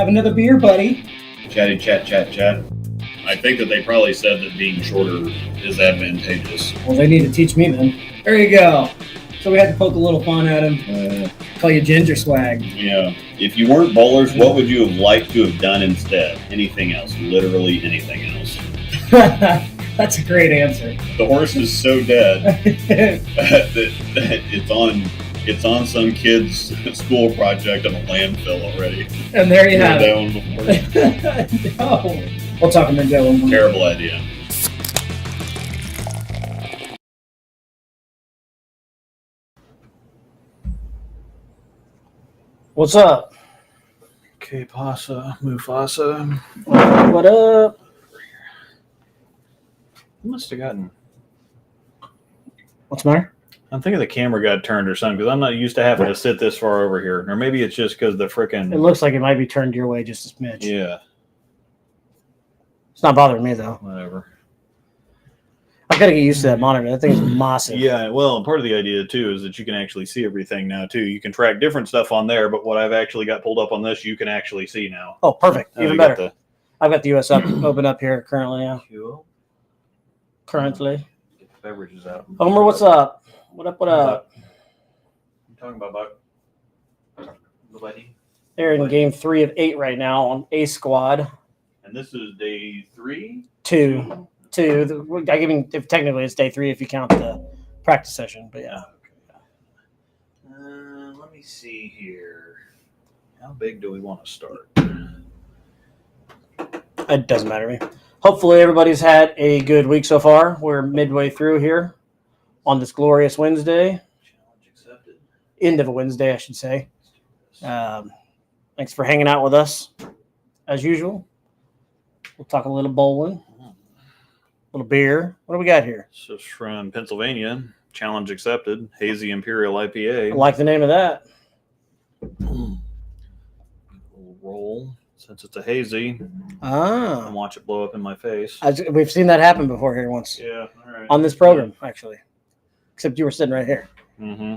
Have another beer, buddy. Chatty chat. I think that they probably said that being shorter is advantageous. Well, they need to teach me then. There you go. So we had to poke a little fun at him. Call you Ginger Swag. Yeah. If you weren't bowlers, what would you have liked to have done instead? Anything else. Literally anything else. That's a great answer. The horse is so dead that it's on some kid's school project in a landfill already. And there you have that one before. No. We'll talk about that one more. Terrible idea. What's up? Okay, Pasa, Mufasa. What up? You must have gotten. What's the matter? I'm thinking the camera got turned or something because I'm not used to having to sit this far over here. Or maybe it's just because the frickin'. It looks like it might be turned your way just a smidge. Yeah. It's not bothering me, though. Whatever. I've got to get used to that monitor. That thing is massive. Yeah, well, part of the idea, too, is that you can actually see everything now, too. You can track different stuff on there, but what I've actually got pulled up on this, you can actually see now. Oh, perfect. Even better. I've got the US open up here currently now. Cool. Currently. Get the beverages out. Homer, what's up? What up? You talking about Buck? Buddy? They're in game 3 of 8 right now on A squad. And this is day 3? 2. I mean, technically it's day 3 if you count the practice session, but yeah. Let me see here. How big do we want to start? It doesn't matter to me. Hopefully everybody's had a good week so far. We're midway through here on this glorious Wednesday. Challenge accepted. End of a Wednesday, I should say. Thanks for hanging out with us, as usual. We'll talk a little bowling, a little beer. What do we got here? This is from Pennsylvania. Challenge accepted. Hazy Imperial IPA. I like the name of that. We'll roll since it's a hazy. And watch it blow up in my face. We've seen that happen before here once. Yeah, all right. On this program, actually. Except you were sitting right here. Mm-hmm.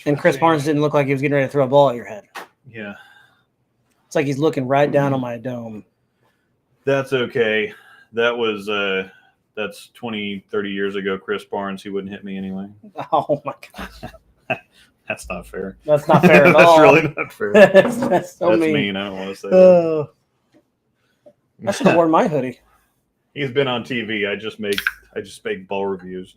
And Chris Barnes didn't look like he was getting ready to throw a ball at your head. Yeah. It's like he's looking right down on my dome. That's okay. That's 20, 30 years ago, Chris Barnes. He wouldn't hit me anyway. Oh, my gosh. That's not fair. That's not fair at That's all. really not fair. That's so That's mean. mean. I don't want to say that. I should have worn my hoodie. He's been on TV. I just make ball reviews.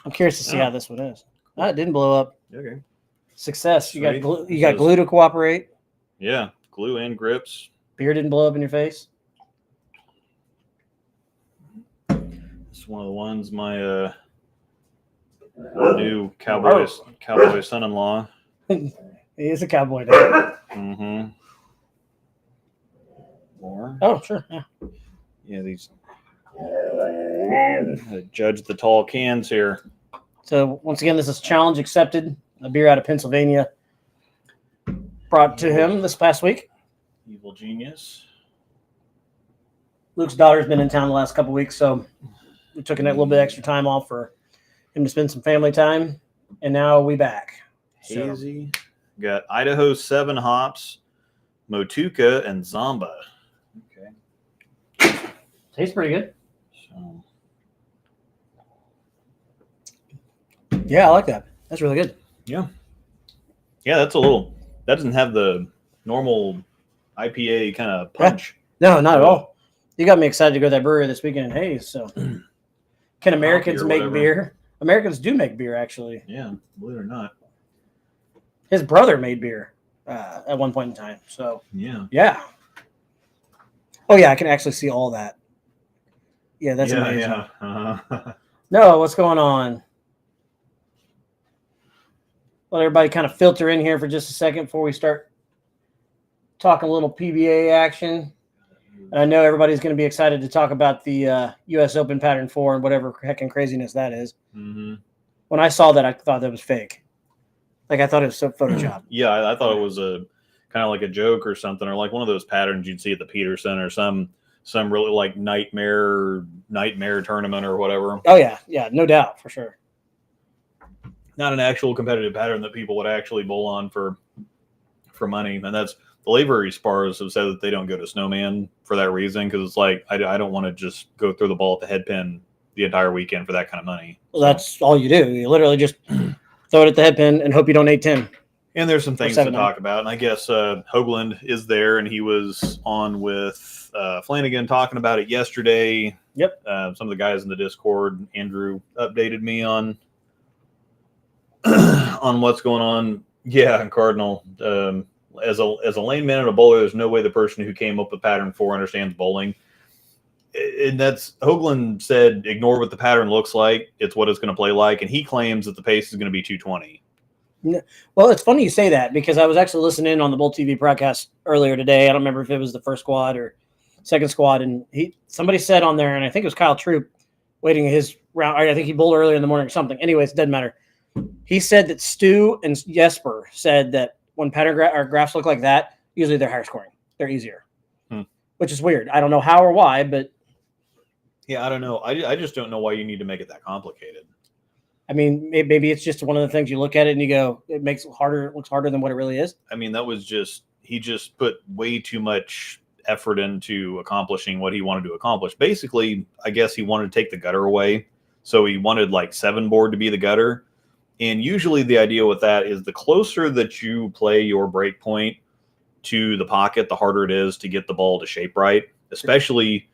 I'm curious to see how this one is. It didn't blow up. Okay. Success. You got Sweet. glue, you got glue to cooperate. Yeah, glue and grips. Beer didn't blow up in your face. It's one of the ones my new cowboy son-in-law. He is a cowboy now. Mm-hmm. More. Oh, sure. Yeah. Yeah, these judge the tall cans here. So once again, this is challenge accepted. A beer out of Pennsylvania brought to him this past week. Evil genius. Luke's daughter's been in town the last couple weeks, so we took a little bit extra time off for him to spend some family time, and now we back. Hazy. Got Idaho 7 hops, Motueka, and Zamba. Okay. Tastes pretty good. So. Yeah, I like that. That's really good. Yeah. Yeah, that's a little. That doesn't have the normal IPA kind of punch. Yeah. No, not at all. You got me excited to go to that brewery this weekend in Hayes. So, can Americans make beer? Americans do make beer, actually. Yeah, believe it or not. His brother made beer at one point in time. So, yeah. Oh, yeah, I can actually see all that. Yeah, that's amazing. Yeah. Uh-huh. No, what's going on? Let everybody kind of filter in here for just a second before we start talking a little PBA action. And I know everybody's going to be excited to talk about the U.S. Open Pattern 4 and whatever heckin' craziness that is. Mm-hmm. When I saw that, I thought that was fake. Like, I thought it was so Photoshop. Yeah, I thought it was a kind of like a joke or something, or like one of those patterns you'd see at the Peterson or some really like nightmare tournament or whatever. Oh, yeah. Yeah, no doubt, for sure. not an actual competitive pattern that people would actually bowl on for money. And that's the Lavery spars have said that they don't go to Snowman for that reason, because it's like I don't want to just go throw the ball at the head pin the entire weekend for that kind of money. Well, that's all you do. You literally just throw it at the head pin and hope you don't 8-10. And there's some things to talk about. And I guess Hoagland is there, and he was on with Flanagan talking about it yesterday. Yep. Some of the guys in the Discord, Andrew updated me on on what's going on. Yeah, and Cardinal. As a lane man and a bowler, there's no way the person who came up with pattern 4 understands bowling. And that's Hoagland said, ignore what the pattern looks like. It's what it's going to play like. And he claims that the pace is going to be 220. Well, it's funny you say that, because I was actually listening in on the Bull TV broadcast earlier today. I don't remember if it was the first squad or second squad. And somebody said on there, and I think it was Kyle Troop waiting his round. I think he bowled earlier in the morning or something. Anyways, it doesn't matter. He said that Stu and Jesper said that when pattern graphs look like that, usually they're higher scoring. They're easier, which is weird. I don't know how or why, but. Yeah, I don't know. I just don't know why you need to make it that complicated. I mean, maybe it's just one of the things you look at it and you go, it makes it harder. It looks harder than what it really is. I mean, that was just, he just put way too much effort into accomplishing what he wanted to accomplish. Basically, I guess he wanted to take the gutter away. So he wanted like 7 board to be the gutter. And usually the idea with that is the closer that you play your break point to the pocket, the harder it is to get the ball to shape right, especially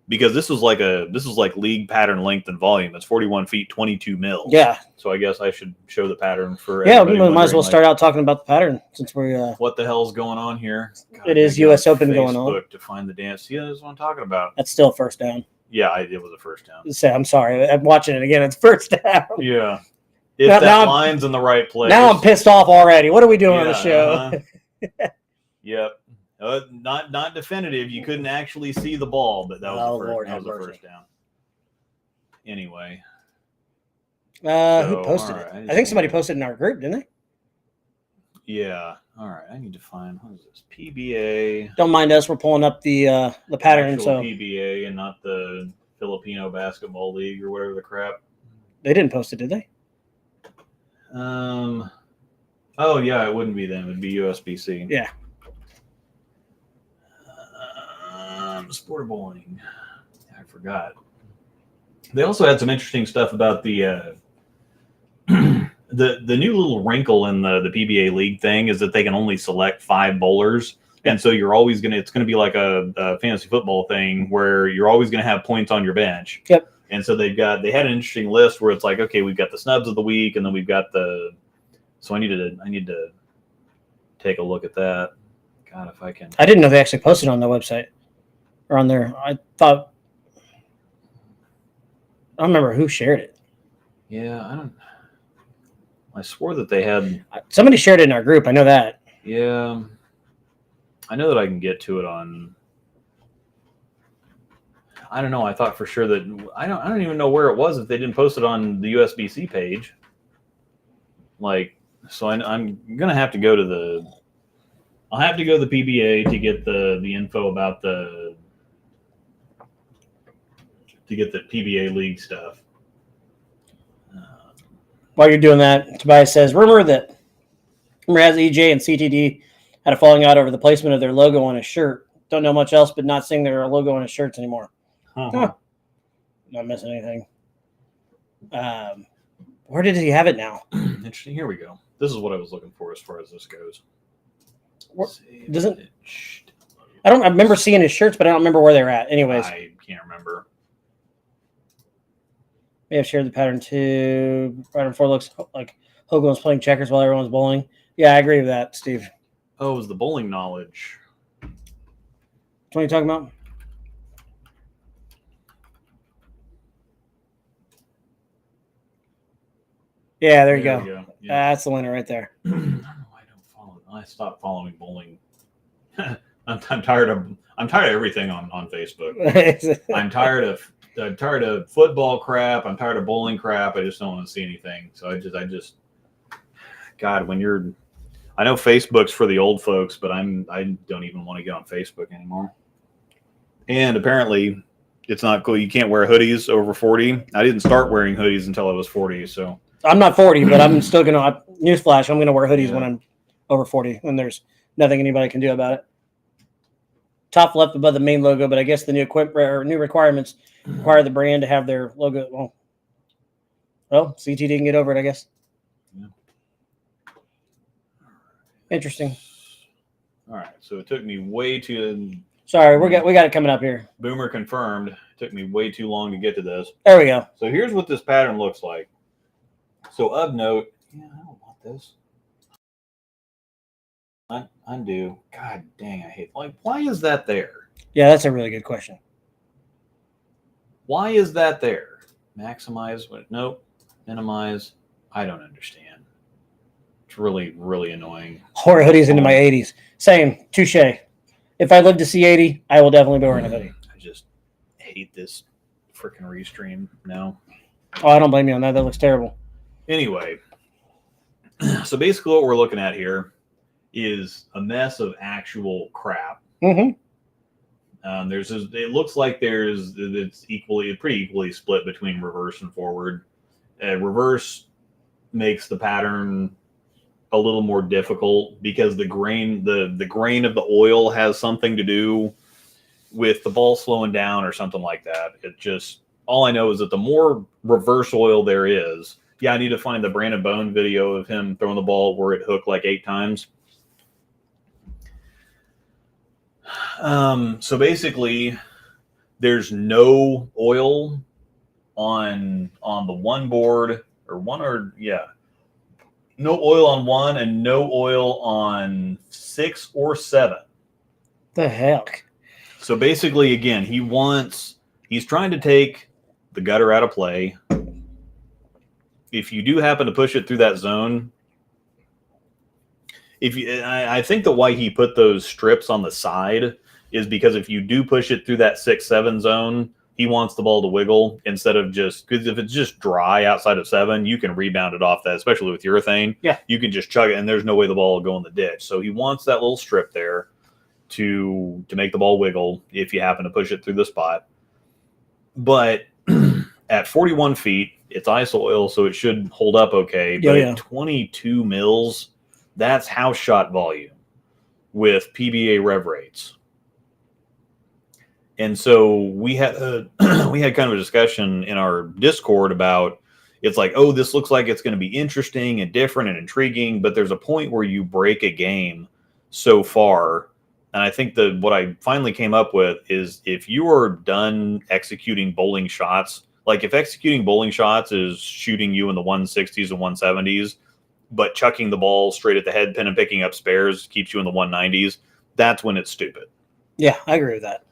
because this is like league pattern length and volume. It's 41 feet, 22 mils. Yeah. So I guess I should show the pattern for. Yeah, we might as well start out talking about the pattern since we're. What the hell's going on here? God, it is U.S. Open going on. To find the dance. Yeah, that's what I'm talking about. That's still first down. Yeah, it was a first down. Say, I'm sorry. I'm watching it again. It's first down. Yeah. If that line's in the right place. Now I'm pissed off already. What are we doing on the show? Yep. Not definitive. You couldn't actually see the ball, but that was the first down. Anyway. Who posted it? I think somebody posted in our group, didn't they? Yeah. All right. I need to find, what is this? PBA. Don't mind us. We're pulling up the pattern. So PBA and not the Filipino Basketball League or whatever the crap. They didn't post it, did they? Oh yeah, it wouldn't be them. It'd be USBC. Yeah. Sport of bowling. I forgot. They also had some interesting stuff about the the new little wrinkle in the PBA league thing is that they can only select 5 bowlers. And so you're always it's going to be like a fantasy football thing where you're always going to have points on your bench. Yep. And so they had an interesting list where it's like, okay, we've got the snubs of the week, and then we've got so I need to take a look at that. God, if I can. I didn't know they actually posted on their website or on there. I don't remember who shared it. Yeah, I swore that they had. Somebody shared it in our group. I know that. Yeah. I know that I can get to it on. I don't know. I thought for sure that I don't even know where it was if they didn't post it on the USBC page. Like, so I'm gonna have to go to I'll have to go to the PBA to get the info about to get the PBA league stuff. While you're doing that, Tobias says, rumor has EJ and CTD had a falling out over the placement of their logo on his shirt. Don't know much else, but not seeing their logo on his shirts anymore. Uh-huh. Not missing anything. Where did he have it now? Interesting. Here we go. This is what I was looking for as far as this goes. I remember seeing his shirts, but I don't remember where they're at. Anyways. I can't remember. May have shared the pattern too. Pattern 4 looks like Hogan was playing checkers while everyone was bowling. Yeah, I agree with that, Steve. Oh, it was the bowling knowledge. What are you talking about? Yeah, there you go. Yeah. That's the winner right there. I don't know why I don't follow. I stopped following bowling. I'm tired of everything on Facebook. I'm tired of football crap. I'm tired of bowling crap. I just don't want to see anything. So I just God, I know Facebook's for the old folks, but I don't even want to get on Facebook anymore. And apparently it's not cool. You can't wear hoodies over 40. I didn't start wearing hoodies until I was 40, so I'm not 40, but I'm still going to, newsflash, I'm going to wear hoodies when I'm over 40, and there's nothing anybody can do about it. Top left above the main logo, but I guess the new new requirements require the brand to have their logo. Well, CT didn't get over it, I guess. Yeah. Interesting. All right, so it took me way too. Sorry, we got it coming up here. Boomer confirmed. It took me way too long to get to this. There we go. So here's what this pattern looks like. So of note, I don't want this. Undo. God dang, I hate. Like, why is that there? Yeah, that's a really good question. Why is that there? Maximize. Nope. Minimize. I don't understand. It's really, really annoying. Horror hoodies into my 80s. Same. Touche. If I live to see 80, I will definitely be wearing a hoodie. I just hate this freaking restream now. Oh, I don't blame you on that. That looks terrible. Anyway, so basically what we're looking at here is a mess of actual crap. Mm-hmm. It looks like it's pretty equally split between reverse and forward. Reverse makes the pattern a little more difficult because the grain of the oil has something to do with the ball slowing down or something like that. It just, all I know is that the more reverse oil there is, I need to find the Brandon Bone video of him throwing the ball where it hooked like 8 times. So basically, there's no oil on the one board no oil on 1 and no oil on 6 or 7. The heck? So basically, again, he's trying to take the gutter out of play. If you do happen to push it through that zone, I think that why he put those strips on the side is because if you do push it through that 6-7 zone, he wants the ball to wiggle instead of because if it's just dry outside of 7, you can rebound it off that, especially with urethane. Yeah. You can just chug it and there's no way the ball will go in the ditch. So he wants that little strip there to make the ball wiggle if you happen to push it through the spot. But at 41 feet, it's ice oil, so it should hold up okay. But at 22 mils, that's house shot volume with PBA rev rates. And so we had kind of a discussion in our Discord about, it's like, oh, this looks like it's going to be interesting and different and intriguing, but there's a point where you break a game so far. And I think that what I finally came up with is if you are done executing bowling shots, like if executing bowling shots is shooting you in the 160s and 170s, but chucking the ball straight at the head pin and picking up spares keeps you in the 190s, that's when it's stupid. Yeah, I agree with that.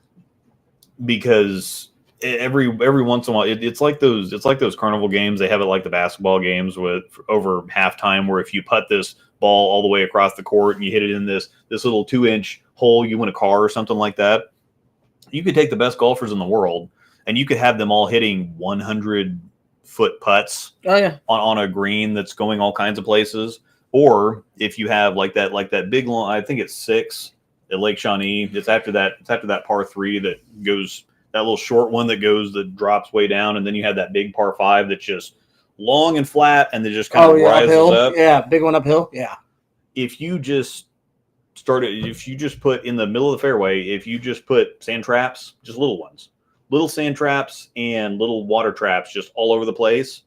Because every once in a while, it's like those carnival games. They have it like the basketball games with over halftime, where if you putt this ball all the way across the court and you hit it in this little 2-inch hole, you win a car or something like that. You could take the best golfers in the world and you could have them all hitting 100-foot putts on a green that's going all kinds of places. Or if you have like that big long, I think it's 6 at Lake Shawnee. It's after that par 3 that goes, that little short one that drops way down, and then you have that big par 5 that's just long and flat and then just kind of rises uphill. up. Yeah, big one uphill. Yeah. If you just put in the middle of the fairway, if you just put sand traps, just little sand traps and little water traps just all over the place,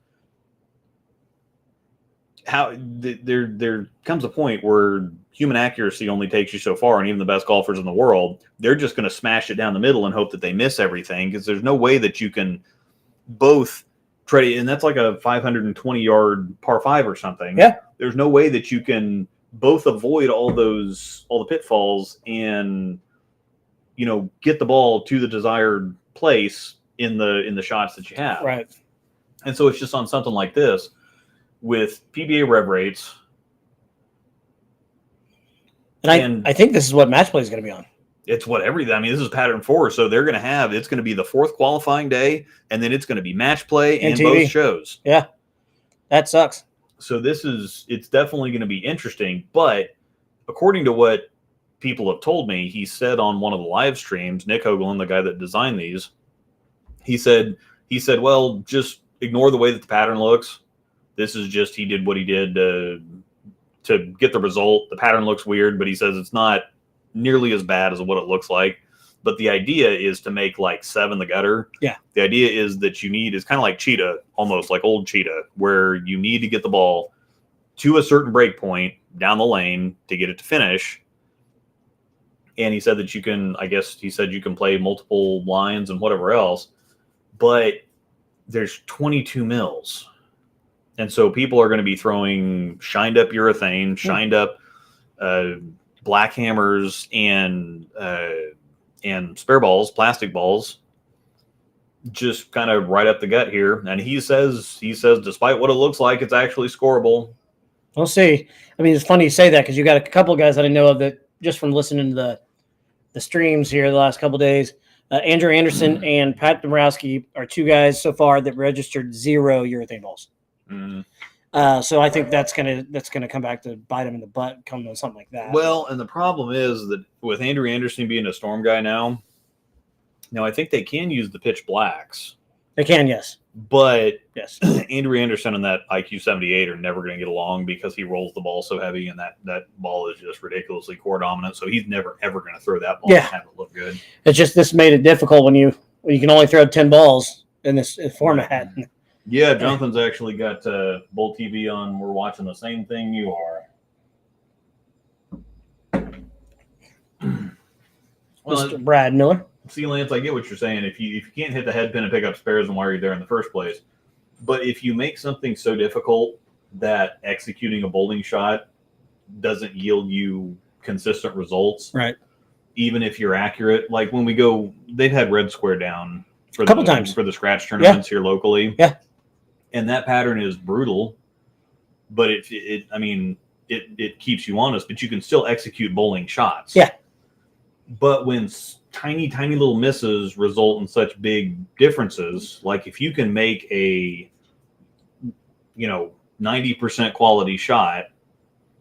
there comes a point where human accuracy only takes you so far, and even the best golfers in the world, they're just going to smash it down the middle and hope that they miss everything, because there's no way that you can both try to, and that's like a 520-yard par 5 or something. Yeah. There's no way that you can both avoid all the pitfalls and, get the ball to the desired place in the shots that you have. Right. And so it's just on something like this with PBA rev rates. And I think this is what match play is going to be on. It's this is pattern 4. So they're going to it's going to be the 4th qualifying day, and then it's going to be match play and both shows. Yeah. That sucks. So it's definitely going to be interesting. But according to what people have told me, he said on one of the live streams, Nick Hoagland, the guy that designed these, he said, well, just ignore the way that the pattern looks. This is just he did what he did to get the result. The pattern looks weird, but he says it's not nearly as bad as what it looks like. But the idea is to make like 7 the gutter. Yeah. The idea is that is kind of like cheetah, almost like old cheetah, where you need to get the ball to a certain break point down the lane to get it to finish. And he said that you can play multiple lines and whatever else, but there's 22 mils. And so people are going to be throwing shined up urethane, shined up black hammers, and spare balls, plastic balls, just kind of right up the gut here. And he says, despite what it looks like, it's actually scoreable. We'll see. I mean, it's funny you say that because you got a couple of guys that I know of that just from listening to the streams here the last couple of days. Andrew Anderson and Pat Dombrowski are 2 guys so far that registered 0 urethane balls. So I think that's gonna come back to bite him in the butt, come to something like that. Well, and the problem is that with Andrew Anderson being a Storm guy now I think they can use the pitch blacks. They can, yes. But yes, Andrew Anderson and that IQ 78 are never going to get along because he rolls the ball so heavy, and that ball is just ridiculously core dominant. So he's never ever going to throw that ball and have it look good. It's just this made it difficult when you can only throw 10 balls in this format. Yeah, Jonathan's actually got Bull TV on. We're watching the same thing you are. Well, Mr. Brad Miller. See, Lance, I get what you're saying. If you can't hit the head pin and pick up spares, then why are you there in the first place? But if you make something so difficult that executing a bowling shot doesn't yield you consistent results, right? Even if you're accurate, like when we go, they've had red square down for a couple times for the scratch tournaments here locally. Yeah, and that pattern is brutal, but it keeps you honest. But you can still execute bowling shots. Yeah. But when tiny little misses result in such big differences, like if you can make a 90% quality shot,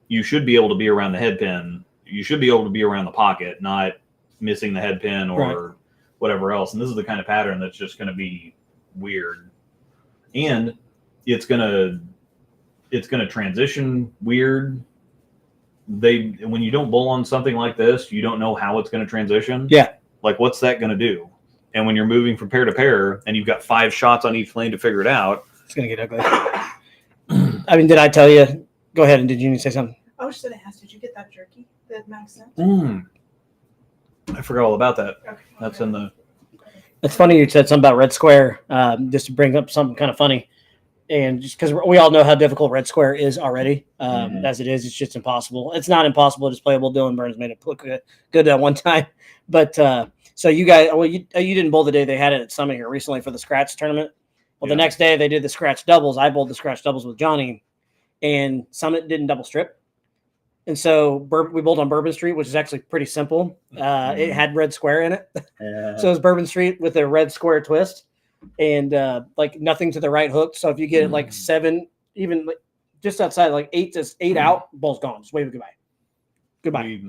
you should be able to be around the head pin. You should be able to be around the pocket, not missing the head pin or whatever else. And this is the kind of pattern that's just going to be weird, and it's going to transition weird. When you don't bowl on something like this, you don't know how it's going to transition. Yeah. Like, what's that going to do? And when you're moving from pair to pair and you've got 5 shots on each lane to figure it out, it's going to get ugly. I mean, did I tell you? Go ahead. And did you need to say something? I was just going to ask, did you get that jerky that Max sent? I forgot all about that. Okay. That's in the. It's funny you said something about red square, just to bring up something kind of funny. And just because we all know how difficult red square is already, as it is, it's just impossible. It's not impossible; it's playable. Dylan Burns made it look good at one time. But so you guys, you didn't bowl the day they had it at Summit here recently for the scratch tournament. Well, the next day they did the scratch doubles. I bowled the scratch doubles with Johnny, and Summit didn't double strip. And so we bowled on Bourbon Street, which is actually pretty simple. It had red square in it. Yeah. So it was Bourbon Street with a red square twist. And like nothing to the right hook. So if you get it like 7, even like just outside, like 8 out, ball's gone. Just wave goodbye. Goodbye.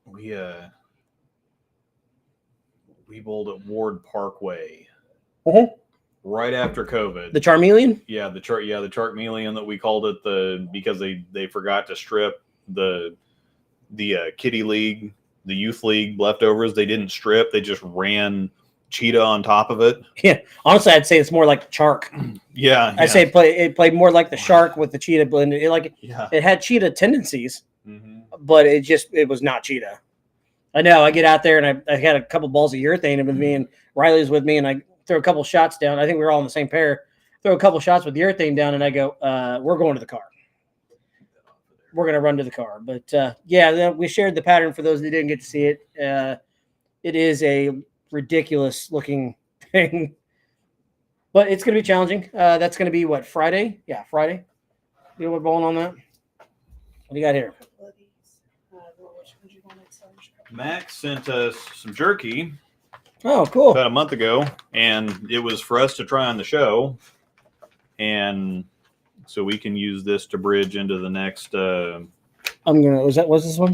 We bowled at Ward Parkway right after COVID. The Charmeleon? Yeah, the Charmeleon that we called it because they forgot to strip the kiddie league, the youth league leftovers. They didn't strip. They just ran cheetah on top of it. Yeah, honestly, I'd say it's more like shark. Yeah, I'd say it played more like the shark with the cheetah blended. It had cheetah tendencies, but it was not cheetah. I know. I get out there and I had a couple balls of urethane with me, and Riley's with me, and I throw a couple shots down. I think we were all in the same pair. Throw a couple shots with urethane down, and I go, "We're going to the car. We're going to run to the car." But we shared the pattern for those that didn't get to see it. It is a ridiculous looking thing, but it's going to be challenging. That's going to be what, Friday? Yeah, Friday. You know what bowling on that? What do you got here? Max sent us some jerky. Oh, cool. About a month ago, and it was for us to try on the show, and so we can use this to bridge into the next. Was this one?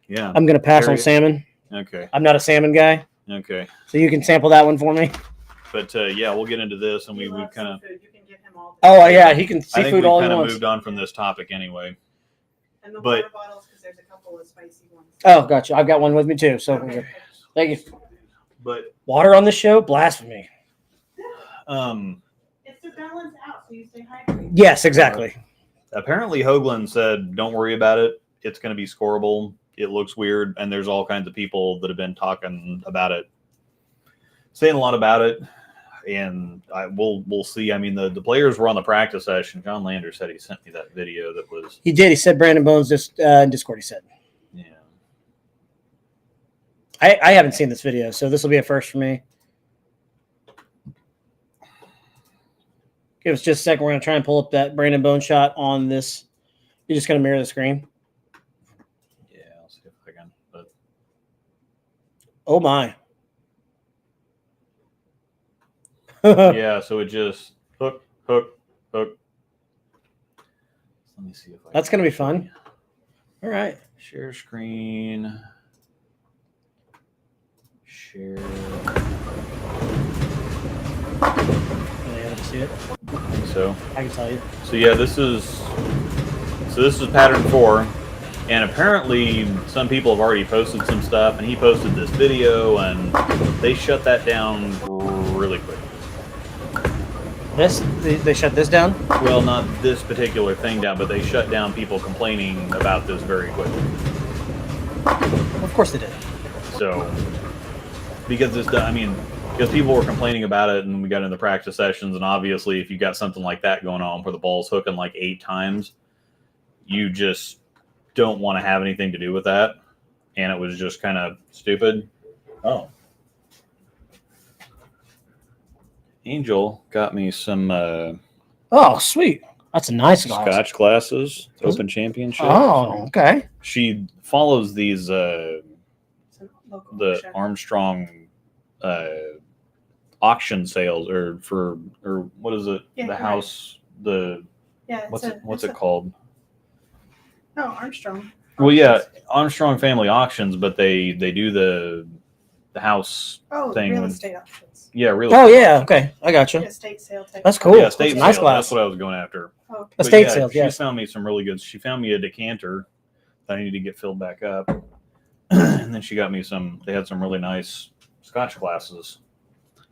Yeah. I'm gonna pass on salmon. Okay. I'm not a salmon guy. Okay. So you can sample that one for me. But we'll get into this, and we kind of. You can get him all. Oh yeah, he can I think seafood we all he kind of wants. moved on from this topic anyway. And the but- water bottles, because there's a couple of spicy ones. Oh, gotcha. I've got one with me too. So Okay. thank you. But Water on the show, blasphemy. It's to balance out so you stay hydrated. Yes, exactly. apparently Hoagland said, "Don't worry about it. It's going to be scoreable. It looks weird," and there's all kinds of people that have been talking about it, saying a lot about it. And we'll see. I mean, the players were on the practice session. John Lander said he sent me that video that was. He did. He said Brandon Bones just in Discord. He said. Yeah. I haven't seen this video, so this will be a first for me. Give us just a second. We're going to try and pull up that Brandon Bone shot on this. You're just going to mirror the screen. Yeah, I'll see if I can. But Oh, my. yeah, so it just hook. Let me see if I. That's going to be fun. All right. Share screen. Share. Are they able to see it? I think so. I can tell you. So yeah, this is pattern 4, and apparently some people have already posted some stuff, and he posted this video, and they shut that down really quick. They shut this down? Well, not this particular thing down, but they shut down people complaining about this very quickly. Of course they did. So because because people were complaining about it, and we got into the practice sessions, and obviously if you got something like that going on where the ball's hooking like 8 times, you just don't want to have anything to do with that. And it was just kind of stupid. Oh. Angel got me some Oh, sweet. That's a nice glass. Scotch glasses, Open Championship. Oh, okay. She follows these It's a local the auction. Armstrong auction sales or what is it? Yeah, the right. house Yeah, what's it called? No, Armstrong. Well, yeah, Armstrong Family Auctions, but they do the house Oh, thing real when- estate options. yeah, real Oh, estate yeah. auctions. Okay. I got you. Yeah, estate sale type. That's cool. Yeah, estate That's a nice sale. glass. That's what I was going after. Oh, okay. But Estate yeah, sales, she yes. found me some really good. She found me a decanter that I need to get filled back up, and then she got me some. They had some really nice Scotch glasses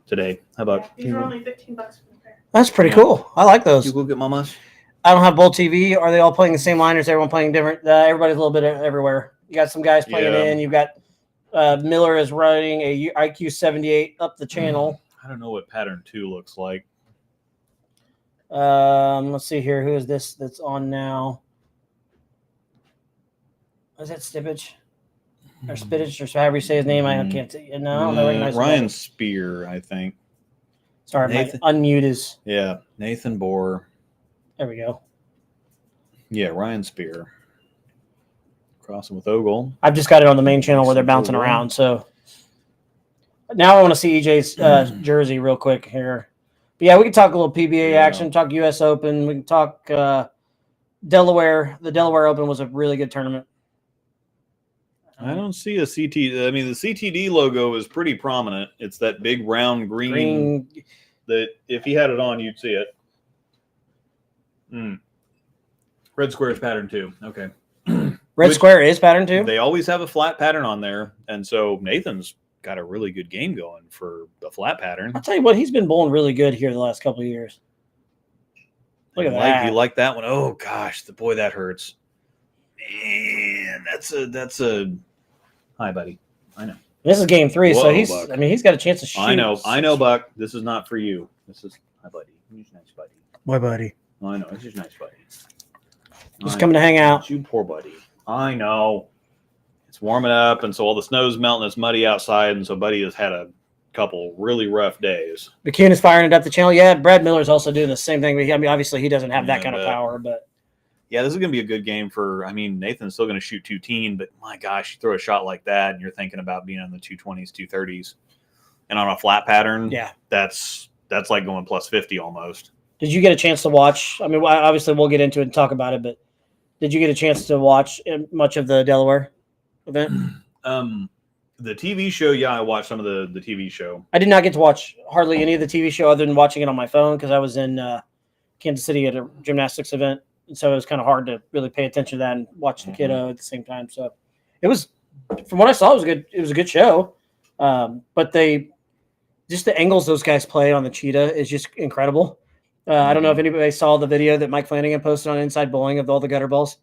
today. How about Yeah, these are only $15 for the pair. That's pretty Yeah. cool. I like those. you go get Mama's? I don't have Bowl TV. Are they all playing the same line, or is everyone playing different? Everybody's a little bit everywhere. You got some guys playing Yeah. in. You've got Miller is running a IQ 78 up the channel. I don't know what pattern 2 looks like. Let's see here. Who is this that's on now? Is that Stippage? Or Spittage, or however you say his name? I can't see. No, I don't recognize him. Ryan Spear, I think. Sorry, Nathan- my unmute is. Yeah, Nathan Bohr. There we go. Yeah, Ryan Spear. Crossing with Ogle. I've just got it on the main channel where they're bouncing Cool. around. So now I want to see EJ's jersey real quick here. But yeah, we can talk a little PBA Yeah. action, talk US Open. We can talk Delaware. The Delaware Open was a really good tournament. I don't see a CT. I mean, the CTD logo is pretty prominent. It's that big round green that if he had it on, you'd see it. Red square is pattern 2. Okay. Red Which- square is pattern 2. They always have a flat pattern on there. And so Nathan's got a really good game going for the flat pattern. I'll tell you what, he's been bowling really good here the last couple of years. Look at that. You like that one? Oh gosh, boy, that hurts. Man, that's a hi, buddy. I know. This is game 3, so Whoa, he's Buck. he's got a chance to shoot. I know, Buck. This is not for you. This is hi, buddy. He's nice, buddy. Boy, buddy. I know. It's just nice, buddy. Just coming to hang out. You poor buddy. I know. It's warming up, and so all the snow's melting. It's muddy outside, and so Buddy has had a couple really rough days. McCune is firing it up the channel. Yeah, Brad Miller's also doing the same thing. I mean, obviously he doesn't have that Yeah, kind of but- power, but Yeah, this is going to be a good game for. I mean, Nathan's still going to shoot 210, but my gosh, you throw a shot like that, and you're thinking about being in the 220s, 230s, and on a flat pattern. yeah. that's like going plus 50 almost. Did you get a chance to watch? I mean, obviously we'll get into it and talk about it, but did you get a chance to watch much of the Delaware event? The TV show, yeah, I watched some of the TV show. I did not get to watch hardly any of the TV show other than watching it on my phone because I was in Kansas City at a gymnastics event, and so it was kind of hard to really pay attention to that and watch the kiddo at the same time. So it was, from what I saw, it was good. It was a good show, but just the angles those guys play on the cheetah is just incredible. I don't know if anybody saw the video that Mike Flanagan posted on Inside Bowling of all the gutter balls.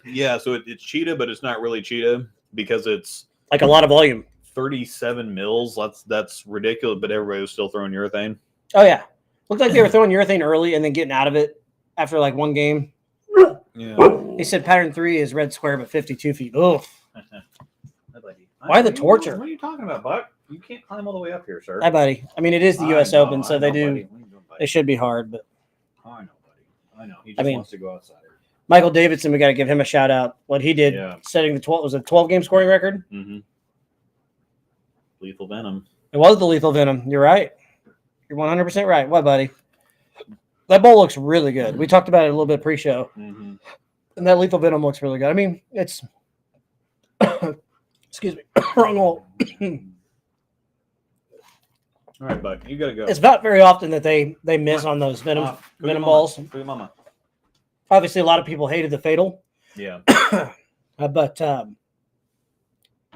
Yeah, so it's cheetah, but it's not really cheetah because it's like a lot of volume. 37 mils. That's ridiculous, but everybody was still throwing urethane. Oh yeah, looked like they were throwing urethane early and then getting out of it after like one game. Yeah. They said pattern 3 is red square but 52 feet. Oh, why the torture? What are you talking about, Buck? You can't climb all the way up here, sir. hi buddy. I mean, it is the U.S. Open, so they do. Buddy. What are you doing, buddy? It should be hard, but I know, buddy. I know. He just wants to go outside. Michael Davidson, we got to give him a shout out. What he did, setting the 12 game scoring record. Mm-hmm. Lethal Venom. It was the Lethal Venom. You're right. You're 100% right. What, buddy? That bowl looks really good. We talked about it a little bit pre-show, and that Lethal Venom looks really good. I mean, it's excuse me, wrong hole. All right, bud, you gotta go. It's not very often that they miss on those venom balls. Go your mama. Obviously, a lot of people hated the fatal. Yeah, but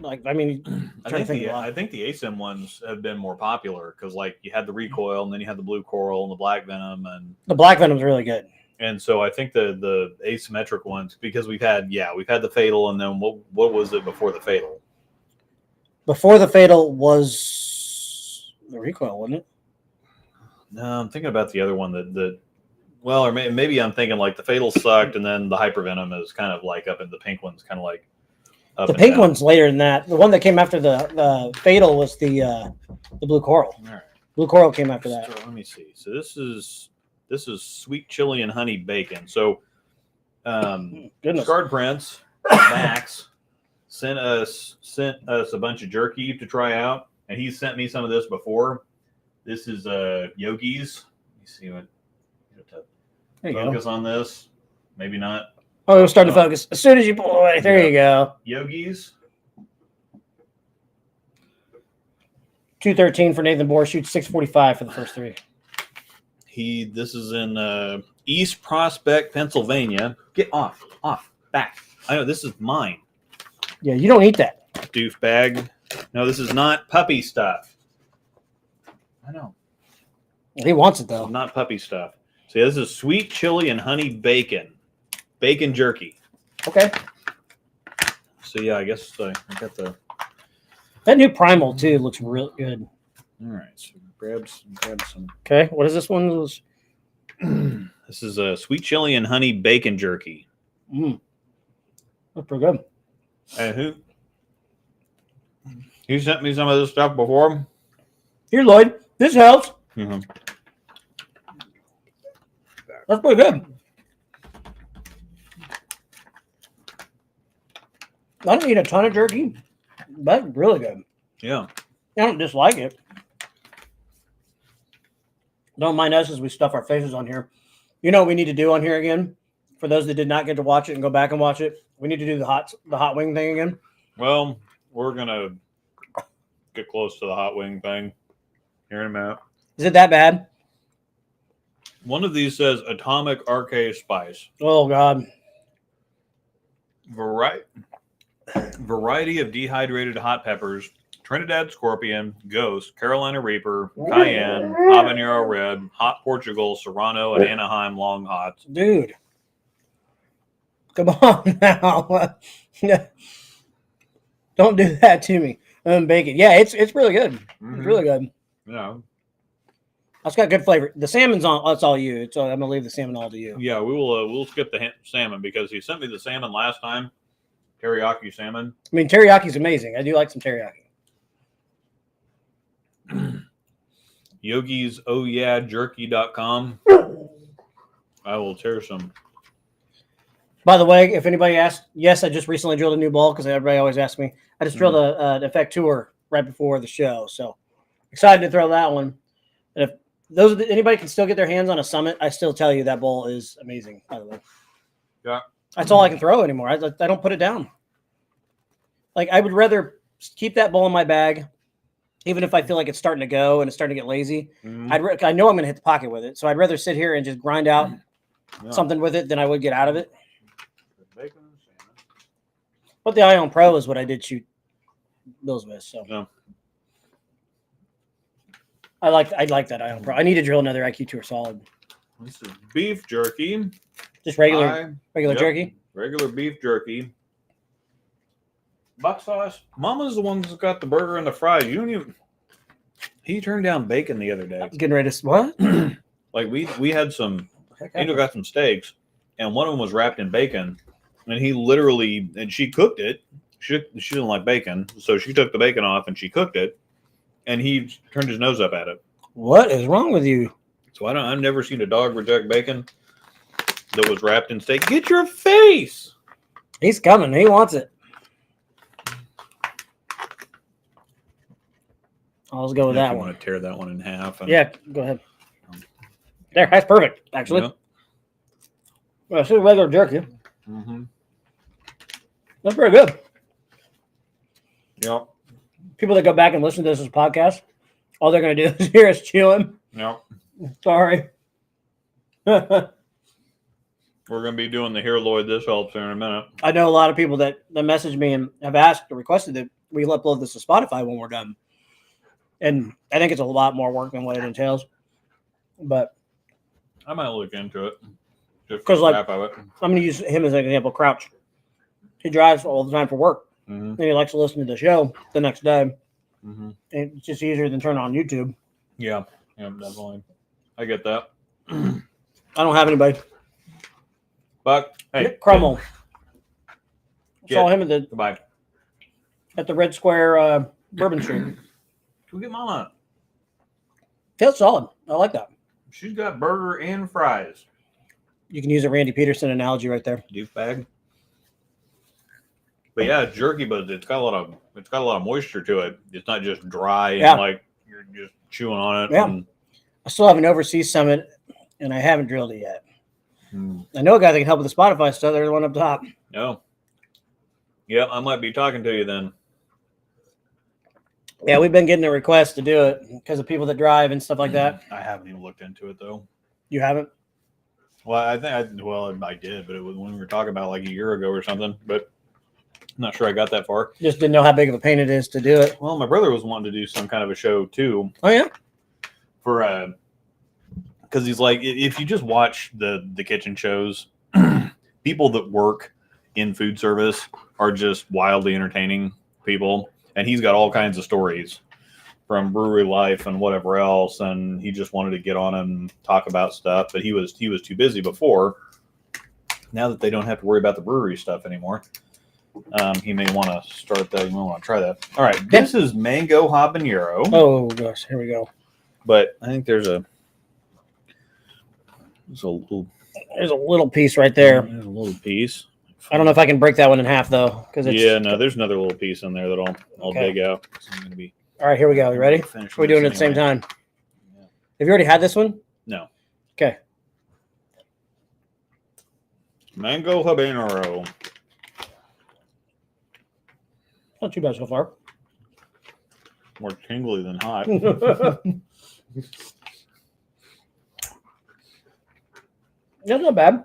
like I mean, I think the ASIM ones have been more popular because like you had the recoil and then you had the blue coral and the black venom and the black venom's really good. And so I think the asymmetric ones because we've had the fatal and then what was it before the fatal? Before the fatal was the recoil, wasn't it? No, I'm thinking about the other one that well, or maybe I'm thinking like the fatal sucked and then the hypervenom is kind of like up in the pink one's kind of like up the and pink down. one's later than that. The one that came after the fatal was the blue coral. All right. Blue coral came after that. So let me see. So this is sweet chili and honey bacon. So Goodness. Scarred Prince Max sent us a bunch of jerky to try out, and he sent me some of this before. This is Yogi's. Let me see what There you focus on this. Maybe not. Oh, it was starting to focus. As soon as you pull away, there you go. Yogi's. 213 for Nathan Bohr. Shoots 645 for the first three. This is in East Prospect, Pennsylvania. Get off, back. I know this is mine. Yeah, you don't eat that. Doof bag. No, this is not puppy stuff. I know. He wants it though. Not puppy stuff. See, this is sweet chili and honey bacon. Bacon jerky. Okay. So yeah, I guess I got the. That new primal too looks real good. All right, so grab some. Okay, what is this one? This is a sweet chili and honey bacon jerky. That's pretty good. And who sent me some of this stuff before? Here, Lloyd. This helps. Mm-hmm. That's pretty good. I don't eat a ton of jerky. That's really good. Yeah. I don't dislike it. Don't mind us as we stuff our faces on here. You know what we need to do on here again? For those that did not get to watch it and go back and watch it, we need to do the hot wing thing again. Well, we're gonna get close to the hot wing thing here in a minute. Is it that bad? One of these says Atomic Arcade Spice. Oh, God. Variety of dehydrated hot peppers, Trinidad Scorpion, Ghost, Carolina Reaper, Cayenne, Habanero Red, Hot Portugal, Serrano, and Anaheim Long Hots. Dude. Come on now. Don't do that to me. Bacon. Yeah, it's really good. Mm-hmm. It's really good. Yeah. It's got good flavor. The salmon's on. That's all you. So I'm gonna leave the salmon all to you. Yeah, we will. We'll skip the salmon because he sent me the salmon last time, teriyaki salmon. I mean, teriyaki's amazing. I do like some teriyaki. Yogi's jerky.com. I will tear some. By the way, if anybody asks, yes, I just recently drilled a new ball because everybody always asks me. I just drilled an Effect Tour right before the show, so excited to throw that one. And if anybody can still get their hands on a Summit, I still tell you that ball is amazing. By the way, Yeah, that's all I can throw anymore. I don't put it down. Like I would rather keep that ball in my bag, Even if I feel like it's starting to go and it's starting to get lazy, Mhm. I know I'm going to hit the pocket with it. So I'd rather sit here and just grind out Yeah. something with it than I would get out of it. Bacon and salmon. But the Ion Pro is what I did shoot bills with. So Yeah. I like that Ion Pro. I need to drill another IQ Tour solid. This is beef jerky. Just regular Yep. jerky. Regular beef jerky. Buck sauce. Mama's the one that's got the burger and the fries. You don't even. He turned down bacon the other I day. was getting ready to what? Like we had some. Heck, Angel got some steaks, and one of them was wrapped in bacon, and he literally and she cooked it. She didn't like bacon, so she took the bacon off and she cooked it, and he turned his nose up at it. What is wrong with you? So I've never seen a dog reject bacon that was wrapped in steak. Get your face. He's coming. He wants it. I'll go with If that you one. want to tear that one in half. And, Yeah, go ahead. There, that's perfect, actually. Yeah. Well, it's regular jerky. Mm-hmm. That's pretty good. Yep. People that go back and listen to this as a podcast, all they're going to do is hear us chewing. Yep. Sorry. We're going to be doing the Here Lloyd This Helps here in a minute. I know a lot of people that message me and have asked or requested that we upload this to Spotify when we're done. And I think it's a lot more work than what it entails. But I might look into it. Just 'Cause, like- crap of it. I'm going to use him as an example. Crouch. He drives all the time for work. Mm-hmm. And he likes to listen to the show the next day. Mm-hmm. And it's just easier than turning on YouTube. Yeah. Yeah, definitely. I get that. I don't have anybody. But hey, Crummel. Get- Saw him goodbye. at the Red Square Bourbon Street. Go get Mama. Feels solid. I like that. She's got burger and fries. You can use a Randy Peterson analogy right there. Douchebag. But yeah, jerky, but it's got a lot of moisture to it. It's not just dry and Yeah. like you're just chewing on it. Yeah. And, I still have an overseas summit, and I haven't drilled it yet. Hmm. I know a guy that can help with the Spotify stuff. There's one up top. No. Yeah, I might be talking to you then. Yeah, we've been getting a request to do it because of people that drive and stuff like that. I haven't even looked into it though. You haven't? Well, I did, but it was when we were talking about like a year ago or something. But I'm not sure I got that far. Just didn't know how big of a pain it is to do it. Well, my brother was wanting to do some kind of a show too Oh, yeah? for because he's like, if you just watch the kitchen shows, people that work in food service are just wildly entertaining people, and he's got all kinds of stories from brewery life and whatever else, and he just wanted to get on and talk about stuff, but he was too busy before. Now that they don't have to worry about the brewery stuff anymore, he may want to start that. You may want to try that. All right, this is mango habanero. Oh, gosh. Here we go. But I think there's a Little piece right there. There's a little piece. I don't know if I can break that one in half, though. Because it's... Yeah, no, there's another little piece in there that I'll Okay. dig out. So I'm gonna be All right, here we go. You ready? finishing We're doing it this at the same anyway. time. Have you already had this one? No. Okay. Mango habanero. Not too bad so far. More tingly than hot. That's not bad.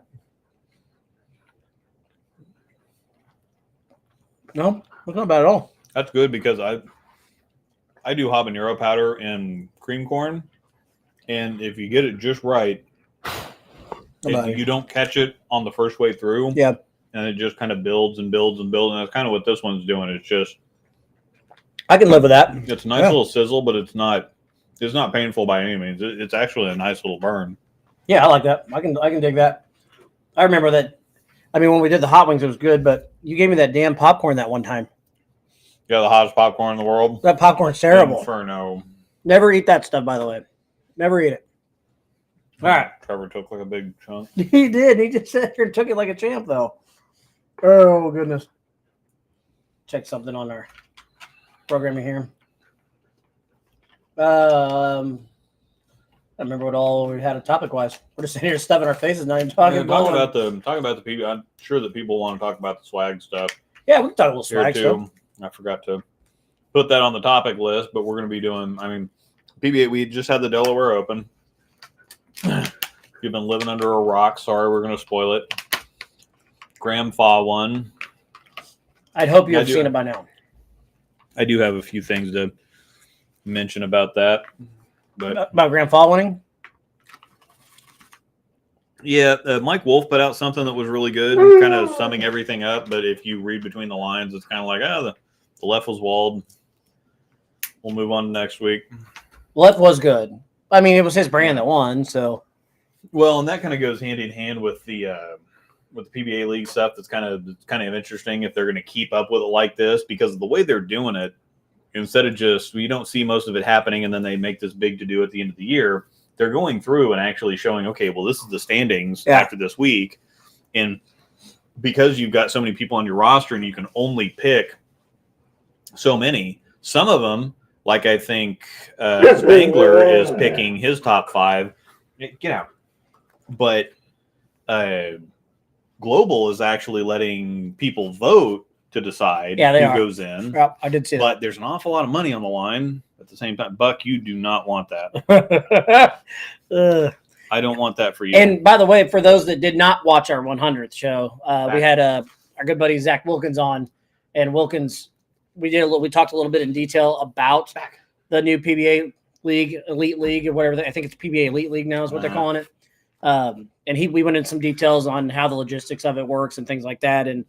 No, it's not bad at all. That's good because I do habanero powder and cream corn, and if you get it just right, you don't catch it on the first way through. Yeah. And it just kind of builds and builds and builds, and that's kind of what this one's doing. It's just I can live with that. it's a nice little sizzle, but it's not painful by any means. It's actually a nice little burn. Yeah, I like that. I can dig that. I remember that. I mean, when we did the hot wings, it was good, but you gave me that damn popcorn that one time. Yeah, the hottest popcorn in the world. That popcorn's terrible. Inferno. Never eat that stuff, by the way. Never eat it. All right. Trevor took like a big chunk. He did. He just sat here and took it like a champ, though. Oh, goodness. Check something on our programming here. I remember what all we had a topic-wise. We're just sitting here stuffing our faces, not even talking Talking about about the PBA. I'm sure that people want to talk about the swag stuff Yeah, we can talk a little here swag too. stuff. I forgot to put that on the topic list, but we're going to be doing, I mean, PBA, we just had the Delaware Open. You've been living under a rock. Sorry, we're going to spoil it. Graham Fa won. I'd hope you have seen it by now. I do have a few things to mention about that. But About Graham Fa winning? yeah, Mike Wolf put out something that was really good, kind of summing everything up. But if you read between the lines, it's kind of like, the left was walled. We'll move on to next week. Left was good. I mean, it was his brand that won, so. Well, and that kind of goes hand in hand with the PBA league stuff. That's kind of interesting if they're going to keep up with it like this, because of the way they're doing it. Instead of just, we don't see most of it happening, and then they make this big to do at the end of the year. They're going through and actually showing, okay, well, this is the standings after this week, and because you've got so many people on your roster and you can only pick so many, some of them, like I think Spangler is picking his top 5. Get out. But Global is actually letting people vote to decide who goes in. Yep, I did see that. But there's an awful lot of money on the line at the same time. Buck, you do not want that. I don't want that for you. And by the way, for those that did not watch our 100th show, we had our good buddy Zach Wilkins on, and Wilkins, we talked a little bit in detail about the new PBA league, Elite League, or whatever. I think it's PBA Elite League now is what they're calling it. And we went into some details on how the logistics of it works and things like that. And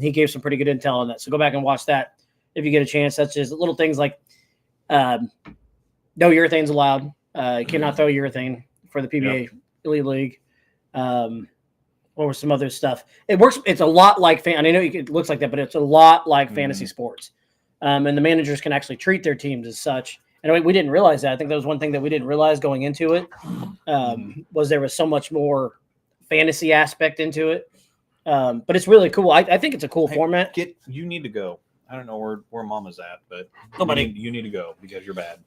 he gave some pretty good intel on that. So go back and watch that if you get a chance. That's just little things like no urethane's allowed. You cannot throw urethane for the PBA Elite League. What was some other stuff? It works. It's a lot like I know it looks like that, but it's a lot like fantasy sports. And the managers can actually treat their teams as such. And we didn't realize that. I think that was one thing that we didn't realize going into it, was there was so much more fantasy aspect into it. But it's really cool. I think it's a cool format. You need to go. I don't know where Mama's at, but you need to go because you're bad.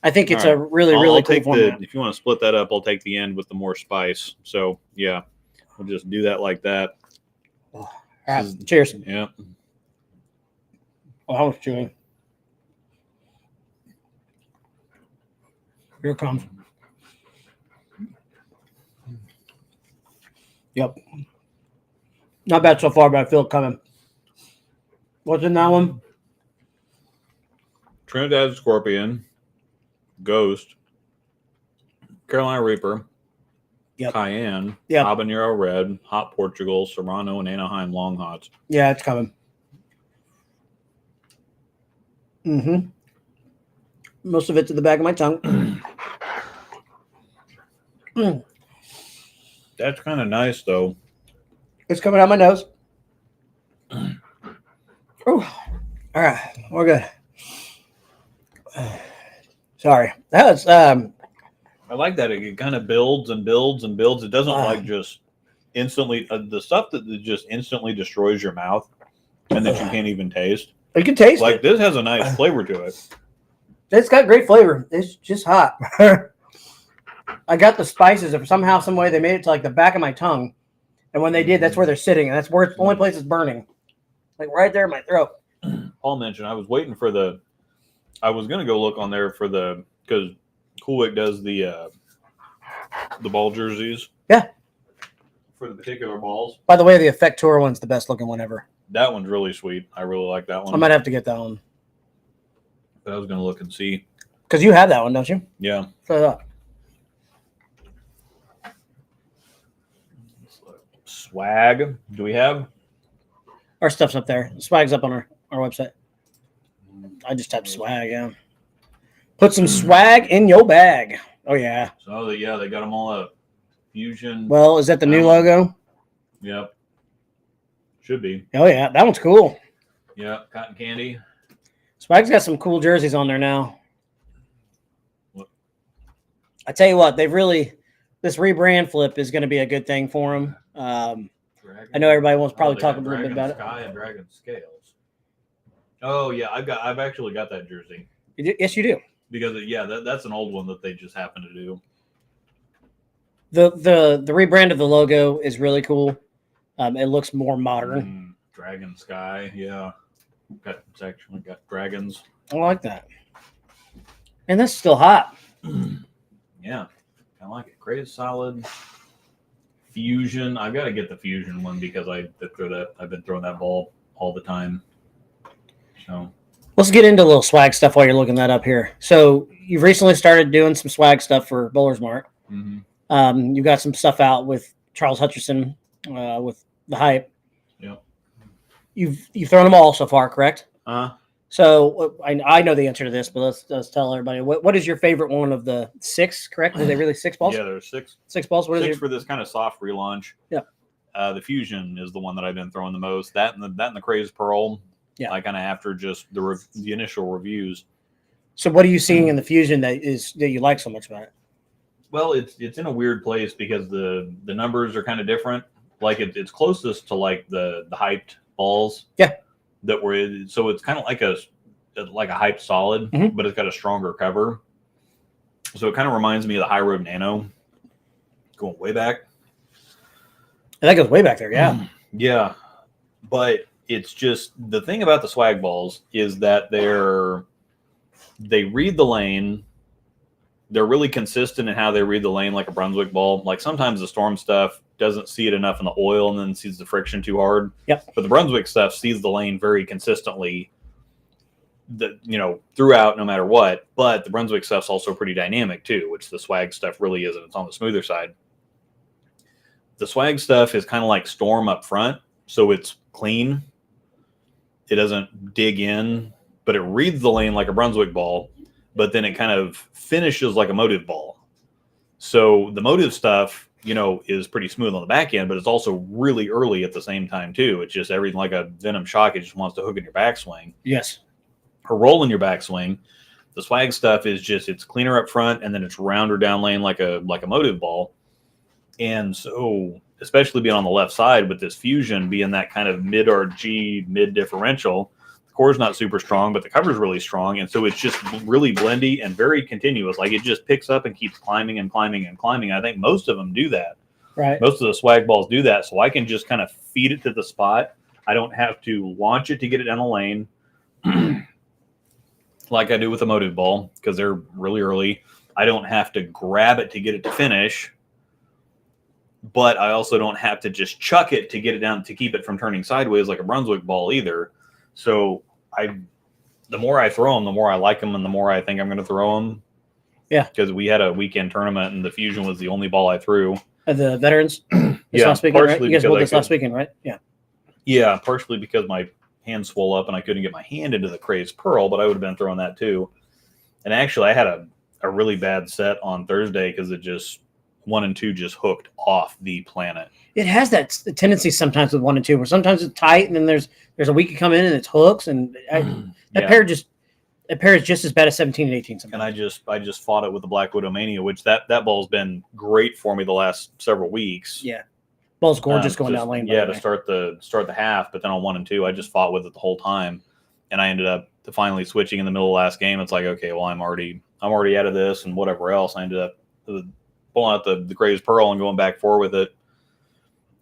I think it's a really cool format. If you want to split that up, I'll take the end with the more spice. So, yeah, we'll just do that like that. All right, cheers. Yeah. Oh, I was chewing. Here it comes. Yep. Not bad so far, but I feel it coming. What's in that one? Trinidad Scorpion, Ghost, Carolina Reaper, Cayenne, Habanero Red, Hot Portugal, Serrano, and Anaheim Long Hots. Yeah, it's coming. Mm-hmm. Most of it's at the back of my tongue. That's kind of nice, though. It's coming out my nose. Oh, all right, we're good. Sorry, that's I like that it kind of builds and builds and builds. It doesn't like just instantly the stuff that just instantly destroys your mouth and that you can't even taste. You can taste like it. This has a nice flavor to it. It's got great flavor. It's just hot. I got the spices. If somehow, some way, they made it to like the back of my tongue, and when they did, that's where they're sitting, and that's where it's the only place it's burning, like right there in my throat. Paul mentioned I was waiting for I was gonna go look on there for because Coolwick does the ball jerseys. Yeah. For the particular balls. By the way, the Effect Tour one's the best looking one ever. That one's really sweet. I really like that one. I might have to get that one. But I was gonna look and see. Because you have that one, don't you? Yeah. Swag. Do we have? Our stuff's up there. Swag's up on our website. I just typed swag, yeah. Put some swag in your bag. Oh, yeah. So, they got them all up. Fusion. Well, is that the new logo? Yep. Should be. Oh, yeah. That one's cool. Yeah. Cotton candy. Swag's got some cool jerseys on there now. What? I tell you what, this rebrand flip is going to be a good thing for them. I know everybody wants to probably talk a little bit about Sky and Dragon Scales. Oh yeah, I've actually got that jersey. Yes, you do. Because that's an old one that they just happened to do. The rebrand of the logo is really cool. It looks more modern. Dragon Sky, yeah. It's actually got dragons. I like that. And that's still hot. Yeah, I like it. Craze solid. Fusion. I've got to get the fusion one because I've been throwing that ball all the time. So Let's get into a little swag stuff while you're looking that up here. So you've recently started doing some swag stuff for Bowler's Mart. mm-hmm. You've got some stuff out with Charles Hutcherson with the hype. Yep. You've thrown them all so far, correct? Uh-huh. So I know the answer to this, but let's tell everybody what is your favorite one of the 6? Correct? Are they really 6 balls? Yeah, there's 6. 6 balls. What is 6 it for this kind of soft relaunch. Yep. The fusion is the one that I've been throwing the most. That and the Craze Pearl. Yeah. I kind of after just the initial reviews. So what are you seeing in the fusion that you like so much about it? Well, it's in a weird place because the numbers are kind of different. Like it's closest to like the hyped balls. Yeah. That were so it's kind of like a hyped solid, Mhm. but it's got a stronger cover. So it kind of reminds me of the High Road Nano, going way back. And that goes way back there, yeah. Yeah, but it's just the thing about the swag balls is that they read the lane. They're really consistent in how they read the lane, like a Brunswick ball. Like sometimes the Storm stuff doesn't see it enough in the oil and then sees the friction too hard. Yep. But the Brunswick stuff sees the lane very consistently, throughout, no matter what. But the Brunswick stuff's also pretty dynamic too, which the swag stuff really isn't. It's on the smoother side. The swag stuff is kind of like Storm up front, so it's clean. It doesn't dig in, but it reads the lane like a Brunswick ball, but then it kind of finishes like a Motive ball. So the Motive stuff, is pretty smooth on the back end, but it's also really early at the same time too. It's just everything like a Venom Shock. It just wants to hook in your backswing. Yes. Or roll in your backswing. The swag stuff is just, it's cleaner up front and then it's rounder down lane like a Motive ball. And so, especially being on the left side with this fusion being that kind of mid RG, mid differential, the core's not super strong, but the cover's really strong. And so it's just really blendy and very continuous. Like it just picks up and keeps climbing and climbing and climbing. I think most of them do that. Right. Most of the swag balls do that. So I can just kind of feed it to the spot. I don't have to launch it to get it down the lane like I do with a Motive ball because they're really early. I don't have to grab it to get it to finish. But I also don't have to just chuck it to get it down to keep it from turning sideways like a Brunswick ball either. So the more I throw them, the more I like them, and the more I think I'm going to throw them. Yeah. Because we had a weekend tournament, and the fusion was the only ball I threw. The veterans. Yeah, last weekend, right? partially You guys because built I this last could- weekend, right? Yeah. Yeah, partially because my hand swole up and I couldn't get my hand into the Craze Pearl, but I would have been throwing that too. And actually, I had a really bad set on Thursday because it just 1 and 2 just hooked off the planet. It has that tendency sometimes with 1 and 2, where sometimes it's tight, and then there's a week you come in and it's hooks, and that pair is just as bad as 17 and 18 sometimes. And I just fought it with the Black Widow Mania, which that ball's been great for me the last several weeks. Yeah, ball's gorgeous going just, down lane. Yeah, to start the half, but then on 1 and 2, I just fought with it the whole time, and I ended up finally switching in the middle of the last game. It's like, okay, well, I'm already out of this and whatever else. I ended up pulling out the Craze Pearl and going back forward with it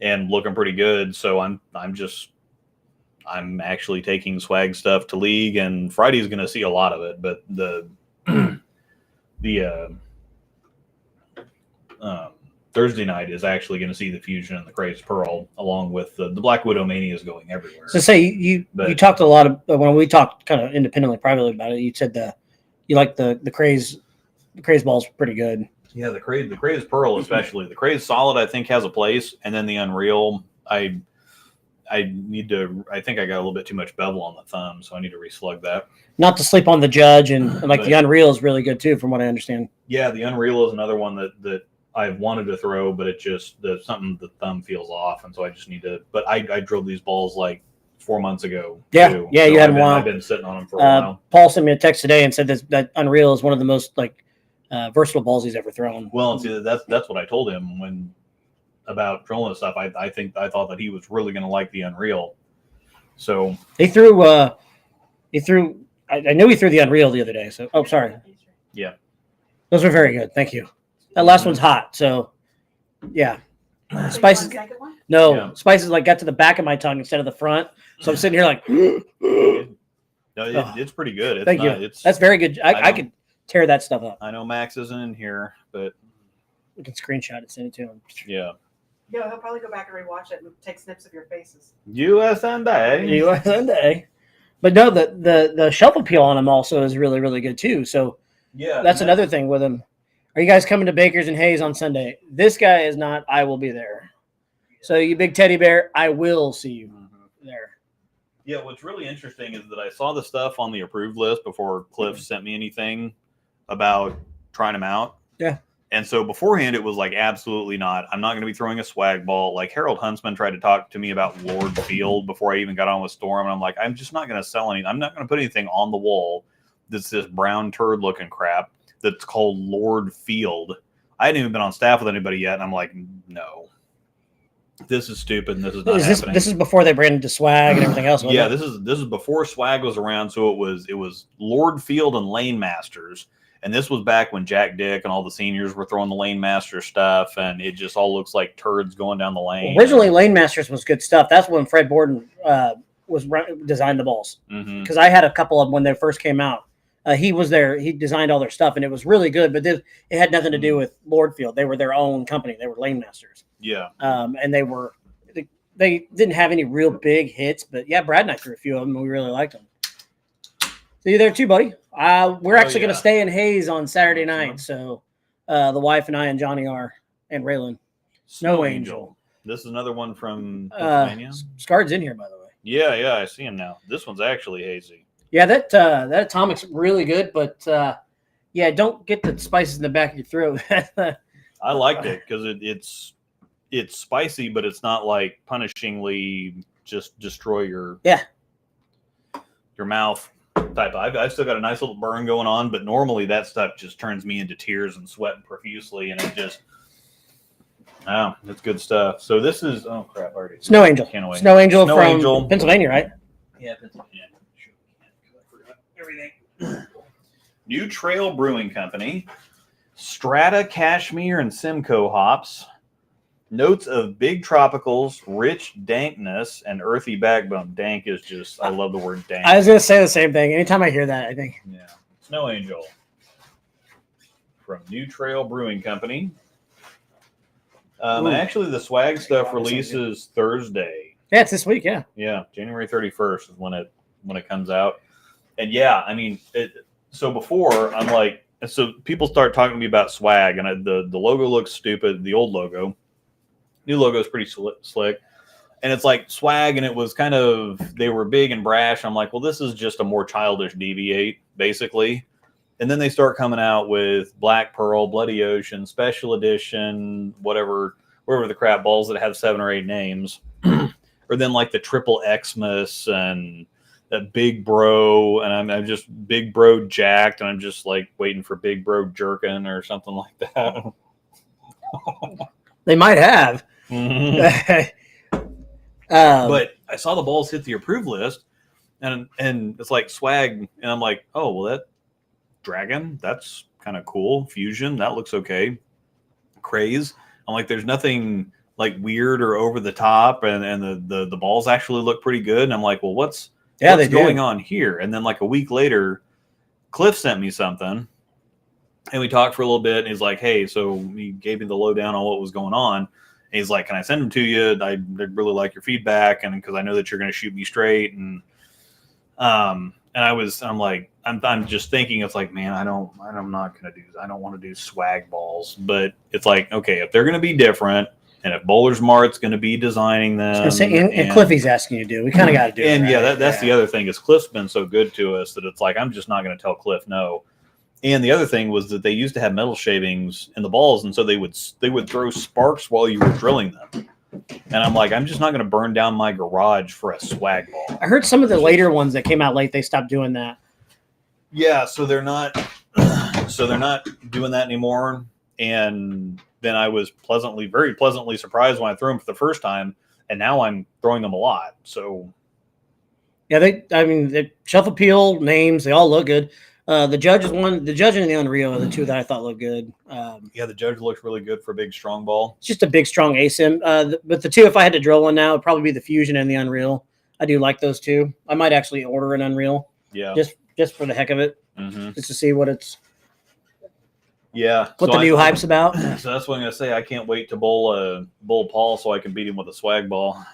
and looking pretty good. So I'm actually taking swag stuff to league, and Friday's going to see a lot of it, but the Thursday night is actually going to see the fusion and the Craze Pearl along with the Black Widow Mania is going everywhere. So say you talked a lot of, when we talked kind of independently, privately about it, you said you like the Craze ball's pretty good. Yeah, the Craze Pearl especially. The Craze Solid I think has a place, and then the Unreal I think I got a little bit too much bevel on the thumb, so I need to reslug that. Not to sleep on the Judge, and like the Unreal is really good too, from what I understand. Yeah, the Unreal is another one that I've wanted to throw, but it just something the thumb feels off, and so I just need to. But I drilled these balls like 4 months ago. Yeah, too. yeah, So you had them. I've been sitting on them for a while. Paul sent me a text today and said that Unreal is one of the most versatile balls he's ever thrown. Well, see, that's what I told him about drilling stuff. I thought that he was really going to like the Unreal. So he threw. I know he threw the Unreal the other day. So sorry. Yeah, those are very good. Thank you. That last one's hot. So yeah, Spices. No, Yeah. Spices got to the back of my tongue instead of the front. So I'm sitting here like. No, Oh. it's pretty good. It's Thank you. It's, That's very good. I don't- could tear that stuff up. I know Max isn't in here, but We can screenshot it, send it to him. yeah. Yo, he'll probably go back and rewatch it and take snips of your faces. USA. Sunday. But no, the shelf appeal on him also is really, really good too. So Yeah. that's another thing with him. Are you guys coming to Baker's and Hayes on Sunday? This guy is not. I will be there. So you big teddy bear, I will see you there. Yeah, what's really interesting is that I saw the stuff on the approved list before Cliff sent me anything about trying them out. Yeah. And so beforehand, it was like, absolutely not. I'm not going to be throwing a swag ball. Like Harold Huntsman tried to talk to me about Lord Field before I even got on with Storm. And I'm like, I'm just not going to sell any. I'm not going to put anything on the wall that's this brown turd looking crap that's called Lord Field. I hadn't even been on staff with anybody yet. And I'm like, no. This is stupid, and this is not happening. This is before they branded to swag and everything else. Yeah, It? this is before swag was around, so it was Lord Field and Lane Masters, and this was back when Jack Dick and all the seniors were throwing the Lane Master stuff, and it just all looks like turds going down the lane. Originally, Lane Masters was good stuff. That's when Fred Borden designed the balls. Because I had a couple of them when they first came out. He was there. He designed all their stuff, and it was really good. But it had nothing to do with Lord Field. They were their own company. They were Lane Masters. Yeah. And they didn't have any real big hits, but yeah, Brad and I threw a few of them, and we really liked them. So you there too, buddy? We're actually going to stay in Hayes on Saturday night. So the wife and I and Johnny are, and Raylan. Snow Angel. This is another one from Pennsylvania. Scard's in here, by the way. Yeah, I see him now. This one's actually hazy. Yeah, that atomic's really good, but yeah, don't get the spices in the back of your throat. I liked it because it's spicy, but it's not like punishingly just destroy your mouth type. I've still got a nice little burn going on, but normally that stuff just turns me into tears and sweating profusely, and it just it's good stuff. So this is Snow Angel. Snow Angel from Angel. Pennsylvania, right? Yeah, Pennsylvania. I forgot everything. New Trail Brewing Company, Strata, Cashmere, and Simcoe hops. Notes of big tropicals, rich dankness, and earthy backbone. Dank is just, I love the word dank. I was going to say the same thing. Anytime I hear that, I think. Yeah. Snow Angel from New Trail Brewing Company. Actually, the swag stuff releases Thursday. Yeah, it's this week, yeah. Yeah, January 31st is when it comes out. And yeah, I mean, so before, I'm like, so people start talking to me about swag, and the logo looks stupid, the old logo. New logo is pretty slick, and it's like swag, and it was kind of, they were big and brash. I'm like, well, this is just a more childish Deviate, basically. And then they start coming out with Black Pearl, Bloody Ocean, Special Edition, whatever the crap balls that have 7 or 8 names, or then like the Triple Xmas and that Big Bro, and I'm just Big Bro Jacked, and I'm just like waiting for Big Bro Jerkin or something like that. They might have. But I saw the balls hit the approved list, and it's like swag, and I'm like, oh, well, that Dragon, that's kind of cool. Fusion, that looks okay. Craze, I'm like, there's nothing like weird or over the top, and the balls actually look pretty good. And I'm like, well, what's going on here? And then like a week later, Cliff sent me something, and we talked for a little bit, and he's like, hey, so he gave me the lowdown on what was going on. And he's like, can I send them to you? I'd really like your feedback, and because I know that you're going to shoot me straight. And I'm just thinking, it's like, man, I don't want to do swag balls, but it's like, okay, if they're going to be different, and if Bowler's Mart's going to be designing them, and Cliffy's asking you to do, we kind of got to do it. And right? That's the other thing, is Cliff's been so good to us that it's like, I'm just not going to tell Cliff no. And the other thing was that they used to have metal shavings in the balls, and so they would throw sparks while you were drilling them. And I'm like, I'm just not going to burn down my garage for a swag ball. I heard some of the later ones that came out late, they stopped doing that. Yeah, so they're not doing that anymore. And then I was very pleasantly surprised when I threw them for the first time, and now I'm throwing them a lot. So yeah, the shelf appeal names, they all look good. The Judge and the Unreal are the two that I thought looked good. The Judge looks really good for a big strong ball. It's just a big strong ASIM. But the two, if I had to drill one now, it'd probably be the Fusion and the Unreal. I do like those two. I might actually order an Unreal. Yeah. Just for the heck of it, just to see what it's Yeah. what the new hype's about. So that's what I'm gonna say. I can't wait to bowl Paul so I can beat him with a swag ball.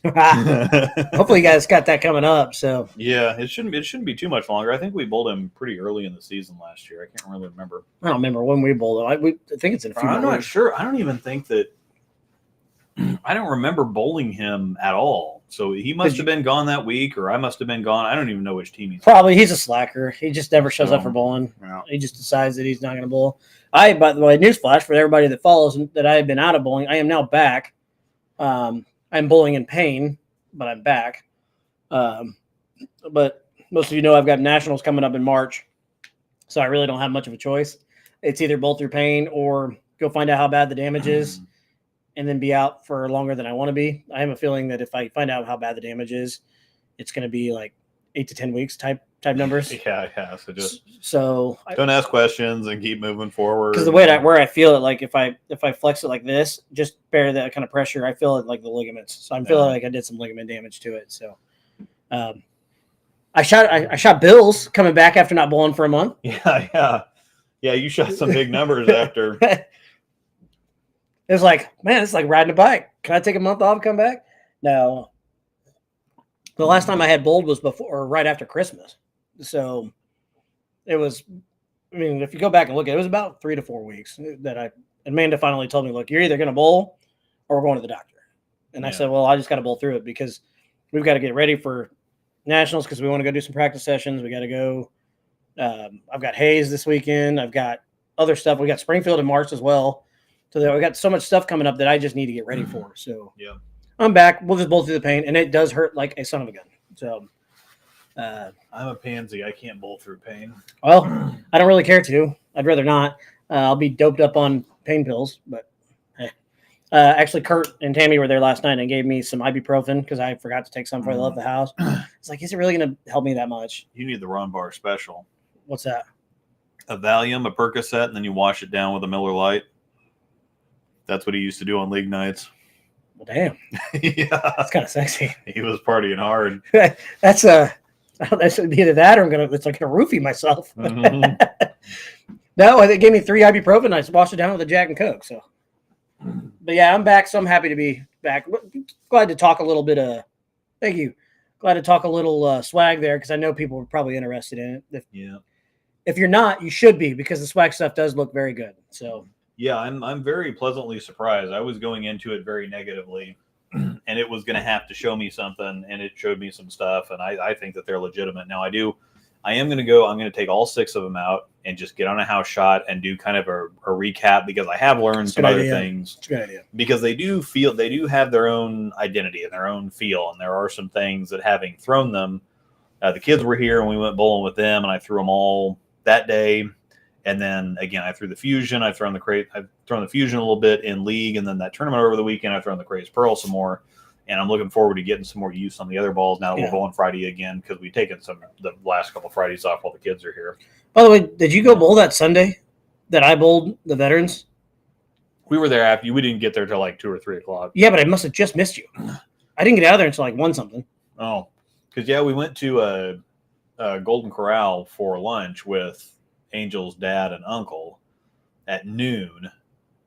Hopefully, you guys got that coming up. So yeah, it shouldn't be too much longer. I think we bowled him pretty early in the season last year. I can't really remember. I don't remember when we bowled him. I think it's in a few I'm more not weeks. sure. I don't even think that. I don't remember bowling him at all. So he must have been gone that week, or I must have been gone. I don't even know which team he's Probably he's a slacker. He just never shows up for bowling. Yeah. He just decides that he's not going to bowl. By the way, newsflash for everybody that follows that I have been out of bowling. I am now back. I'm bowling in pain, but I'm back. But most of you know I've got nationals coming up in March, so I really don't have much of a choice. It's either bowl through pain or go find out how bad the damage is, and then be out for longer than I want to be. I have a feeling that if I find out how bad the damage is, it's going to be like 8 to 10 weeks type numbers. Yeah. So don't ask questions and keep moving forward. Because the way where I feel it, like if I flex it like this, just bear that kind of pressure, I feel it like the ligaments. So I'm feeling like I did some ligament damage to it. So I shot Bills coming back after not bowling for a month. Yeah. You shot some big numbers after. It's like, man, it's like riding a bike. Can I take a month off and come back? No. The last time I had bowled was before or right after Christmas. So it was, I mean, if you go back and look at it, it was about 3 to 4 weeks that Amanda finally told me, look, you're either going to bowl or we're going to the doctor. And I said, well, I just got to bowl through it because we've got to get ready for nationals because we want to go do some practice sessions. We got to go. I've got Hayes this weekend. I've got other stuff. We got Springfield in March as well. So we got so much stuff coming up that I just need to get ready for. So yeah, I'm back. We'll just bowl through the pain, and it does hurt like a son of a gun. So I'm a pansy. I can't bowl through pain. Well, I don't really care to. I'd rather not. I'll be doped up on pain pills, but hey. Actually, Kurt and Tammy were there last night and gave me some ibuprofen because I forgot to take some before I left the house. It's like, is it really going to help me that much? You need the Ron Bar special. What's that? A Valium, a Percocet, and then you wash it down with a Miller Lite. That's what he used to do on league nights. Well, damn. Yeah. That's kind of sexy. He was partying hard. That's either that or it's like going to roofie myself. Mm-hmm. No, they gave me 3 ibuprofen. I washed it down with a Jack and Coke. So, but yeah, I'm back. So I'm happy to be back. Glad to talk a little bit. Thank you. Glad to talk a little swag there because I know people are probably interested in it. If you're not, you should be because the swag stuff does look very good. So. Yeah, I'm very pleasantly surprised. I was going into it very negatively, and it was going to have to show me something, and it showed me some stuff, and I think that they're legitimate. Now, I'm going to take all 6 of them out and just get on a house shot and do kind of a recap because I have learned some other things. It's a good idea. Because they do have their own identity and their own feel, and there are some things that having thrown them, the kids were here and we went bowling with them, and I threw them all that day. And then again, I threw the Fusion. I've thrown the Fusion a little bit in league, and then that tournament over the weekend, I've thrown the Crazy Pearl some more. And I'm looking forward to getting some more use on the other balls now that we're bowling Friday again because we've taken the last couple Fridays off while the kids are here. By the way, did you go bowl that Sunday that I bowled the veterans? We were there after you. We didn't get there till like 2 or 3 o'clock. Yeah, but I must have just missed you. I didn't get out of there until like 1 something. Oh, because we went to Golden Corral for lunch with Angel's dad and uncle at noon,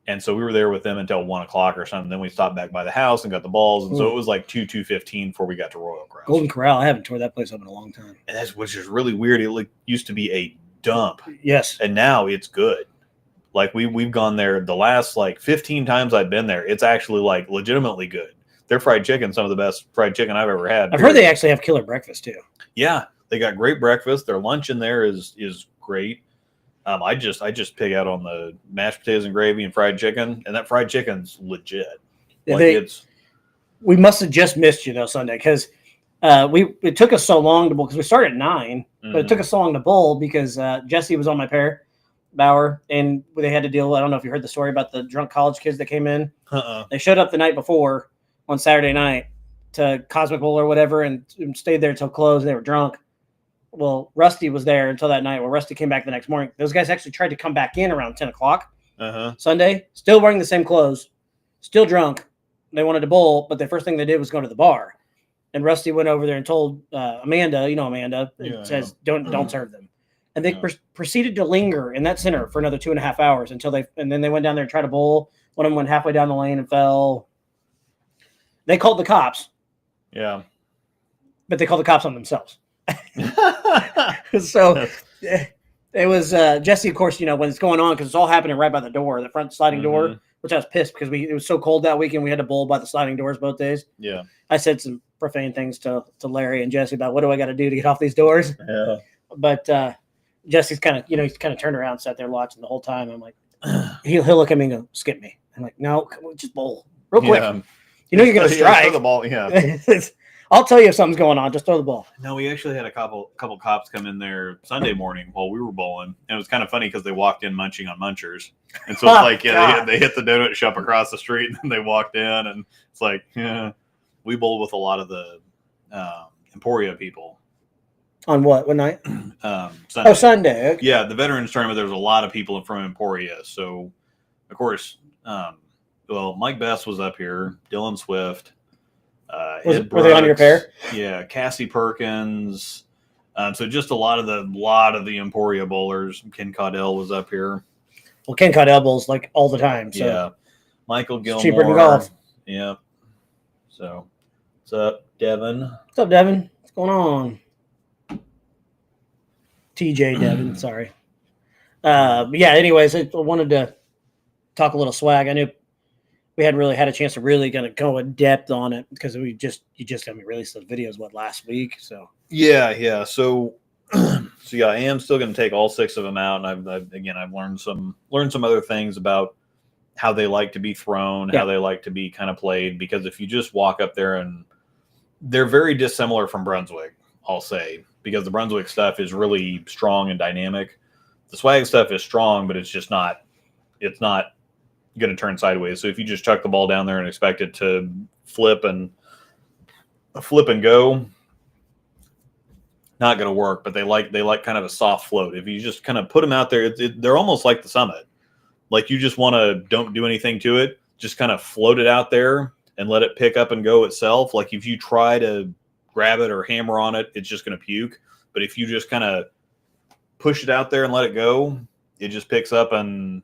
and so we were there with them until 1 o'clock or something. Then we stopped back by the house and got the balls, and so it was like 2:15 before we got to Royal Crown. Golden Corral, I haven't tore that place up in a long time, and which is really weird. It used to be a dump, yes, and now it's good. Like we've gone there the last like 15 times I've been there. It's actually like legitimately good. Their fried chicken, some of the best fried chicken I've ever had. I've heard they actually have killer breakfast too. Yeah, they got great breakfast. Their lunch in there is great. I just pig out on the mashed potatoes and gravy and fried chicken, and that fried chicken's legit. We must have just missed you though Sunday because it took us so long to bowl because we started at 9, but it took us so long to bowl because Jesse was on my pair, Bauer, and they had to deal. I don't know if you heard the story about the drunk college kids that came in. They showed up the night before on Saturday night to Cosmic Bowl or whatever, and stayed there till close. They were drunk. Well, Rusty was there until that night. Well, Rusty came back the next morning. Those guys actually tried to come back in around 10 o'clock Sunday, still wearing the same clothes, still drunk. They wanted to bowl, but the first thing they did was go to the bar. and Rusty went over there and told Amanda, Amanda, Yeah, says don't serve them, and they proceeded to linger in that center for another 2.5 hours and then they went down there and tried to bowl. One of them went halfway down the lane and fell. They called the cops. Yeah. But they called the cops on themselves. So it was Jesse, of course, when it's going on, because it's all happening right by the door, the front sliding door, which I was pissed because it was so cold that weekend. We had to bowl by the sliding doors both days. Yeah. I said some profane things to Larry and Jesse about what do I got to do to get off these doors. Yeah. But Jesse's kind of, he's kind of turned around, sat there watching the whole time. I'm like, he'll look at me and go, skip me. I'm like, no, come on, just bowl real quick. Yeah. You're going to strike. Throw the ball. Yeah. I'll tell you if something's going on. Just throw the ball. No, we actually had a couple cops come in there Sunday morning while we were bowling, and it was kind of funny because they walked in munching on munchers, and so it's like, they hit the donut shop across the street, and then they walked in, and it's like, we bowled with a lot of the Emporia people. On what night? Sunday. Oh, Sunday. Okay. Yeah, the veterans tournament. There was a lot of people from Emporia, so of course, Mike Best was up here, Dylan Swift. Were they on your pair? Yeah, Cassie Perkins. So just a lot of the Emporia bowlers. Ken Caudell was up here. Well, Ken Caudell bowls like all the time. So. Yeah, Michael Gilmore. Cheaper than golf. Yeah. So, what's up, Devin? What's up, Devin? What's going on? TJ Devin, sorry. Anyways, I wanted to talk a little swag. I knew we hadn't really had a chance to really go in depth on it because you just released those videos last week. So So I am still going to take all 6 of them out, and I've learned some other things about how they like to be thrown, how they like to be kind of played. Because if you just walk up there, and they're very dissimilar from Brunswick, I'll say, because the Brunswick stuff is really strong and dynamic. The swag stuff is strong, but it's not going to turn sideways. So if you just chuck the ball down there and expect it to flip and go, not going to work. But they like kind of a soft float. If you just kind of put them out there, they're almost like the Summit. Like you just want to don't do anything to it, just kind of float it out there and let it pick up and go itself. Like if you try to grab it or hammer on it, it's just going to puke. But if you just kind of push it out there and let it go, it just picks up, and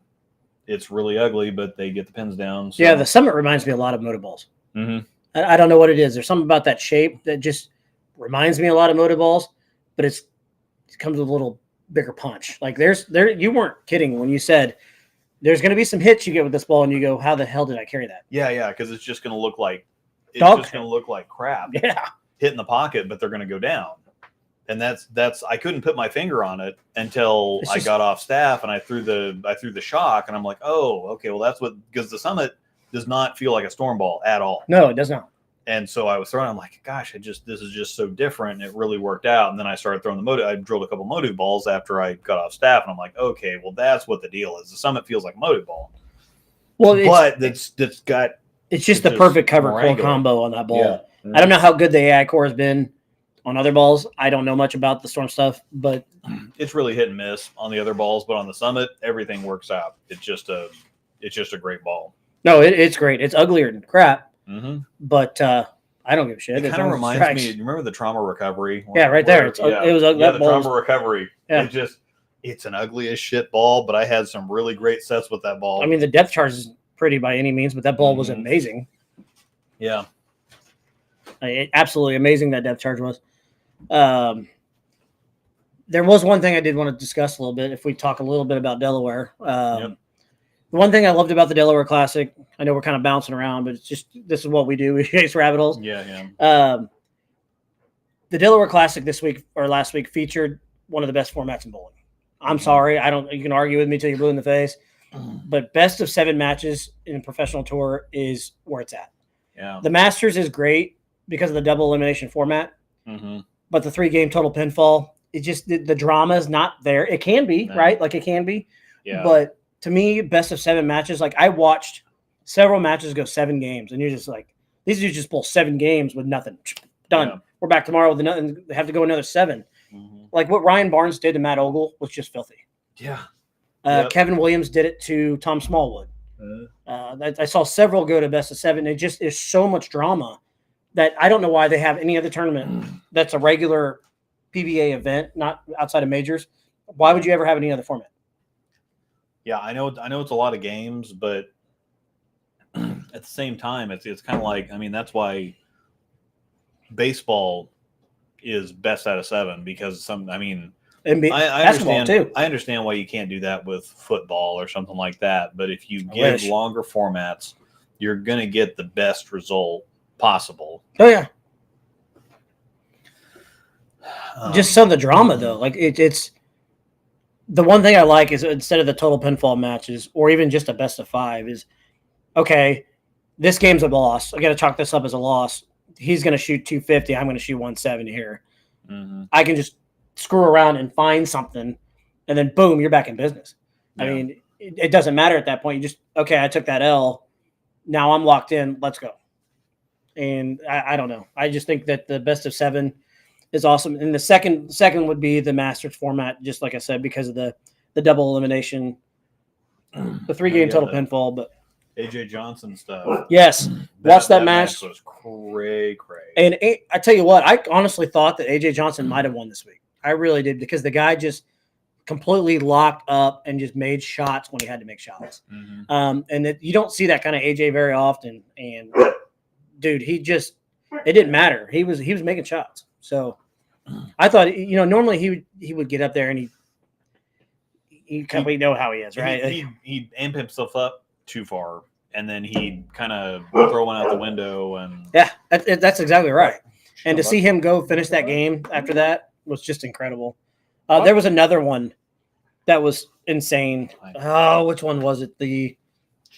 it's really ugly, but they get the pins down. So. Yeah, the Summit reminds me a lot of motor balls. Mm-hmm. I don't know what it is. There's something about that shape that just reminds me a lot of motor balls, but it comes with a little bigger punch. Like you weren't kidding when you said there's going to be some hits you get with this ball, and you go, "How the hell did I carry that?" Yeah, because it's just going to look like crap. Yeah, hitting the pocket, but they're going to go down. And that's I couldn't put my finger on it until I got off staff, and I threw the shock, and I'm like, oh, okay, well that's because the Summit does not feel like a storm ball at all. No, it does not. And so I was throwing, I'm like, gosh, this is just so different. It really worked out. And then I started throwing I drilled a couple motive balls after I got off staff, and I'm like, okay, well that's what the deal is. The Summit feels like a motive ball. Well, it's just the perfect cover core combo on that ball. Yeah. I don't know how good the AI core has been on other balls. I don't know much about the Storm stuff, but it's really hit and miss on the other balls. But on the Summit, everything works out. It's just a great ball. No, it's great. It's uglier than crap, but I don't give a shit. It kind of reminds me. You remember the Trauma Recovery? Yeah, right there. It was ugly. Yeah, the Trauma Recovery. Yeah. It's an ugly as shit ball, but I had some really great sets with that ball. I mean, the depth charge isn't pretty by any means, but that ball was amazing. Yeah. Absolutely amazing that depth charge was. There was one thing I did want to discuss a little bit. If we talk a little bit about Delaware, the one thing I loved about the Delaware Classic, I know we're kind of bouncing around, but it's just this is what we do. We chase rabbit holes. Yeah. The Delaware Classic this week or last week featured one of the best formats in bowling. I'm sorry, you can argue with me till you're blue in the face, but best of 7 matches in a professional tour is where it's at. Yeah. The Masters is great because of the double elimination format. But the 3-game total pinfall, it just the drama is not there. It can be, right? Like it can be. Yeah. But to me, best of 7 matches, like I watched several matches go 7 games, and you're just like, these dudes just pull 7 games with nothing. Done. Yeah. We're back tomorrow with nothing. They have to go another 7. Like what Ryan Barnes did to Matt Ogle was just filthy. Yeah. Kevin Williams did it to Tom Smallwood. I saw several go to best of 7. It just is so much drama that I don't know why they have any other tournament that's a regular PBA event, not outside of majors. Why would you ever have any other format? Yeah, I know it's a lot of games, but at the same time, it's kind of like, I mean, that's why baseball is best out of 7 because I Basketball understand too. I understand why you can't do that with football or something like that, but if you give longer formats, you're going to get the best result possible. Oh yeah. Just some of the drama though, like it's the one thing I like is instead of the total pinfall matches or even just a best of 5 is okay. This game's a loss. I got to chalk this up as a loss. He's going to shoot 250. I'm going to shoot 170 here. Mm-hmm. I can just screw around and find something, and then boom, you're back in business. Yeah. I mean, it doesn't matter at that point. You just okay. I took that L. Now I'm locked in. Let's go. And I don't know. I just think that the best of 7 is awesome. And the second would be the Masters format, just like I said, because of the double elimination, the 3-game total pinfall. But AJ Johnson stuff. yes, watch that match. Was cray. And I tell you what, I honestly thought that AJ Johnson might have won this week. I really did because the guy just completely locked up and just made shots when he had to make shots. Mm-hmm. And you don't see that kind of AJ very often. And dude, it didn't matter. He was making shots. So I thought, normally he would get up there and we know how he is, right? He'd amp himself up too far, and then he'd kind of throw one out the window. And yeah, that's exactly right. And to see him go finish that game after that was just incredible. There was another one that was insane. Oh, which one was it? It's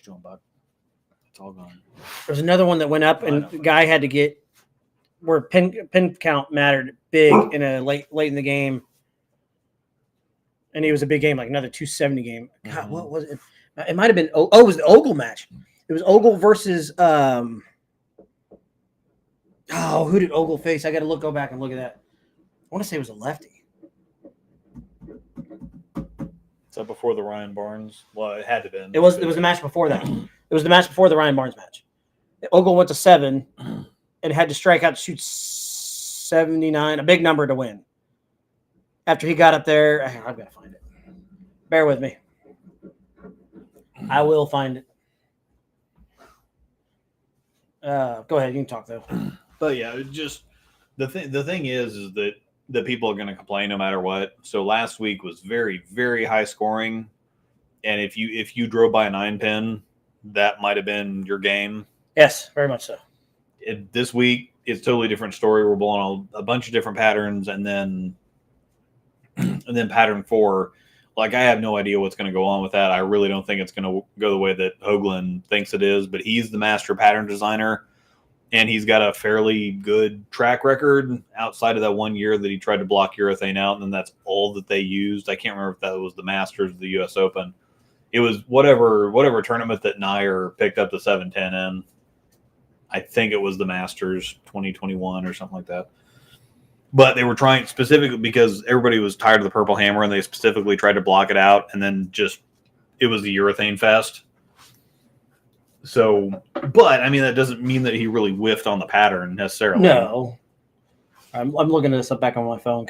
all gone. There was another one that went up, and the guy had to get where pin count mattered big in a late in the game, and it was a big game, like another 270 game. God, what was it? It might have been. It was the Ogle match. It was Ogle versus. Who did Ogle face? I got to go back and look at that. I want to say it was a lefty. Is that before the Ryan Barnes? Well, it had to have been. It was the match before that. It was the match before the Ryan Barnes match. Ogle went to 7 and had to strike out to shoot 79, a big number to win. After he got up there, I've got to find it. Bear with me. I will find it. Go ahead. You can talk though. But yeah, just the thing is that the people are going to complain no matter what. So last week was very, very high scoring, and if you drove by a 9-pin, that might have been your game. Yes, very much so. This week it's totally different story. We're blowing a bunch of different patterns, and then pattern 4. Like, I have no idea what's going to go on with that. I really don't think it's going to go the way that Hoagland thinks it is, but he's the master pattern designer, and he's got a fairly good track record outside of that 1 year that he tried to block urethane out, and then that's all that they used. I can't remember if that was the Masters or the U.S. Open. It was whatever tournament that Nair picked up the 710 in. I think it was the Masters 2021 or something like that. But they were trying specifically because everybody was tired of the Purple Hammer, and they specifically tried to block it out, and then it was the urethane fest. So, but I mean, that doesn't mean that he really whiffed on the pattern necessarily. No. I'm looking at this up back on my phone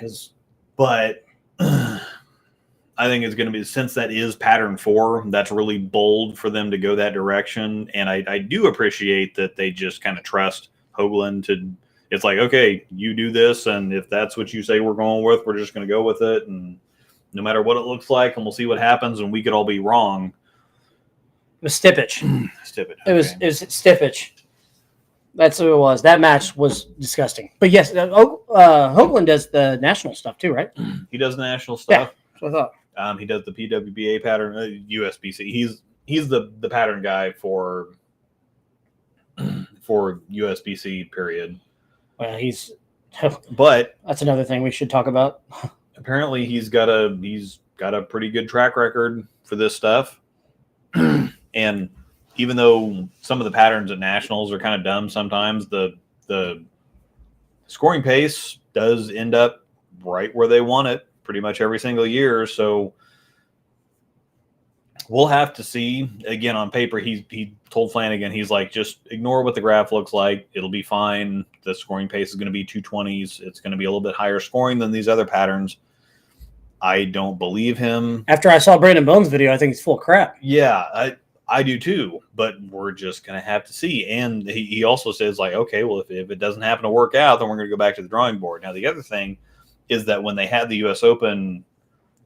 but I think it's going to be, since that is pattern 4, that's really bold for them to go that direction. And I do appreciate that they just kind of trust Hoagland to, it's like, okay, you do this, and if that's what you say we're going with, we're just going to go with it, and no matter what it looks like, and we'll see what happens, and we could all be wrong. It was Stippich. Stippich. It was Stippich. That's who it was. That match was disgusting. But yes, Hoagland does the national stuff too, right? He does national stuff. Yeah, that's what I thought. He does the PWBA pattern, USBC. He's the pattern guy for USBC period. Well, but that's another thing we should talk about. Apparently, he's got a pretty good track record for this stuff. And even though some of the patterns at nationals are kind of dumb sometimes, the scoring pace does end up right where they want it pretty much every single year. So We'll have to see. Again, on paper, he told Flanagan, he's like, just ignore what the graph looks like. It'll be fine. The scoring pace is going to be 220s. It's going to be a little bit higher scoring than these other patterns. I don't believe him. After I saw Brandon Bones' video, I think it's full of crap. Yeah, I do too, but we're just going to have to see. And he also says, like, okay, well, if it doesn't happen to work out, then we're going to go back to the drawing board. Now, the other thing is that when they had the U.S. Open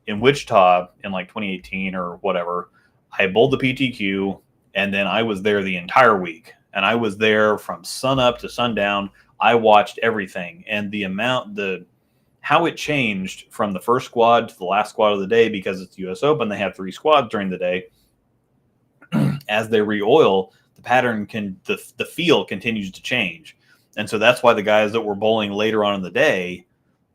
in Wichita in like 2018 or whatever, I bowled the PTQ, and then I was there the entire week. And I was there from sun up to sundown. I watched everything. And how it changed from the first squad to the last squad of the day, because it's U.S. Open, they have 3 squads during the day. As they re-oil, the pattern the feel continues to change. And so that's why the guys that were bowling later on in the day,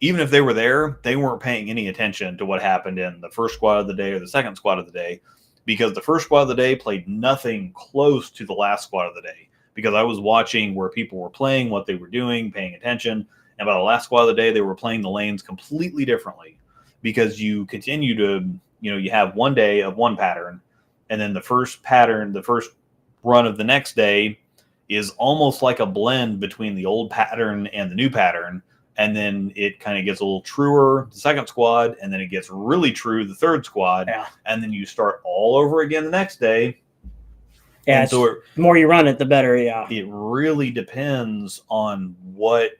even if they were there, they weren't paying any attention to what happened in the first squad of the day or the second squad of the day, because the first squad of the day played nothing close to the last squad of the day, because I was watching where people were playing, what they were doing, paying attention. And by the last squad of the day, they were playing the lanes completely differently, because you continue to, you have one day of one pattern, and then the first run of the next day is almost like a blend between the old pattern and the new pattern. And then it kind of gets a little truer, the second squad, and then it gets really true, the third squad. Yeah. And then you start all over again the next day. Yeah, so the more you run it, the better, yeah. It really depends on what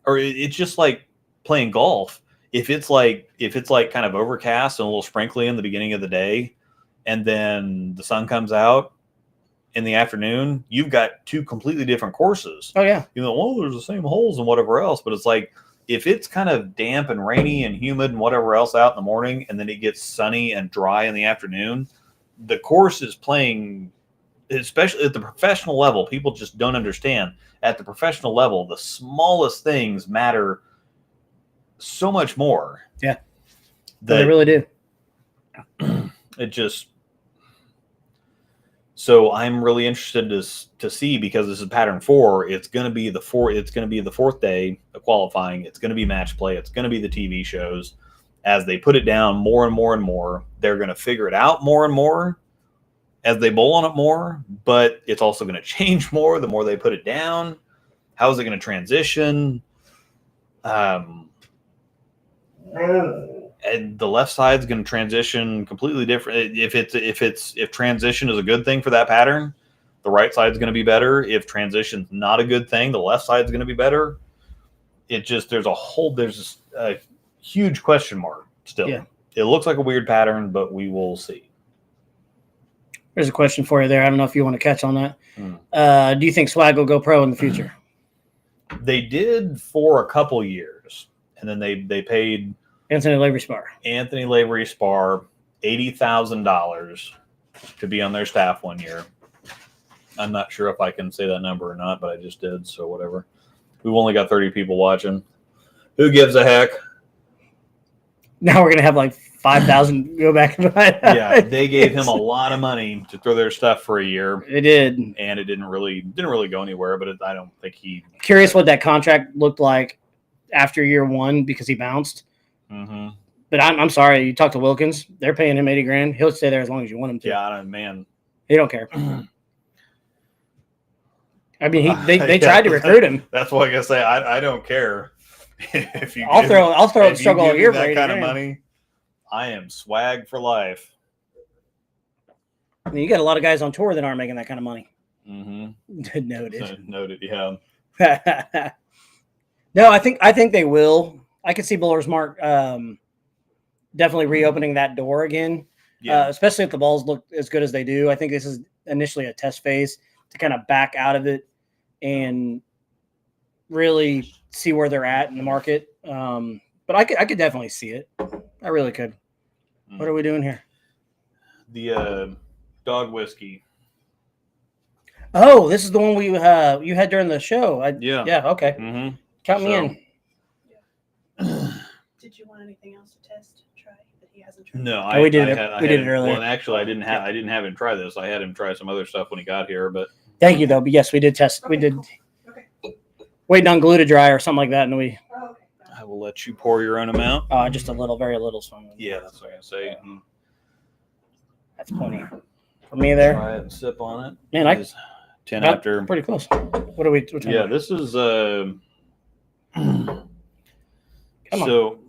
or it's just like playing golf. If it's like kind of overcast and a little sprinkly in the beginning of the day, and then the sun comes out in the afternoon, you've got 2 completely different courses. Oh yeah. There's the same holes and whatever else, but it's like, if it's kind of damp and rainy and humid and whatever else out in the morning, and then it gets sunny and dry in the afternoon, the course is playing, especially at the professional level. People just don't understand. At the professional level, the smallest things matter so much more. Yeah, they really do. It just, so I'm really interested to see, because this is pattern 4. It's going to be the 4th day of qualifying. It's going to be match play. It's going to be the TV shows. As they put it down more and more and more, they're going to figure it out more and more as they bowl on it more, but it's also going to change more the more they put it down. How is it going to transition? And the left side is going to transition completely different. If transition is a good thing for that pattern, the right side is going to be better. If transition's not a good thing, the left side is going to be better. There's a huge question mark still. Yeah. It looks like a weird pattern, but we will see. There's a question for you there. I don't know if you want to catch on that. Do you think Swag will go pro in the future? They did for a couple years, and then they paid Anthony Lavery-Spar $80,000 to be on their staff one year. I'm not sure if I can say that number or not, but I just did, so whatever. We've only got 30 people watching. Who gives a heck? Now we're going to have like 5,000 go back and buy it. Yeah, they gave him a lot of money to throw their stuff for a year. It did. And it didn't really go anywhere, but I don't think he... Curious what that contract looked like after year 1, because he bounced. Mm-hmm. But I'm sorry, you talk to Wilkins, they're paying him $80,000. He'll stay there as long as you want him to. Yeah, man. He don't care. I mean, they tried to recruit him. That's what I gotta say. I don't care. If you I'll throw a struggle all year for that kind of $80,000. money. I am swag for life. I mean, you got a lot of guys on tour that aren't making that kind of money. Mm-hmm. Noted. Noted. Yeah. No, I think they will. I could see Buller's Mark definitely reopening that door again. Yeah. Especially if the balls look as good as they do. I think this is initially a test phase to kind of back out of it and really see where they're at in the market. But I could definitely see it. I really could. What are we doing here? The dog whiskey. Oh, this is the one you had during the show. Yeah. Okay. Mm-hmm. Count me in. Did you want anything else to try that he hasn't tried? No, we did it earlier. Well, and actually, I didn't have him try this. I had him try some other stuff when he got here. But thank you, though. But yes, we did test. Okay, we did. Cool. Okay. Waiting on glue to dry or something like that, and we. Oh, okay. I will let you pour your own amount. Just a little, very little. So Yeah, that's what I'm gonna say. That's plenty for me there. Try it and sip on it. Man, I- It is 10 About after. pretty close. What are we? What time Yeah, are we? this is Come on. so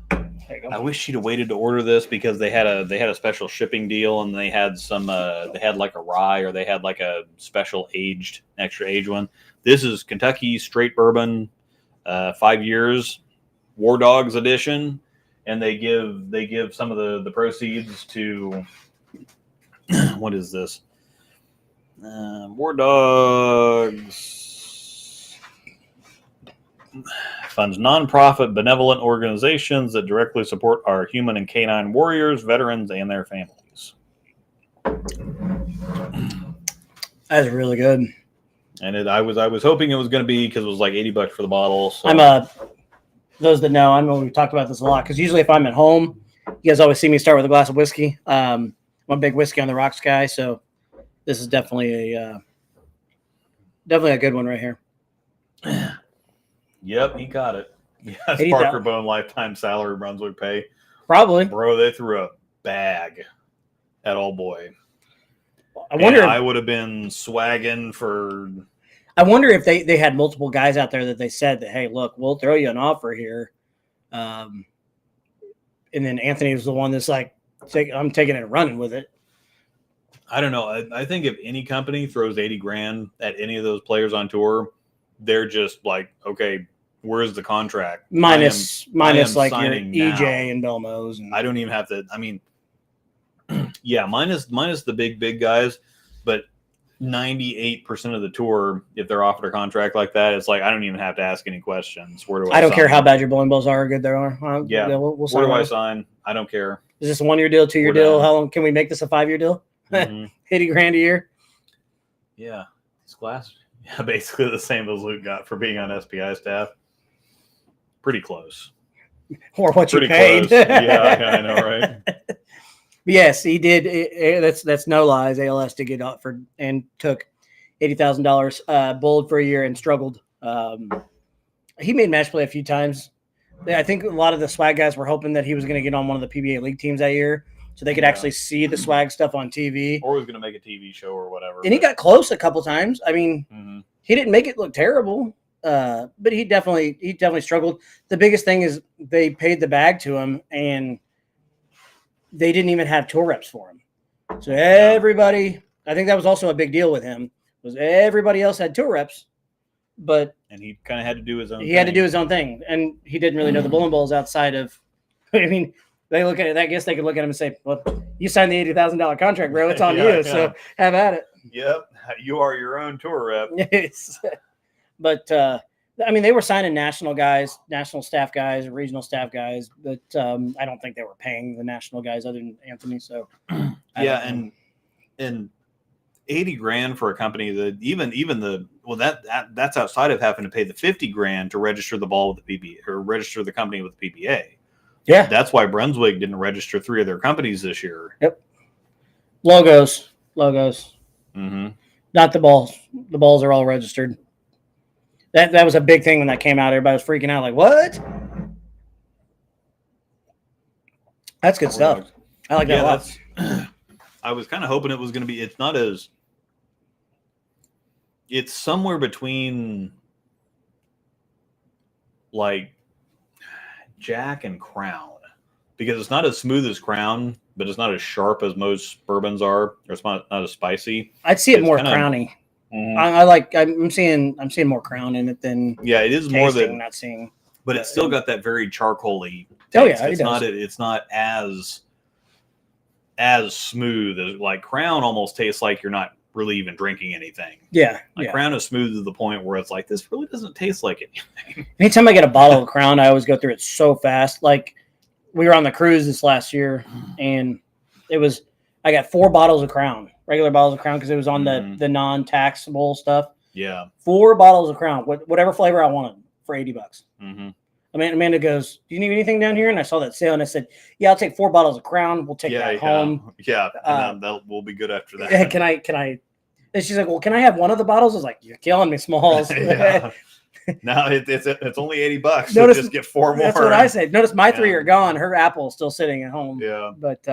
There you I go. wish she'd have waited to order this because they had a special shipping deal, and they had some they had like a rye, or they had like a special extra aged one. This is Kentucky straight bourbon, 5 years, War Dogs edition, and they give some of the proceeds to what is this? War Dogs funds nonprofit benevolent organizations that directly support our human and canine warriors, veterans, and their families. That's really good. And I was hoping it was going to be, because it was like $80 for the bottle. So. I'm those that know, I know we've talked about this a lot, because usually if I'm at home, you guys always see me start with a glass of whiskey. I'm a big whiskey on the rocks guy, so this is definitely a good one right here. Yep, he got it. Yes, 80,000. Parker Bone lifetime salary, Brunswick pay. Probably. Bro, they threw a bag at Old Boy. I wonder. I would have been swagging for. I wonder if they had multiple guys out there that they said that, hey, look, we'll throw you an offer here. And then Anthony was the one that's like, I'm taking it and running with it. I don't know. I think if any company throws $80,000 at any of those players on tour, they're just like, okay, where's the contract? Minus like your signing EJ now. and Belmos. And I don't even have to. I mean, yeah, minus the big guys, but 98% of the tour, if they're offered a contract like that, it's like I don't even have to ask any questions. Where do I? I don't care sign? how bad your bowling balls are or good they are. Yeah. We'll Where sign do I it. sign? I don't care. Is this a 1 year deal, 2 year We're deal? done. How long can we make this a 5 year deal? Mhm. $80,000 a year. Yeah, these glasses. Yeah, basically the same as Luke got for being on SPI staff. Pretty close. Or what you Pretty paid. close. Yeah, I know, right? Yes, he did. That's no lies. ALS did get offered and took $80,000, bowled for a year and struggled. He made match play a few times. I think a lot of the swag guys were hoping that he was going to get on one of the PBA league teams that year, so they could Yeah. actually see the swag stuff on TV. Or was going to make a TV show or whatever. And he got close a couple times. I mean, Mhm. he didn't make it look terrible, but he definitely struggled. The biggest thing is they paid the bag to him, and they didn't even have tour reps for him. So everybody, I think that was also a big deal with him, was everybody else had tour reps, but And he kind of had to do his own he had to do his own thing, and he didn't really know the bowling balls outside of. I mean, they look at it. I guess they could look at him and say, "Well, you signed the $80,000 contract, bro. It's on Yeah, you. So yeah. have at it." Yep, you are your own tour rep. Yes. But I mean, they were signing national guys, national staff guys, regional staff guys, but I don't think they were paying the national guys other than Anthony. So Yeah, and $80,000 for a company that that's outside of having to pay the $50,000 to register the ball with the PBA or register the company with the PBA. yeah, That's why Brunswick didn't register 3 of their companies this year. logos, Mm-hmm. not the balls. The balls are all registered. That was a big thing when that came out. Everybody was freaking out, like, what? That's good stuff. I like that a lot. I was kind of hoping it was going to be. It's not as. It's somewhere between, like, Jack and Crown, because it's not as smooth as Crown, but it's not as sharp as most bourbons are, or it's not as spicy. I'd see it It's more kinda- crowny. Mhm. I'm seeing more crown in it than Yeah, it is more tasting, than, not seeing. but it's still got that very charcoaly. Oh, yeah, taste. it it's does. not. It's not as smooth as, like, Crown. Almost tastes like you're not really even drinking anything. Yeah, Like, yeah. Crown is smooth to the point where it's like, this really doesn't taste like anything. Anytime I get a bottle of Crown, I always go through it so fast. Like, we were on the cruise this last year, and I got 4 bottles of Crown, regular bottles of Crown, because it was on Mhm. the non-taxable stuff. Yeah. 4 bottles of Crown, whatever flavor I wanted, for $80. Mm-hmm. Amanda goes, "Do you need anything down here?" And I saw that sale, and I said, "Yeah, I'll take 4 bottles of Crown. We'll take that home." Yeah, Uh, and that will be good after that. Can I? And she's like, "Well, can I have one of the bottles?" I was like, "You're killing me, Smalls." Yeah. Now it's only $80. So Notice- just get 4 more. That's what I said. Notice my 3 Yeah. are gone. Her apple's still sitting at home. Yeah. But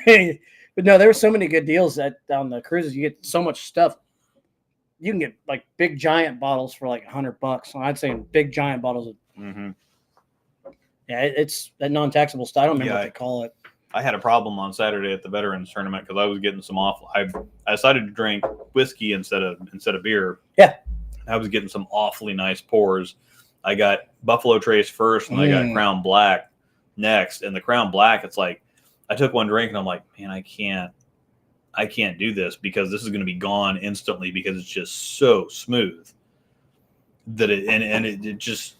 But no, there were so many good deals on the cruises. You get so much stuff. You can get like big giant bottles for like $100. I'd say big giant bottles. Mm-hmm. Yeah, it's that non-taxable stuff. I don't remember Yeah, what they call it. I had a problem on Saturday at the Veterans Tournament because I was getting some I decided to drink whiskey instead of beer. Yeah. I was getting some awfully nice pours. I got Buffalo Trace first, and I got Crown Black next. And the Crown Black, it's like I took one drink, and I'm like, man, I can't do this because this is going to be gone instantly because it's just so smooth that it just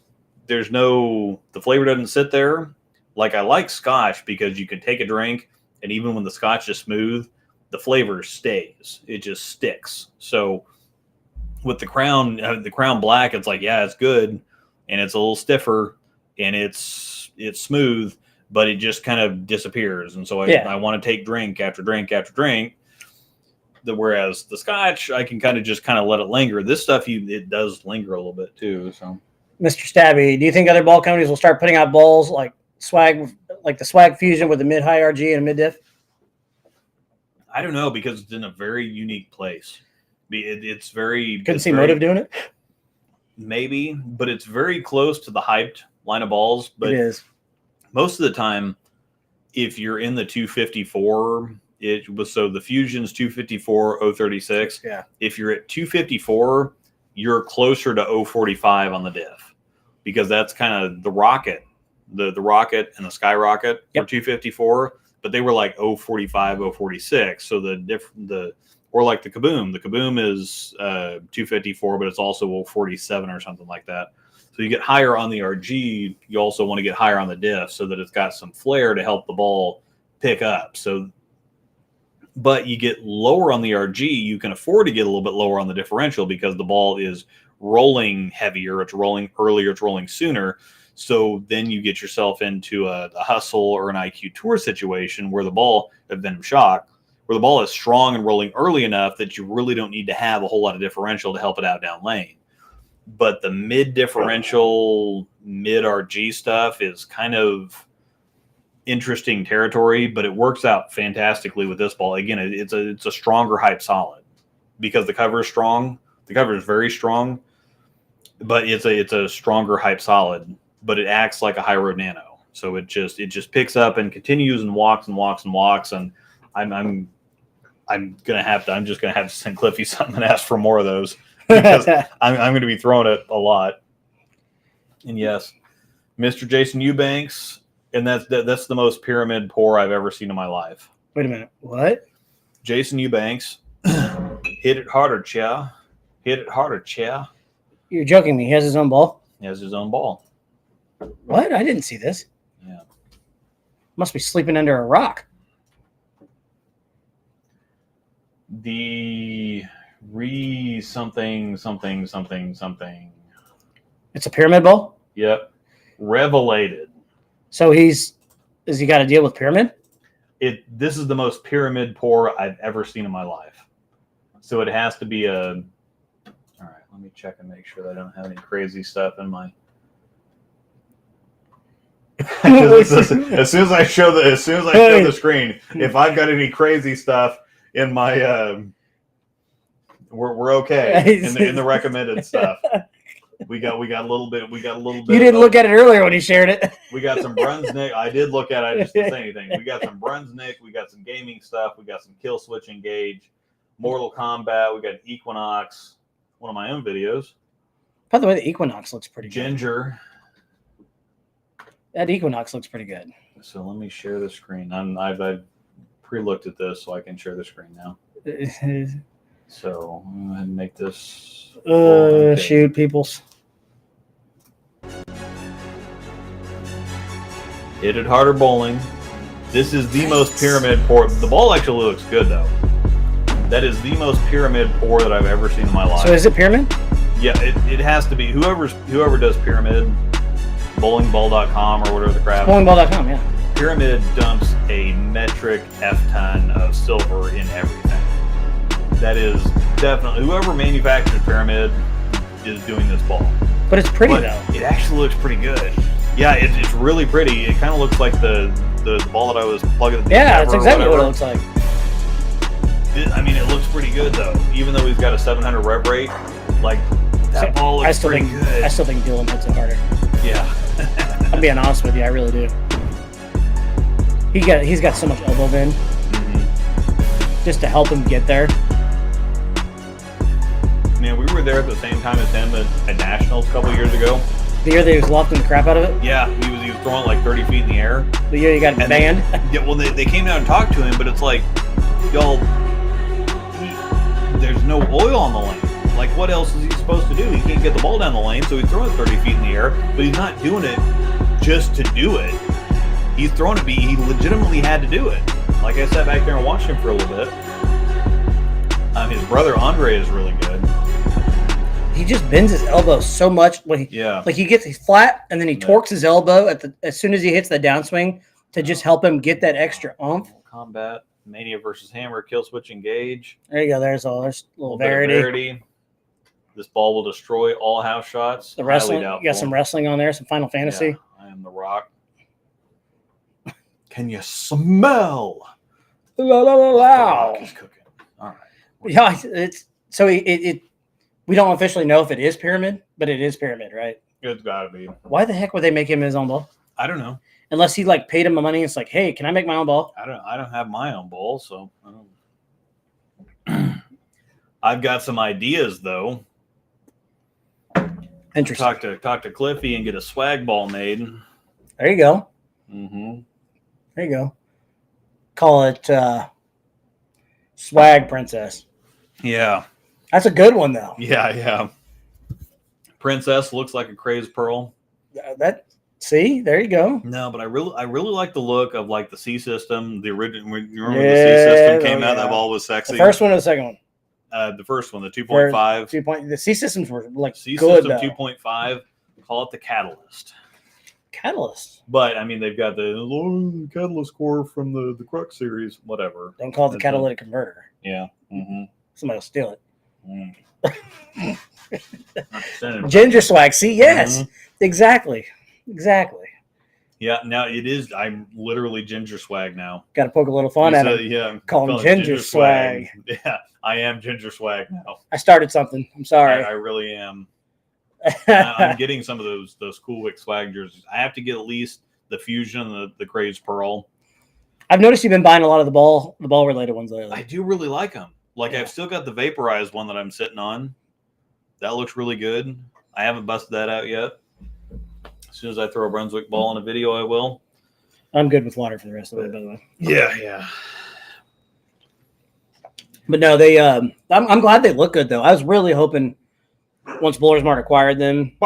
the flavor doesn't sit there. Like I like Scotch because you can take a drink, and even when the Scotch is smooth, the flavor stays. It just sticks. So with the Crown Black, it's like, yeah, it's good, and it's a little stiffer, and it's smooth, but it just kind of disappears. And so I want to take drink after drink after drink. Whereas the Scotch, I can kind of let it linger. This stuff, it does linger a little bit too. So, Mr. Stabby, do you think other ball companies will start putting out balls like Swag, like the Swag Fusion with the mid-high RG and mid-diff? I don't know because it's in a very unique place. It's very. Couldn't see Motive doing it. Maybe, but it's very close to the hyped line of balls. But it is. Most of the time, if you're in the 254, the Fusion's 254 036. Yeah. If you're at 254, you're closer to 045 on the diff because that's kind of the Rocket. The Rocket and the Skyrocket were 254, but they were like 045, 046. So or like the Kaboom. The Kaboom is 254, but it's also 047 or something like that. So you get higher on the RG. You also want to get higher on the diff so that it's got some flair to help the ball pick up. So, but you get lower on the RG, you can afford to get a little bit lower on the differential because the ball is rolling heavier. It's rolling earlier. It's rolling sooner. So then you get yourself into a hustle or an IQ Tour situation where the ball, a Venom Shock, where the ball is strong and rolling early enough that you really don't need to have a whole lot of differential to help it out down lane. But the mid differential, mid RG stuff is kind of interesting territory, but it works out fantastically with this ball. Again, it's a stronger hype solid because the cover is strong. The cover is very strong, but it's a stronger hype solid. But it acts like a high road nano, so it just picks up and continues and walks and walks and walks. And I'm just gonna have to send Cliffy something and ask for more of those because I'm going to be throwing it a lot. And yes, Mr. Jason Eubanks, and that's the most pyramid pour I've ever seen in my life. Wait a minute, what? Jason Eubanks, hit it harder, Chia. Hit it harder, Chia. You're joking me. He has his own ball? He has his own ball. What? I didn't see this. Yeah. Must be sleeping under a rock. The something. It's a pyramid ball? Yep. Revelated. So has he got to deal with pyramid? This is the most pyramid pour I've ever seen in my life. So it has to be all right, let me check and make sure that I don't have any crazy stuff in my as soon as I show the screen, if I've got any crazy stuff in my we're okay in the recommended stuff. We got a little bit. You didn't look at it earlier when he shared it. We got some Brunsnick. I did look at it. I just didn't say anything. We got some Brunsnick. We got some gaming stuff. We got some Kill Switch Engage, Mortal Kombat. We got Equinox. One of my own videos. By the way, the Equinox looks pretty good. Ginger. That Equinox looks pretty good. So let me share the screen. I've pre-looked at this, so I can share the screen now. So I'm going to go ahead and make this. Shoot, peoples. Hit it harder bowling. This is the most pyramid pour. The ball actually looks good, though. That is the most pyramid pour that I've ever seen in my life. So is it pyramid? Yeah, it has to be. Whoever does pyramid, bowlingball.com or whatever the crap. Bowlingball.com, yeah. Pyramid dumps a metric F-ton of silver in everything. That is definitely, whoever manufactures pyramid is doing this ball. But it's pretty, though. It actually looks pretty good. Yeah, it's really pretty. It kind of looks like the ball that I was plugging. Yeah, that's exactly what it looks like. I mean, it looks pretty good though. Even though he's got a 700 rev rate, like that ball looks pretty good. I still think Dylan hits it harder. Yeah. I'm being honest with you, I really do. He's got so much elbow bend just to help him get there. Man, we were there at the same time as him at Nationals a couple years ago. The year that he was lofting the crap out of it? Yeah, he was throwing like 30 feet in the air. The year he got banned? Yeah, well, they came down and talked to him, but it's like, y'all, there's no oil on the lane. Like, what else is he supposed to do? He can't get the ball down the lane, so he's throwing 30 feet in the air, but he's not doing it just to do it. He's throwing it, he legitimately had to do it. Like, I sat back there and watched him for a little bit. His brother Andre is really good. He just bends his elbow so much when he gets flat and then he torques his elbow as soon as he hits the downswing to just help him get that extra oomph. Combat Mania versus Hammer, kill switch engage. There you go. There's a little variety. This ball will destroy all house shots. The wrestling, you got some wrestling on there, some Final Fantasy. Yeah, I am the Rock. Can you smell? La, la, la, la. Rock is cooking. All right. Yeah, we don't officially know if it is Pyramid, but it is Pyramid, right? It's got to be. Why the heck would they make him his own ball? I don't know. Unless he paid him the money. It's like, hey, can I make my own ball? I don't have my own ball, so I don't. I've got some ideas though. Interesting. Talk to Cliffy and get a swag ball made. There you go. Mm-hmm. There you go. Call it Swag Princess. Yeah. That's a good one, though. Yeah. Princess looks like a crazed pearl. See, there you go. No, but I really like the look of the C system. The original, when the C system came out, that ball was sexy. The first one or the second one? The first one, the 2.5. The C systems were C good, system 2.5. Call it the Catalyst. Catalyst. But I mean, they've got the Catalyst core from the Crux series. Whatever. Don't call it the catalytic converter. Yeah. Mm-hmm. Somebody will steal it. Ginger swag. See, yes, exactly. Yeah, now it is. I'm literally ginger swag now. Got to poke a little fun at him. Yeah, call him ginger swag. Yeah, I am ginger swag now. I started something. I'm sorry. I really am. I'm getting some of those Cool Wick swag jerseys. I have to get at least the Fusion and the Crazed Pearl. I've noticed you've been buying a lot of the ball related ones lately. I do really like them. I've still got the vaporized one that I'm sitting on. That looks really good. I haven't busted that out yet. As soon as I throw a Brunswick ball in a video, I will. I'm good with water for the rest of it, by the way. Yeah. But no, they. I'm glad they look good though. I was really hoping once Bowler's Mart acquired them,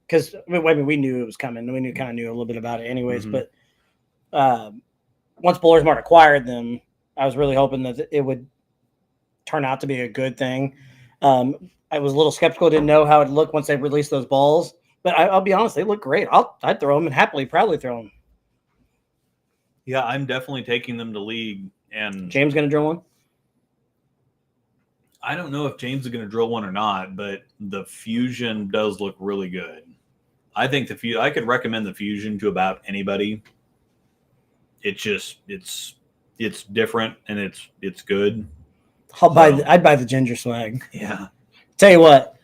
because we knew it was coming. We kind of knew a little bit about it, anyways. Mm-hmm. But once Bowler's Mart acquired them, I was really hoping that it would turn out to be a good thing. I was a little skeptical, didn't know how it looked once they released those balls, but I'll be honest, they look great. I'd throw them and proudly throw them. Yeah, I'm definitely taking them to league. And James going to drill one? I don't know if James is going to drill one or not, but the Fusion does look really good. I think I could recommend the Fusion to about anybody. It's just it's different and it's good. I'd buy the ginger swag. Yeah. Tell you what,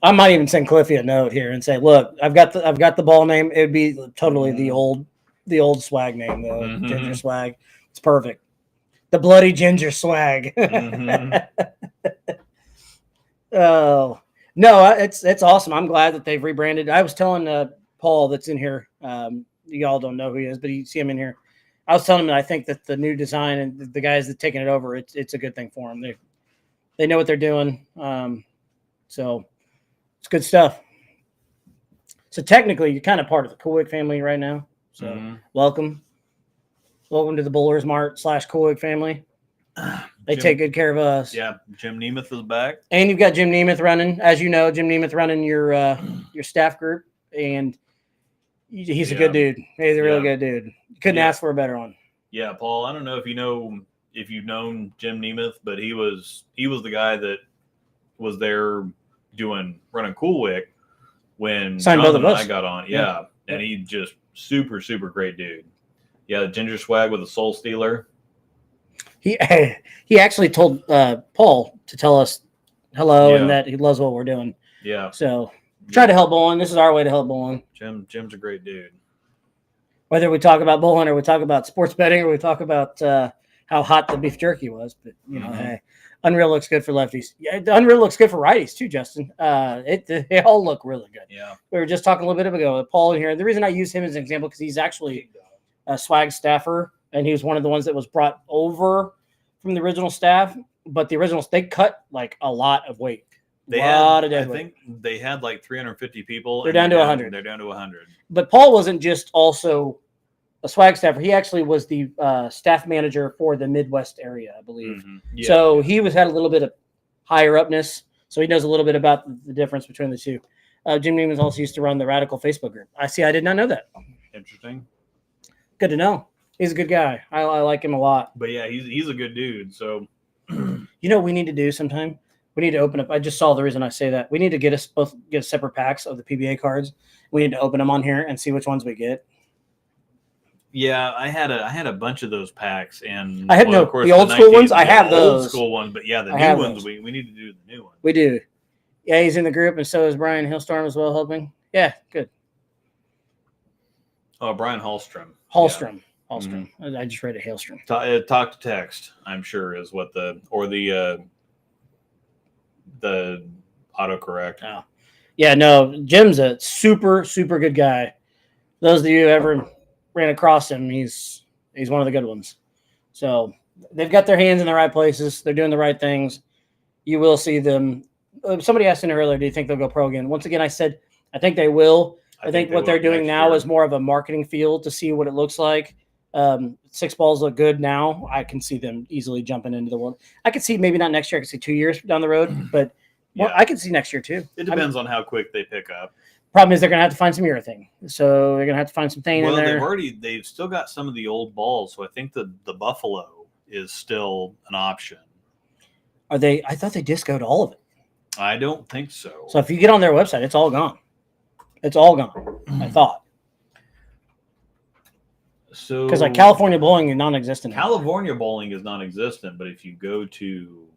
I might even send Cliffy a note here and say, look, I've got the ball name. It would be totally the old swag name, though. Ginger swag. It's perfect. The bloody ginger swag. Oh no, it's awesome. I'm glad that they've rebranded. I was telling Paul that's in here. You all don't know who he is, but you see him in here. I was telling him that I think that the new design and the guys that taking it over, it's a good thing for them. They know what they're doing. So it's good stuff. So technically, you're kind of part of the Coolwick family right now. So welcome to the Bowler's Mart / Coolwick family. They take good care of us. Yeah, Jim Nemeth is back, and you've got Jim Nemeth running, as you know. Jim Nemeth running your staff group, and he's a good dude. He's a really good dude. Couldn't ask for a better one. Yeah, Paul. I don't know if you've known Jim Nemeth, but he was the guy that was there running Coolwick when Jonathan and I got on. Yeah. and he just super, super great dude. Yeah, the ginger swag with a soul stealer. He actually told Paul to tell us hello and that he loves what we're doing. Yeah. So try to help bowling. This is our way to help bowling. Jim's a great dude. Whether we talk about bowling or we talk about sports betting or we talk about how hot the beef jerky was, but hey, Unreal looks good for lefties. Yeah, Unreal looks good for righties too, Justin. They all look really good. Yeah. We were just talking a little bit ago with Paul in here. The reason I use him as an example because he's actually a swag staffer, and he was one of the ones that was brought over from the original staff. But the originals, they cut like a lot of weight. I think they had like 350 people. They're down to 100. They're down to 100. But Paul wasn't just also a swag staffer. He actually was the staff manager for the Midwest area, I believe. Mm-hmm. Yeah. So he had a little bit of higher upness. So he knows a little bit about the difference between the two. Jim Neiman's also used to run the Radical Facebook group. I did not know that. Interesting. Good to know. He's a good guy. I like him a lot. But yeah, he's a good dude. So you know what we need to do sometime? We need to open up. I just saw the reason I say that. We need to get separate packs of the PBA cards. We need to open them on here and see which ones we get. Yeah, I had a bunch of those packs, and I have of course, the old school ones. I have those old school ones, but yeah, the new ones we need to do the new ones. We do. Yeah, he's in the group, and so is Brian Hillstorm as well, helping. Yeah, good. Oh, Brian Hallstrom. Hallstrom. Yeah. Hallstrom. Mm-hmm. I just read it. Hallstrom. Talk to text. I'm sure is what the autocorrect. Oh. Yeah, no, Jim's a super, super good guy. Those of you who ever ran across him, he's one of the good ones. So they've got their hands in the right places. They're doing the right things. You will see them. Somebody asked in earlier, do you think they'll go pro again? Once again, I said, I think they will. I think what they're doing now is more of a marketing field to see what it looks like. 6 balls look good now. I can see them easily jumping into the world. I could see maybe not next year. I could see 2 years down the road, but I could see next year too. It depends on how quick they pick up. Problem is they're going to have to find some urethane. So they're going to have to find some thing in there. They've still got some of the old balls. So I think the Buffalo is still an option. Are they? I thought they discoed all of it. I don't think so. So if you get on their website, it's all gone. It's all gone. I thought. So because like California bowling is non-existent. California bowling is non-existent, but if you go to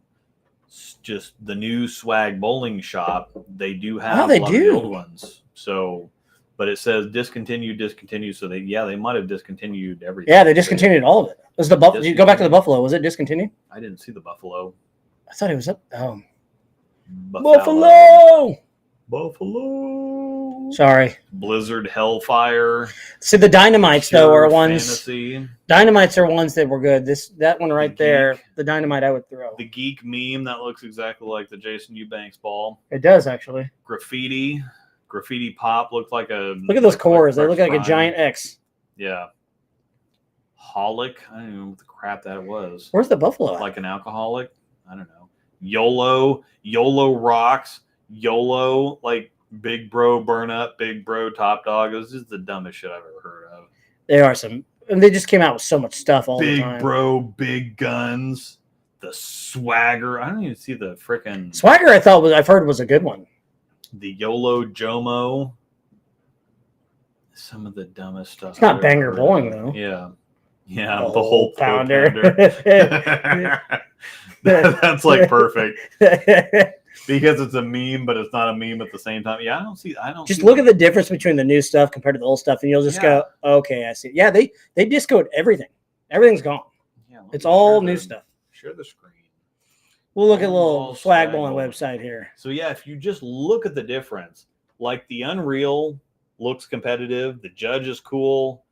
just the new swag bowling shop, they do have a lot of the old ones. So, but it says discontinued. So they might have discontinued everything. Yeah, they discontinued all of it. Was the Buffalo? You go back to the Buffalo. Was it discontinued? I didn't see the Buffalo. I thought it was up. Oh, Buffalo. Sorry. Blizzard Hellfire. So the Dynamites though are ones. Fantasy. Dynamites are ones that were good. That one right there, the Dynamite I would throw. The Geek meme that looks exactly like the Jason Eubanks ball. It does actually. Graffiti Pop looked like a. Look at those cores. They look like a giant X. Yeah. Holic. I don't know what the crap that was. Where's the Buffalo? Like an alcoholic. I don't know. YOLO rocks. YOLO like Big Bro Burn Up, Big Bro Top Dog. This is the dumbest shit I've ever heard of. There are some, and they just came out with so much stuff all the time. Big Bro, Big Guns, the Swagger. I don't even see the freaking Swagger. I've heard was a good one. The YOLO Jomo. Some of the dumbest stuff. It's not banger bowling though. Yeah, the whole pounder. That's like perfect. Because it's a meme, but it's not a meme at the same time. Yeah, I don't see. Just look at the difference between the new stuff compared to the old stuff, and you'll just go, "Okay, I see." Yeah, they discoed everything. Everything's gone. Yeah, it's all new stuff. Share the screen. We'll look at a little swag bowling website here. So yeah, if you just look at the difference, like the Unreal looks competitive. The Judge is cool.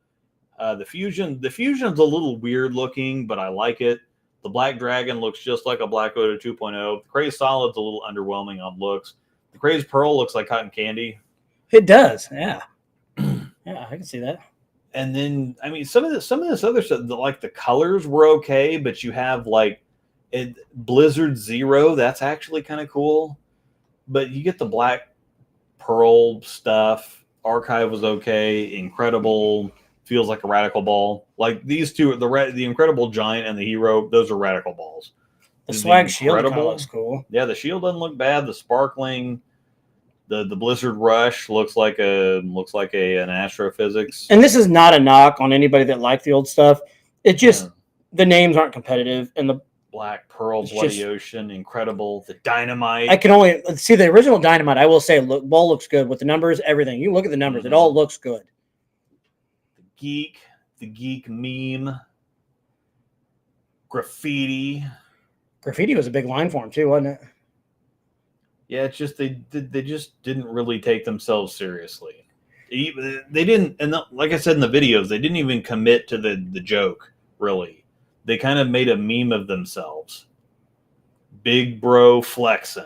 The Fusion's a little weird looking, but I like it. The Black Dragon looks just like a Black Oda 2.0. The Craze Solid's a little underwhelming on looks. The Craze Pearl looks like cotton candy. It does, yeah. Yeah, I can see that. And then, I mean, some of this other stuff, like the colors were okay, but you have like Blizzard Zero. That's actually kind of cool. But you get the Black Pearl stuff. Archive was okay. Incredible. Feels like a radical ball. Like these two, the Incredible Giant and the Hero, those are radical balls. The swag shield kind of looks cool. Yeah, the shield doesn't look bad. The sparkling, The Blizzard Rush looks like an astrophysics. And this is not a knock on anybody that liked the old stuff. It just the names aren't competitive, and the Black Pearl, it's Bloody just- Ocean, Incredible, the Dynamite. I can only see the original Dynamite. I will say, ball looks good with the numbers, everything. You look at the numbers; it all looks good. the Geek meme, Graffiti. Graffiti was a big line for him too, wasn't it? Yeah, it's just they just didn't really take themselves seriously. They didn't, and like I said in the videos, they didn't even commit to the joke. Really, they kind of made a meme of themselves. Big bro flexing.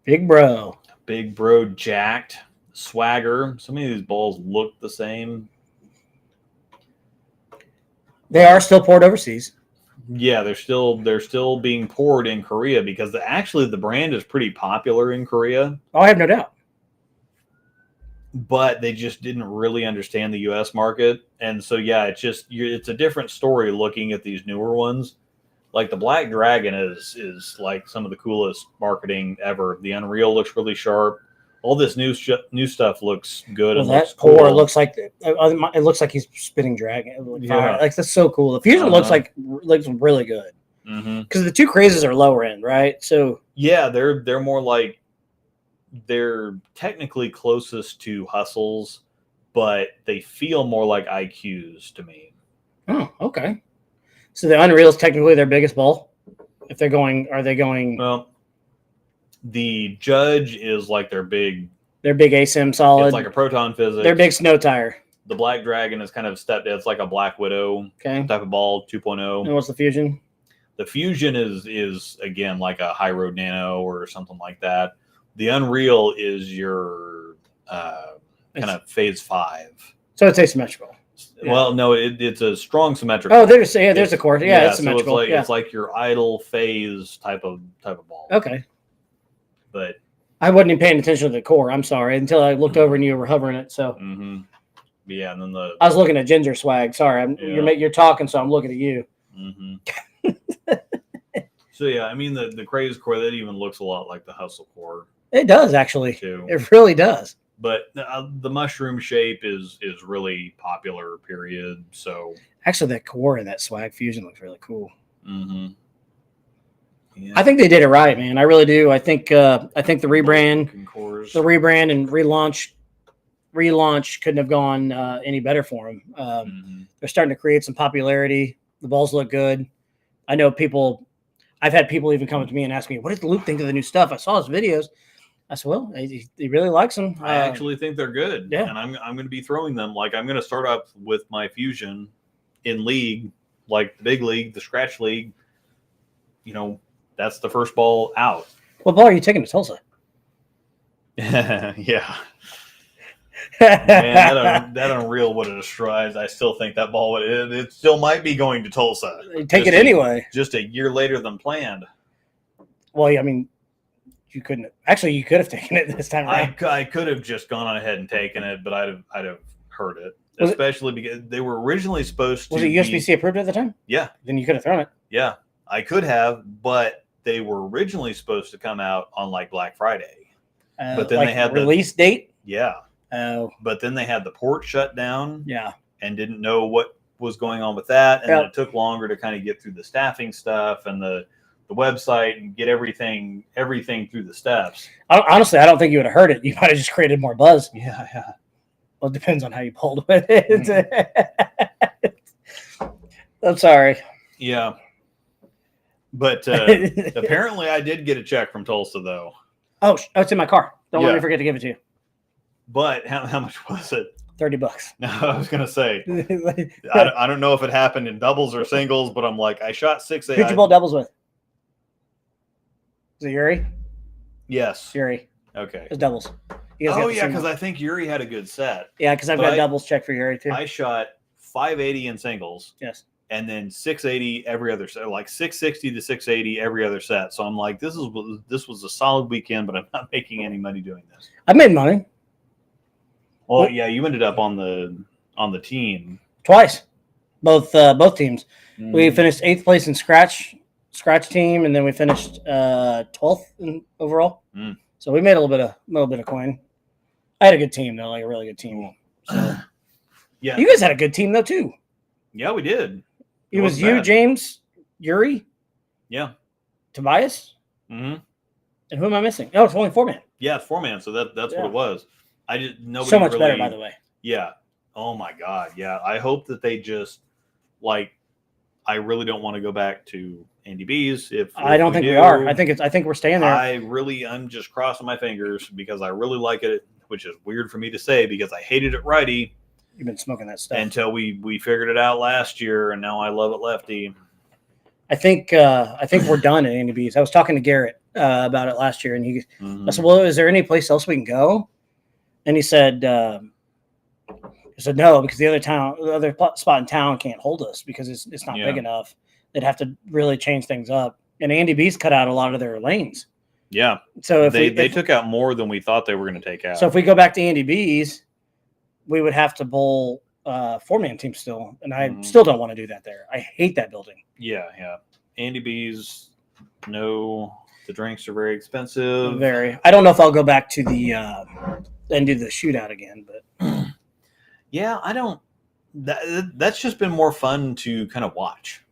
Big bro. Big bro jacked. Swagger. Some of these balls look the same. They are still poured overseas. Yeah, they're still being poured in Korea because actually the brand is pretty popular in Korea. Oh, I have no doubt. But they just didn't really understand the U.S. market, and so yeah, it's a different story looking at these newer ones. Like the Black Dragon is like some of the coolest marketing ever. The Unreal looks really sharp. All this new stuff looks good. Well, and that looks pour cool. looks like it looks like he's spitting dragon. Yeah. Like that's so cool. The Fusion looks really good because the two crazes are lower end, right? So yeah, they're more like they're technically closest to hustles, but they feel more like IQs to me. oh, okay. So the Unreal is technically their biggest ball. If they're going, are they going? Well, the Judge is like their big ASIM solid. It's like a proton physics. Their big snow tire. The Black Dragon is kind of stepped. It's like a Black Widow Okay. type of ball 2.0. And what's the Fusion? The Fusion is again like a High Road Nano or something like that. The Unreal is your kind of phase 5. So it's asymmetrical. Yeah. Well, no, it's a strong symmetrical. Oh, there's a core. Yeah, it's symmetrical. So it's like your idle phase type of ball. Okay. But I wasn't even paying attention to the core. I'm sorry until I looked over and you were hovering it. So yeah, and then I was looking at Ginger Swag. Sorry, you're talking, so I'm looking at you. So yeah, I mean the Craze core that even looks a lot like the Hustle core. It does actually. Too. It really does. But the mushroom shape is really popular. Period. So actually, that core and that Swag Fusion looks really cool. Yeah. I think they did it right, man. I really do. I think the rebrand and relaunch couldn't have gone any better for them. They're starting to create some popularity. The balls look good. I know people. I've had people even come up to me and ask me, "What did Luke think of the new stuff?" I saw his videos. I said, "Well, he really likes them." I actually think they're good. Yeah, and I'm going to be throwing them. Like I'm going to start up with my Fusion in league, like the big league, the scratch league. You know, that's the first ball out. What ball are you taking to Tulsa? Yeah. Man, that Unreal would have destroyed. I still think that ball it still might be going to Tulsa. Take it anyway. Just a year later than planned. Well, I mean, you couldn't. Actually, you could have taken it this time around. I could have just gone on ahead and taken it, but I'd have heard it. Especially because they were originally supposed to. Was it USB-C approved at the time? Yeah. Then you could have thrown it. Yeah, I could have, but they were originally supposed to come out on like Black Friday. But then they had release date. Yeah. Oh. But then they had the port shut down. Yeah. And didn't know what was going on with that, and then it took longer to kind of get through the staffing stuff and the website and get everything through the steps. Honestly, I don't think you would have heard it. You might have just created more buzz. Yeah. Well, it depends on how you pulled with it. I'm sorry. Yeah. But apparently I did get a check from Tulsa, though. Oh, it's in my car. Don't let me forget to give it to you. But how much was it? $30. No, I was going to say, I don't know if it happened in doubles or singles, but I'm like, I shot 6-8. Who'd you bowl doubles with? Is it Yuri? Yes. Yuri. Okay. It's doubles. Oh, yeah, because I think Yuri had a good set. Yeah, because I've got doubles checked for Yuri, too. I shot 580 in singles. Yes. And then 680 every other set, like 660 to 680 every other set. So I'm like, this was a solid weekend, but I'm not making any money doing this. I made money. Well, yeah, you ended up on the team twice, both teams. We finished 8th place in scratch team, and then we finished 12th in overall. So we made a little bit of coin. I had a good team though, like a really good team. So Yeah. you guys had a good team though too. Yeah, we did. It was wasn't you, bad. James, Yuri, Yeah. Tobias, Mm-hmm. and who am I missing? Oh, it's only 4-man. Yeah, it's 4-man, so that's Yeah. what it was. I just nobody So much really, better, by the way. Yeah. Oh my God. Yeah. I hope that they just like. I really don't want to go back to Andy B's. If I don't think we do, are. I think we're staying there. I'm just crossing my fingers because I really like it, which is weird for me to say because I hated it righty You've been smoking that stuff. until we figured it out last year, and now I love it lefty. I think we're done at Andy B's. I was talking to Garrett about it last year, and Mhm. I said, "Well, is there any place else we can go?" And he said, "No, because the other spot in town can't hold us because it's not Yeah. big enough. They'd have to really change things up." And Andy B's cut out a lot of their lanes. Yeah, So if they took out more than we thought they were going to take out. So if we go back to Andy B's, we would have to bowl 4-man team still, and I still don't want to do that there. I hate that building. yeah. Andy B's. No, the drinks are very expensive. Very. I don't know if I'll go back to the and do the shootout again, but Yeah, I don't. That's just been more fun to kind of watch.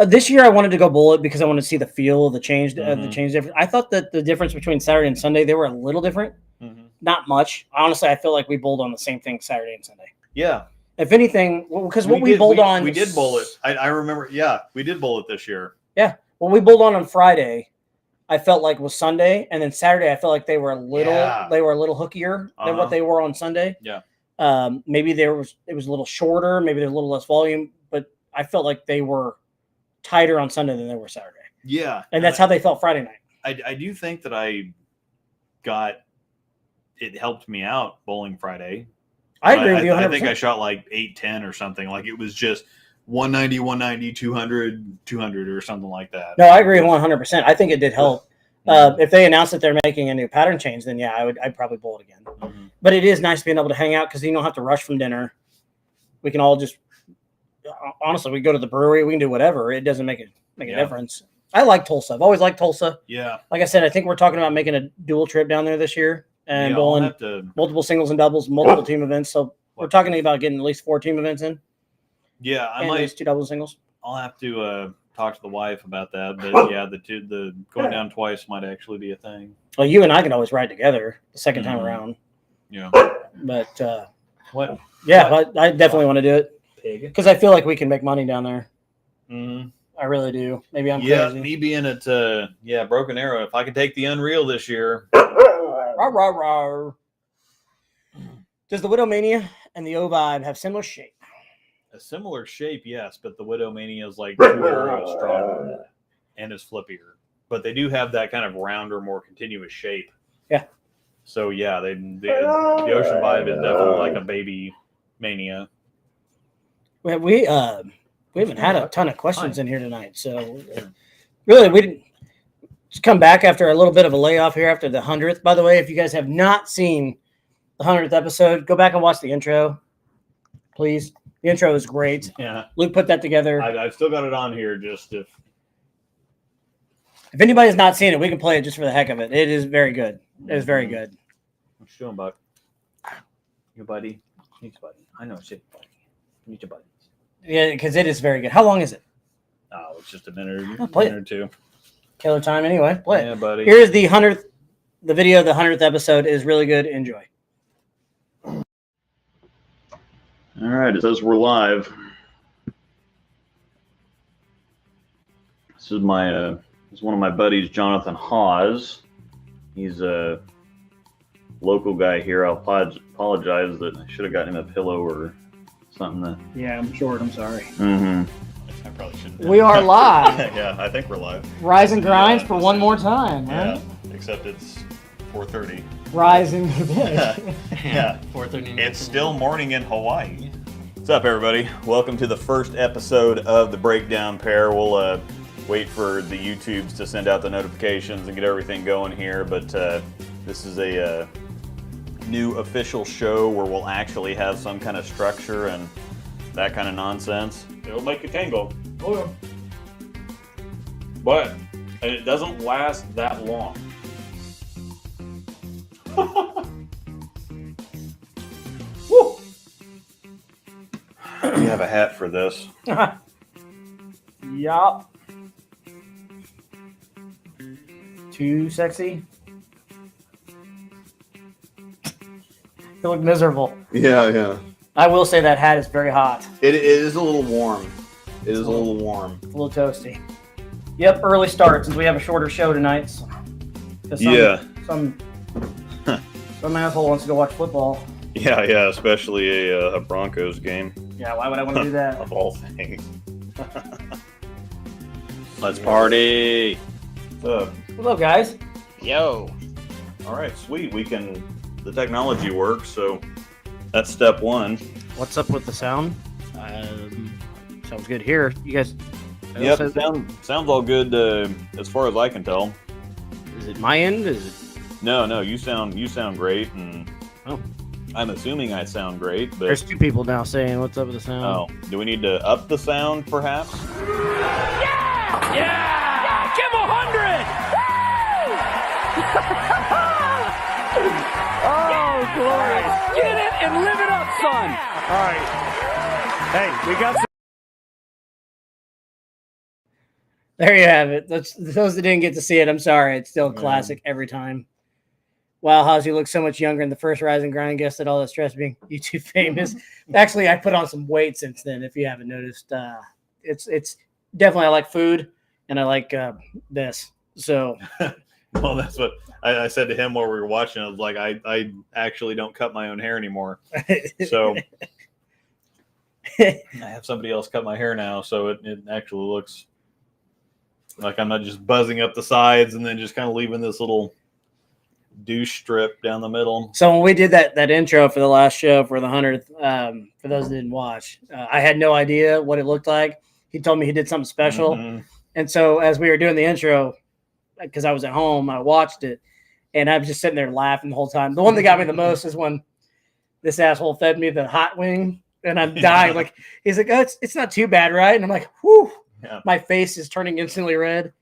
this year I wanted to go bullet because I wanted to see the feel, the change, the Mhm. change difference. I thought that the difference between Saturday and Sunday they were a little different, not much. Honestly, I feel like we bowled on the same thing Saturday and Sunday. Yeah, If anything, because what we bowled on, we did bowl it. I remember. Yeah, we did bowl it this year. what we bowled on Friday, I felt like was Sunday, and then Saturday I felt like they were a little hookier than what they were on Sunday. Yeah. Maybe it was a little shorter, maybe there's a little less volume, but I felt like they were tighter on Sunday than they were Saturday. Yeah, And that's how they felt Friday night. I do think that it helped me out bowling Friday. I agree with you 100%. I think I shot like 810 or something. Like it was just 190, 200 or something like that. No, I agree 100%. I think it did help. If they announced that they're making a new pattern change, then yeah, I'd probably bowl it again. Mm-hmm. But it is nice being able to hang out because you don't have to rush from dinner. We can all just honestly, we go to the brewery, we can do whatever. It doesn't make a difference. I like Tulsa. I've always liked Tulsa. Yeah. Like I said, I think we're talking about making a dual trip down there this year and bowling multiple singles and doubles, multiple team events. So we're talking about getting at least 4 team events in. Yeah, I and might. at least 2 double singles. I'll have to talk to the wife about that. But yeah, the going down twice might actually be a thing. Well, you and I can always ride together the second time around. Yeah. But What? yeah, I definitely want to do it Pig. because I feel like we can make money down there. Mm-hmm. I really do. Maybe I'm Yeah, crazy. me being at Broken Arrow. If I could take the Unreal this year, Rah, rah, rah. Does the Widowmania and the O-Vibe have similar shape? a similar shape, yes, but the Widowmania is like 2 arrows stronger and is flippier. But they do have that kind of rounder, more continuous shape. Yeah. So yeah, the Ocean Vibe is definitely like a baby mania. We haven't had a ton of questions in here tonight, so really we didn't just come back after a little bit of a layoff here after the 100th. By the way, if you guys have not seen the 100th episode, go back and watch the intro, please. The intro is great. Yeah, Luke put that together. I've still got it on here just if. If anybody's not seen it, we can play it just for the heck of it. It is very good. It is very good. What's you doing, Buck? Your buddy? Needs a buddy. I know shit, buddy. Need your buddy. Yeah, because it is very good. How long is it? Oh, it's just a minute, I'll play minute or two. Killer time anyway. Play it. Yeah, buddy. Here's the 100th. The video of the 100th episode is really good. Enjoy. All right, it says we're live. This is one of my buddies, Jonathan Hawes. He's a local guy here. I'll apologize that I should have gotten him a pillow or something. Yeah, I'm short. I'm sorry. Mm-hmm. I probably shouldn't. We are live. Yeah, I think we're live. Rise and grinds for one more time, Yeah, right? except it's 4:30. Rise and Yeah, 4:30. it's still morning in Hawaii. What's up, everybody? Welcome to the first episode of the Breakdown Pair. We'll wait for the YouTubes to send out the notifications and get everything going here, but this is a new official show where we'll actually have some kind of structure and that kind of nonsense. It'll make you tingle. Oh, yeah. But it doesn't last that long. Woo! You have a hat for this. Yup. Too sexy. You look miserable. Yeah. I will say that hat is very hot. It is a little warm. It is a little warm. It's a little toasty. Yep, early start since we have a shorter show tonight. So, Some asshole wants to go watch football. Yeah, especially a Broncos game. Yeah, why would I want to do that? Of all things. Let's party. What's up, guys? Yo. All right, sweet. The technology works, so that's step one. What's up with the sound? Sounds good here. You guys. Yep, sounds all good as far as I can tell. Is it my end? Is it? No, you sound great, and Oh. I'm assuming I sound great. But There's 2 people now saying, "What's up with the sound?" oh, do we need to up the sound, perhaps? Yeah! Give him 100! Oh, glorious. Get it and live it up, son. All right. Hey, we got some. There you have it. Those that didn't get to see it, I'm sorry. It's still a classic every time. Wow, Haas, you look so much younger in the first Rise and Grind guest at all that stress being YouTube famous. Actually, I put on some weight since then, if you haven't noticed. It's definitely, I like food, and I like this. So, Well, that's what I said to him while we were watching. I was like, I actually don't cut my own hair anymore. So I have somebody else cut my hair now, so it actually looks like I'm not just buzzing up the sides and then just kind of leaving this little douche strip down the middle. So when we did that intro for the last show for the 100th, for those that didn't watch, I had no idea what it looked like. He told me he did something special. Mm-hmm. And so as we were doing the intro, because I was at home, I watched it, and I was just sitting there laughing the whole time. The one that got me the most is when this asshole fed me the hot wing, and I'm dying. Like, he's like, "Oh, it's not too bad, right?" And I'm like, "Whew." Yeah. My face is turning instantly red.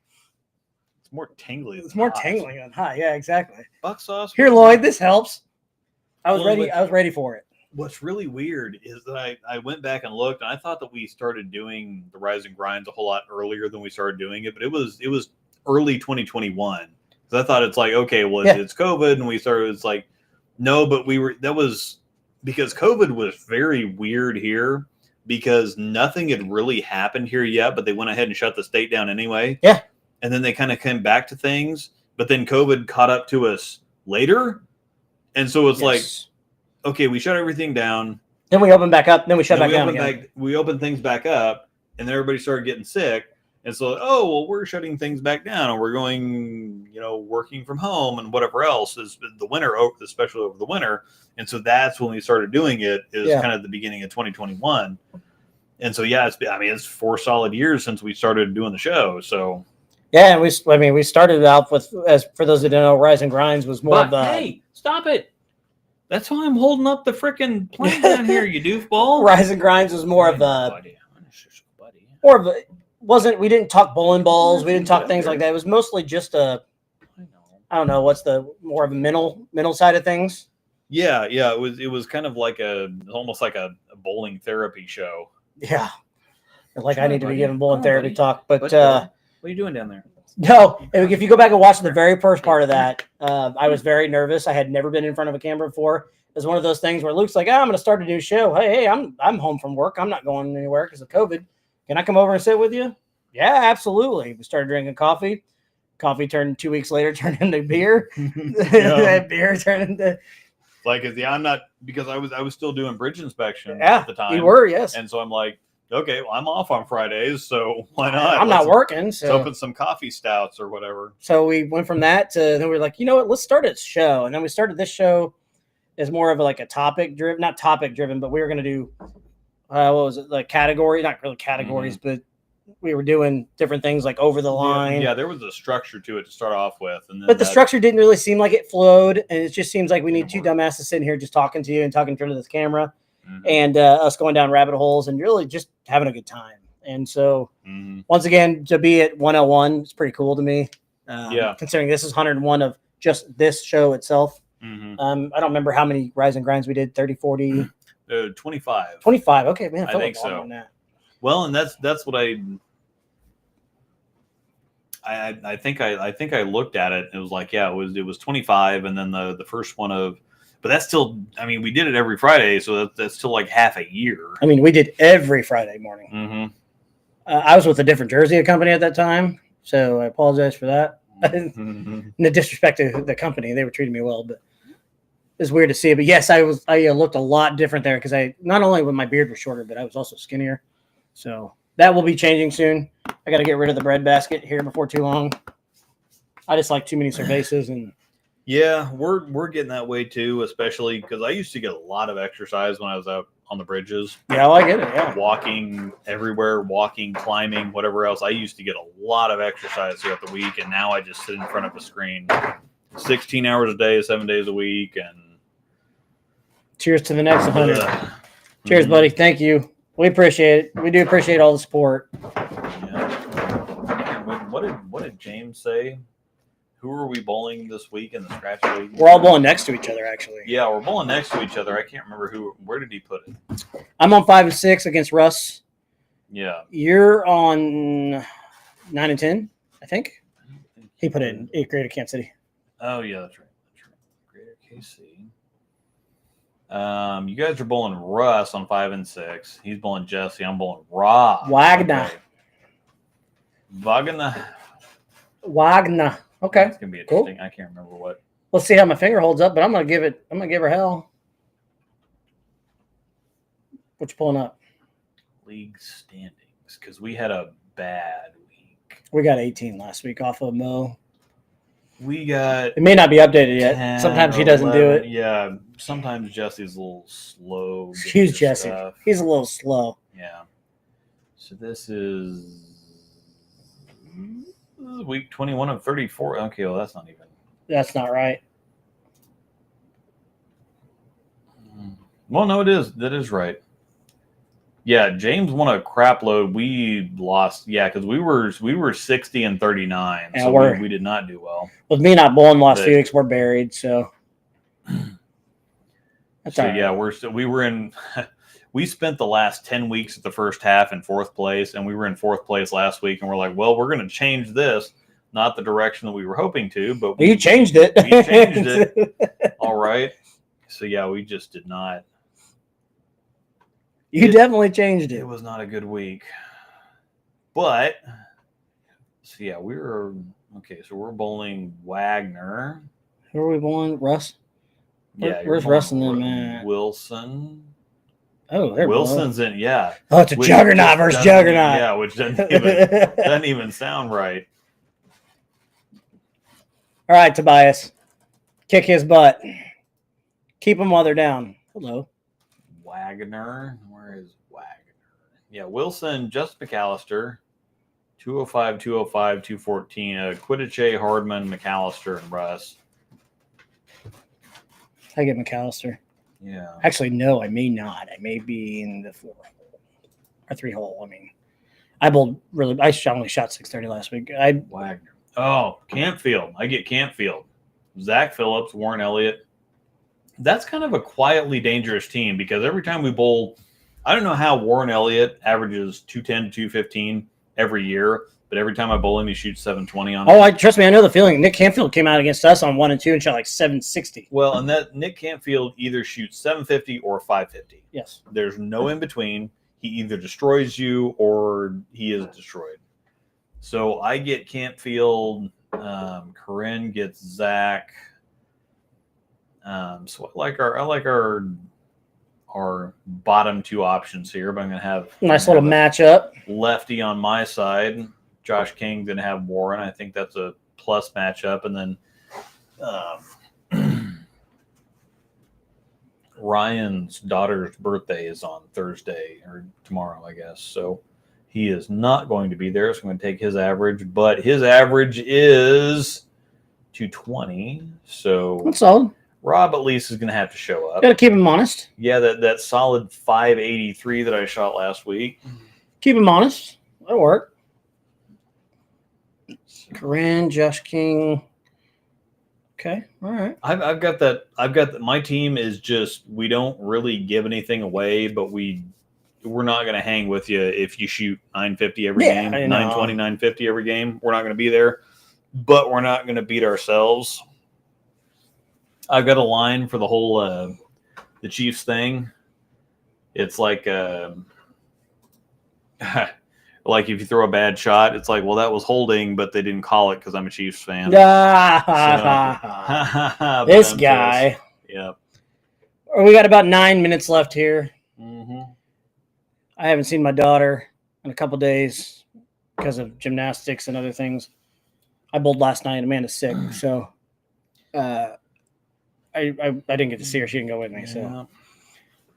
It's more tingly. It's more tingling on hot. Yeah, exactly. Buck sauce. Here, Lloyd, this helps. I was Well, ready. I was ready for it. What's really weird is that I went back and looked, and I thought that we started doing the Rise and Grinds a whole lot earlier than we started doing it, but it was early 2021. Because I thought it's like, okay, well, it's COVID, and we started. It's like, no, but that was because COVID was very weird here because nothing had really happened here yet, but they went ahead and shut the state down anyway. Yeah. And then they kind of came back to things, but then COVID caught up to us later. And so it's like, okay, we shut everything down. Then we opened back up. Then we shut back down again. We opened things back up, and then everybody started getting sick. And so, oh, well, we're shutting things back down, and we're going, working from home and whatever else is the winter, especially over the winter. And so that's when we started doing it, is kind of the beginning of 2021. And so, it's 4 solid years since we started doing the show. So, yeah, and we started out with, as for those that don't know, Rise and Grinds was more of the. Hey, stop it! That's why I'm holding up the freaking plane down here, you doofball. Rise and Grinds was more of the. More of a. We didn't talk bowling balls. We didn't talk things like that. It was mostly just I don't know, what's the more of a mental side of things. Yeah. It was kind of like almost like a bowling therapy show. Yeah. Like I need to be giving bowling therapy talk, but what are you doing down there? No, if you go back and watch the very first part of that, I was very nervous. I had never been in front of a camera before. It was one of those things where Luke's like, I'm going to start a new show. Hey, I'm home from work. I'm not going anywhere because of COVID. Can I come over and sit with you? Yeah, absolutely. We started drinking coffee. Coffee turned 2 weeks later, turned into beer. Beer turned into. Like, I'm not, because I was still doing bridge inspection at the time. You were, yes. And so I'm like, okay, well, I'm off on Fridays, so why not? I'm not working. So let's open some coffee stouts or whatever. So we went from that to then we were like, you know what? Let's start a show. And then we started this show as more of a topic driven, not topic driven, but we were going to do, what was it? Like category, not really categories, but we were doing different things like over the line. Yeah, there was a structure to it to start off with. And then but the structure didn't really seem like it flowed. And it just seems like we need 2 dumbasses sitting here just talking to you and talking in front of this camera. And us going down rabbit holes and really just having a good time. And so, once again, to be at 101 is pretty cool to me. Considering this is 101 of just this show itself. Mm-hmm. I don't remember how many rise and grinds we did. 30, 40, 25. 25. Okay, man. I felt think like longer so. than that. Well, and that's what I think I looked at it. It was like, yeah, it was 25, and then the first one of, but that's still. I mean, we did it every Friday, so that's still like half a year. I mean, we did every Friday morning. Mm-hmm. I was with a different jersey company at that time, so I apologize for that. Mm-hmm. No disrespect to the company, they were treating me well, but it's weird to see it. But yes, I looked a lot different there because I not only when my beard was shorter, but I was also skinnier. So that will be changing soon. I got to get rid of the bread basket here before too long. I just like too many cervezas and. Yeah, we're getting that way too, especially because I used to get a lot of exercise when I was out on the bridges. Yeah, I get it. Yeah, walking everywhere, walking, climbing, whatever else. I used to get a lot of exercise throughout the week, and now I just sit in front of a screen 16 hours a day, 7 days a week. And cheers to the next 100. Cheers, Mhm. buddy. Thank you. We appreciate it. We do appreciate all the support. Yeah. What did James say? Who are we bowling this week in the scratch league? We're all bowling next to each other, actually. Yeah, we're bowling next to each other. I can't remember who. Where did he put it? I'm on 5 and 6 against Russ. Yeah. You're on 9 and 10, I think. He put it in 8th grade at Kansas City. Oh yeah, that's right. Greater KC. You guys are bowling Russ on 5 and 6. He's bowling Jesse. I'm bowling Rob. Wagner. Wagner. Okay. It's gonna be interesting. Cool. I can't remember what. Let's see how my finger holds up, but I'm gonna give her hell. What you pulling up? League standings, because we had a bad week. We got 18 last week off of Mo. We got. It may not be updated yet. Sometimes he doesn't 11, do it. Yeah. Sometimes Jesse's a little slow. Excuse Jesse. Stuff. He's a little slow. Yeah. So this is week 21 of 34. Okay, well, that's not even. That's not right. Well, no, it is. That is right. Yeah, James won a crap load. We lost. Yeah, because we were 60 and 39. Yeah, so we did not do well. With me not bowling the last few weeks, we're buried. So. That's so all right. yeah, we were in. We spent the last 10 weeks of the first half in 4th place, and we were in 4th place last week, and we're like, well, we're going to change this. Not the direction that we were hoping to, but you changed it. We changed it. All right. So yeah, we just did not. You definitely changed it. It was not a good week. But so yeah, we were okay. So we're bowling Wagner. Who are we bowling? Russ? Yeah, where's Russ and them at? Wilson. Oh, they're Wilson's in. Yeah. Oh, it's a juggernaut versus juggernaut. Yeah, which doesn't even sound right. All right, Tobias. Kick his butt. Keep him while they're down. Hello. Wagner. Where is Wagner? Yeah, Wilson, Just McAllister, 205, 205, 214. Quidditch, Hardman, McAllister, and Russ. I get McAllister. Yeah. Actually, no, I may not. I may be in the 4-hole or 3-hole. I mean, I bowled really. I only shot 630 last week. Wagner. Oh, Campfield. I get Campfield. Zach Phillips, Warren Elliott. That's kind of a quietly dangerous team because every time we bowl, I don't know how Warren Elliott averages 210 to 215 every year, but every time I bowl him, he shoots 720 on. Oh, trust me, I know the feeling. Nick Campfield came out against us on 1 and 2 and shot like 760. Well, and that Nick Campfield either shoots 750 or 550. Yes. There's no in between. He either destroys you or he is destroyed. So I get Campfield. Corinne gets Zach. So I like our bottom 2 options here, but I'm going to have nice little matchup. Lefty on my side. Josh King going to have Warren. I think that's a plus matchup. And then Ryan's daughter's birthday is on Thursday or tomorrow, I guess. So he is not going to be there. So I'm going to take his average, but his average is 220. So that's solid. Rob at least is going to have to show up. Got to keep him honest. Yeah, that solid 583 that I shot last week. Keep him honest. That'll work. Corinne, Josh King. Okay. All right. I've got that. My team is just, we don't really give anything away, but we're not going to hang with you if you shoot 950 every game, 920, 950 every game. We're not going to be there, but we're not going to beat ourselves. I've got a line for the whole the Chiefs thing. It's like like if you throw a bad shot, it's like, well, that was holding, but they didn't call it because I'm a Chiefs fan. This But guy. Yeah. We got about 9 minutes left here. Mm-hmm. I haven't seen my daughter in a couple days because of gymnastics and other things. I bowled last night. Amanda's sick, so I didn't get to see her. She didn't go with me, so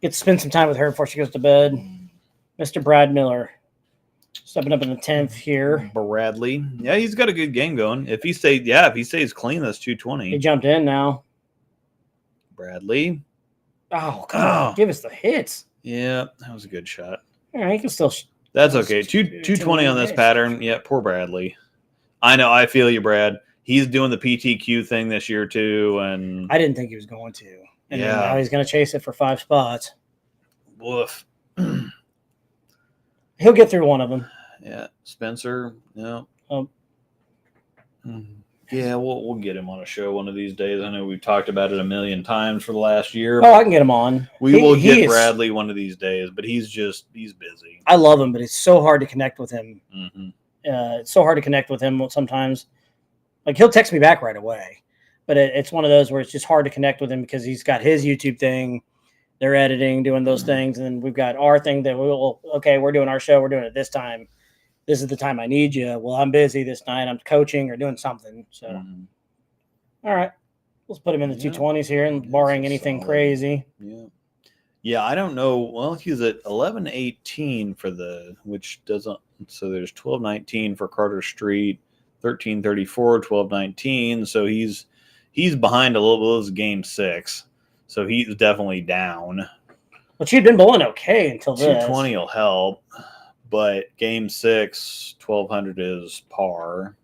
get to spend some time with her before she goes to bed. Mr. Brad Miller stepping up in the 10th here. Bradley, yeah, he's got a good game going. If he stays clean, that's 220. He jumped in now. Bradley. Oh God, give us the hits. Yeah, that was a good shot. All right, he can still. That's okay. 220 on this pattern. Yeah, poor Bradley. I know. I feel you, Brad. He's doing the PTQ thing this year too, and I didn't think he was going to. And then now he's going to chase it for 5 spots. Woof. He'll get through one of them. Yeah, Spencer. No. Yeah, we'll get him on a show one of these days. I know we've talked about it a million times for the last year. Oh, I can get him on. We will get Bradley one of these days, but he's busy. I love him, but it's so hard to connect with him. Mm-hmm. It's so hard to connect with him sometimes. Like, he'll text me back right away, but it's one of those where it's just hard to connect with him because he's got his YouTube thing. They're editing, doing those things, and then we've got our thing that we're doing our show. We're doing it this time. This is the time I need you. Well, I'm busy this night. I'm coaching or doing something. So, All right, let's put him in the 220s here, and barring anything crazy. Yeah. I don't know. Well, he's at 1118 for which doesn't. So there's 1219 for Carter Street, 1334, 1219. So he's behind a little bit. This is game 6. So he's definitely down. But she'd been bowling okay until this. 220 will help, but game 6, 1200 is par.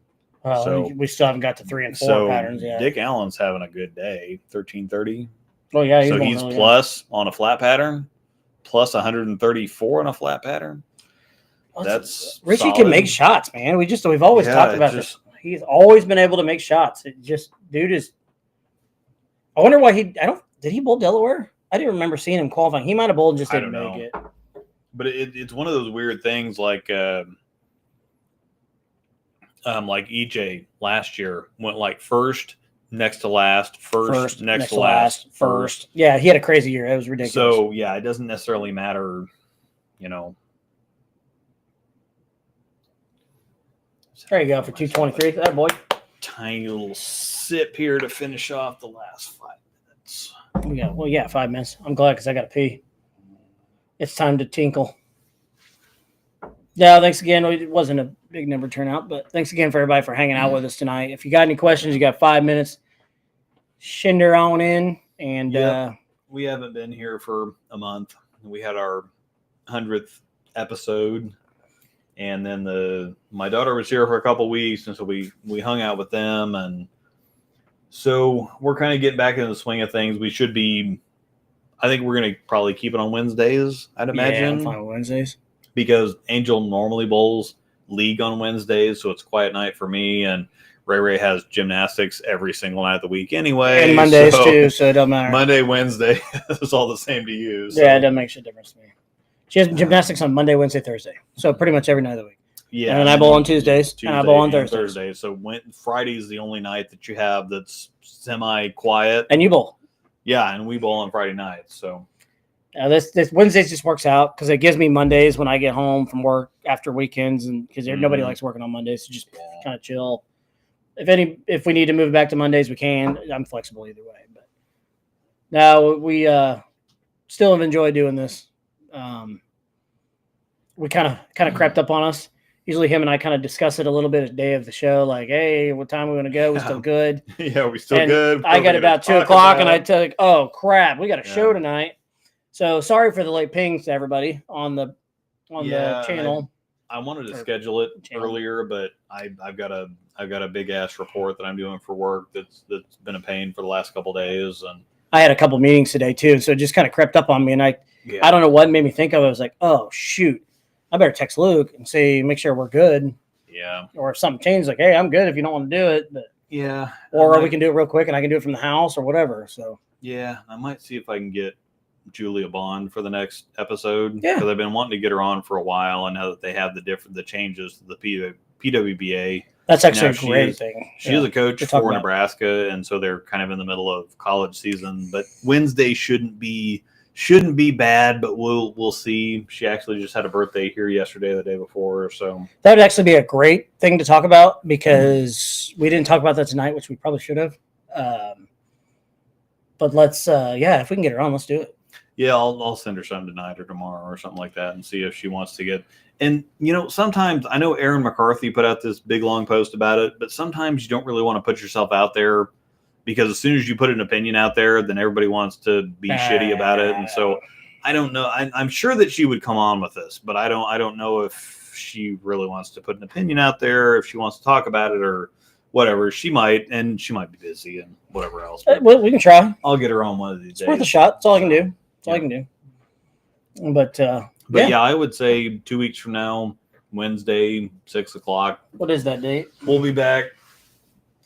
So we still haven't got to 3 and 4 patterns yet. Dick Allen's having a good day. 1330. Oh yeah, he's really plus on a flat pattern, plus 134 on a flat pattern. That's Richie solid. can make shots, man. We've always talked about this. He's always been able to make shots. Dude is. I wonder why did he bowl Delaware? I didn't remember seeing him qualifying. He might have bowled and just didn't make it. But it's one of those weird things like EJ last year went like first, next to last, first next to last, first. Yeah, he had a crazy year. It was ridiculous. So yeah, it doesn't necessarily matter, There you go for 223. That boy. Tiny little sip here to finish off the last 5 minutes. 5 minutes. I'm glad because I got to pee. It's time to tinkle. Yeah, thanks again. It wasn't a big number turnout, but thanks again for everybody for hanging out with us tonight. If you got any questions, you got 5 minutes. Shinder on in. And we haven't been here for a month. We had our 100th episode. And then my daughter was here for a couple weeks, and so we hung out with them, and so we're kind of getting back into the swing of things. We should be. I think we're going to probably keep it on Wednesdays. I'd imagine. Yeah, I'm fine with Wednesdays because Angel normally bowls league on Wednesdays, so it's quiet night for me. And Ray has gymnastics every single night of the week anyway, and Mondays too, so it doesn't matter. Monday, Wednesday, it's all the same to you. So. Yeah, it doesn't make a difference to me. She has gymnastics on Monday, Wednesday, Thursday. So pretty much every night of the week. Yeah. And I bowl on Tuesdays, and I bowl on Thursdays. So Friday's the only night that you have that's semi-quiet. And you bowl. Yeah, and we bowl on Friday nights. So this Wednesdays just works out because it gives me Mondays when I get home from work after weekends, and because nobody likes working on Mondays, so just kind of chill. If we need to move back to Mondays, we can. I'm flexible either way. But now we still have enjoyed doing this. We kind of crept up on us. Usually him and I kind of discuss it a little bit a day of the show, like, hey, what time are we going to go? We're still good. Yeah, we're still good. I got about 2 o'clock, and I tell you, oh, crap, we got a show tonight. So sorry for the late pings to everybody on the channel. I wanted to schedule it earlier, but I've got a I've got a big ass report that I'm doing for work that's been a pain for the last couple of days, and I had a couple meetings today too, so it just kind of crept up on me, and I don't know what made me think of it. I was like, oh shoot, I better text Luke and say make sure we're good. Yeah. Or if something changed, like, hey, I'm good if you don't want to do it, but Yeah. or we can do it real quick and I can do it from the house or whatever. So yeah, I might see if I can get Julia Bond for the next episode. Yeah. Because I've been wanting to get her on for a while, and now that they have the changes to the PWBA. That's actually Now, a great thing. She is a coach to talk for about. Nebraska, and so they're kind of in the middle of college season. But Wednesday shouldn't be bad, but we'll see. She actually just had a birthday here yesterday, the day before, so That would actually be a great thing to talk about because we didn't talk about that tonight, which we probably should have. But let's, if we can get her on, let's do it. yeah, I'll send her something tonight or tomorrow or something like that and see if she wants to get. And sometimes I know Aaron McCarthy put out this big long post about it, but sometimes you don't really want to put yourself out there because as soon as you put an opinion out there, then everybody wants to be shitty about it. And so I don't know. I'm sure that she would come on with this, but I don't know if she really wants to put an opinion out there, if she wants to talk about it or whatever. She might, and she might be busy and whatever else. But We can try. I'll get her on one of these It's days. worth a shot. That's all I can do. That's all I can do. But yeah, I would say 2 weeks from now, Wednesday, 6 o'clock. What is that date? We'll be back.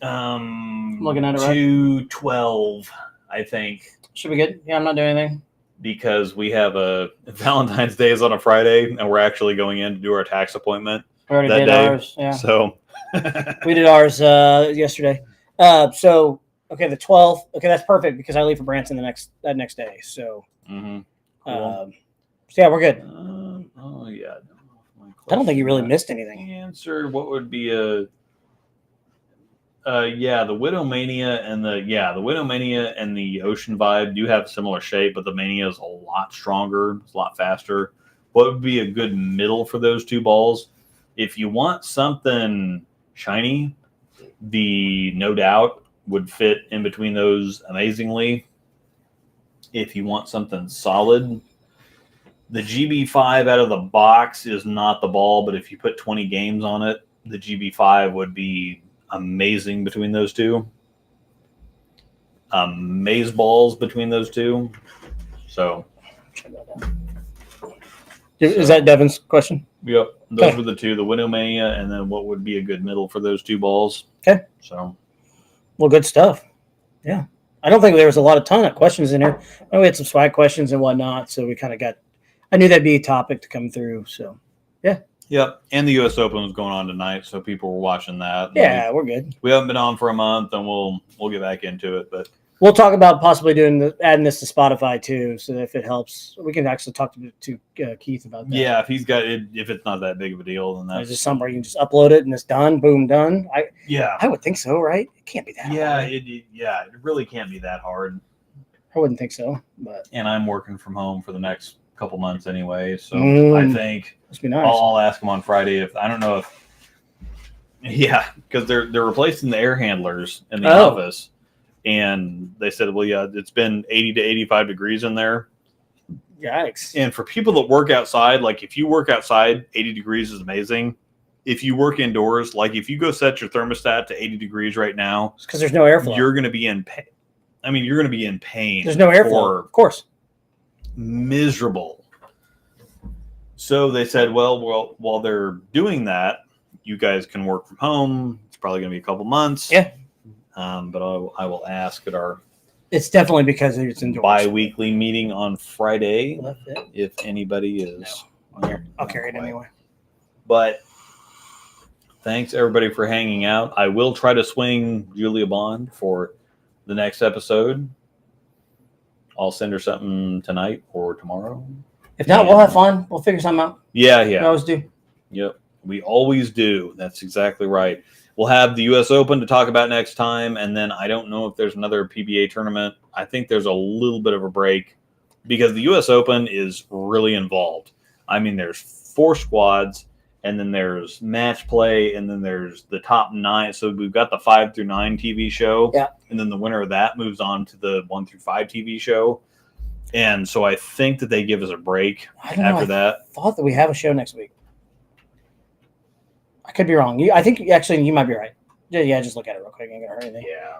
Looking at it right. 2/12, I think, Should be good. Yeah, I'm not doing anything. because we have a Valentine's Day is on a Friday, and we're actually going in to do our tax appointment. We already That did day. ours. Yeah, So, we did ours yesterday. So okay, the 12th. Okay, that's perfect because I leave for Branson that next day. So, mhm. so yeah, we're good. Oh yeah. I don't think you really missed anything. Answered. What would be a? The Widowmania and the Widowmania and the Ocean Vibe do have similar shape, but the Mania is a lot stronger. It's a lot faster. What would be a good middle for those two balls? If you want something shiny, the No Doubt would fit in between those amazingly. If you want something solid, the GB5 out of the box is not the ball, but if you put 20 games on it, the GB5 would be amazing between those two. Maze balls between those two. So, Is that Devin's question? yep, those Okay. were the two, the Widowmania, and then what would be a good middle for those two balls. Okay. So, Well, good stuff. Yeah. I don't think there was a ton of questions in here. I know we had some swag questions and whatnot, so we kind of I knew that'd be a topic to come through. So, yep, and the U.S. Open was going on tonight, so people were watching that. yeah, we're good. We haven't been on for a month, and we'll get back into it. But We'll talk about possibly adding this to Spotify too. So if it helps, we can actually talk to Keith about that. yeah, if he's got it, if it's not that big of a deal, then Is that's this somewhere you can just upload it and it's done? Boom, done. yeah, I would think so, right? It can't be that. yeah, hard. it really can't be that hard. I wouldn't think so, but And I'm working from home for the next couple months anyway, so Mm. I think must be nice. I'll ask him on Friday if I don't know if because they're replacing the air handlers in the Oh. office, and they said, well, yeah, it's been 80 to 85 degrees in there. Yikes. And for people that work outside, like if you work outside, 80 degrees is amazing. If you work indoors, like if you go set your thermostat to 80 degrees right now, Because there's no airflow. you're going to be in pain. I mean, you're going to be in pain. There's no airflow. or Of course. miserable. So they said, well, while they're doing that, you guys can work from home. It's probably going to be a couple months. Yeah. But I will ask at our It's definitely because it's indoors. bi-weekly meeting on Friday Left it. if anybody is. I'll carry it anyway. But thanks everybody for hanging out. I will try to swing Julia Bond for the next episode. I'll send her something tonight or tomorrow. If not, we'll have fun. We'll figure something out. Yeah. We always do. Yep. We always do. That's exactly right. We'll have the U.S. Open to talk about next time, and then I don't know if there's another PBA tournament. I think there's a little bit of a break because the U.S. Open is really involved. I mean, there's 4 squads, and then there's match play, and then there's the top 9. So we've got the 5 through 9 TV show, Yeah. and then the winner of that moves on to the 1 through 5 TV show. And so I think that they give us a break I don't know. after that. I thought that we have a show next week. I could be wrong. I think actually you might be right. Yeah, just look at it real quick. Ain't gonna hurt anything. Yeah.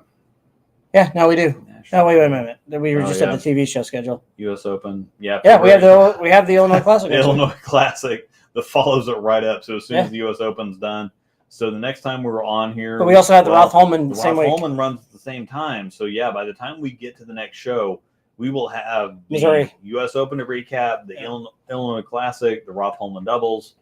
Yeah, no, we do. No, wait a minute. We were Oh, just yeah. at the TV show schedule. U.S. Open. Yeah. Yeah, we have the Illinois Classic. the next week. Illinois Classic that follows it right up. So as soon Yeah. as the U.S. Open's done, so the next time we're on here, But we also have the Ralph Holman the same Ralph week. Holman runs at the same time. So yeah, by the time we get to the next show, we will have the Missouri. U.S. Open to recap, the Illinois Classic, the Ralph Holman doubles,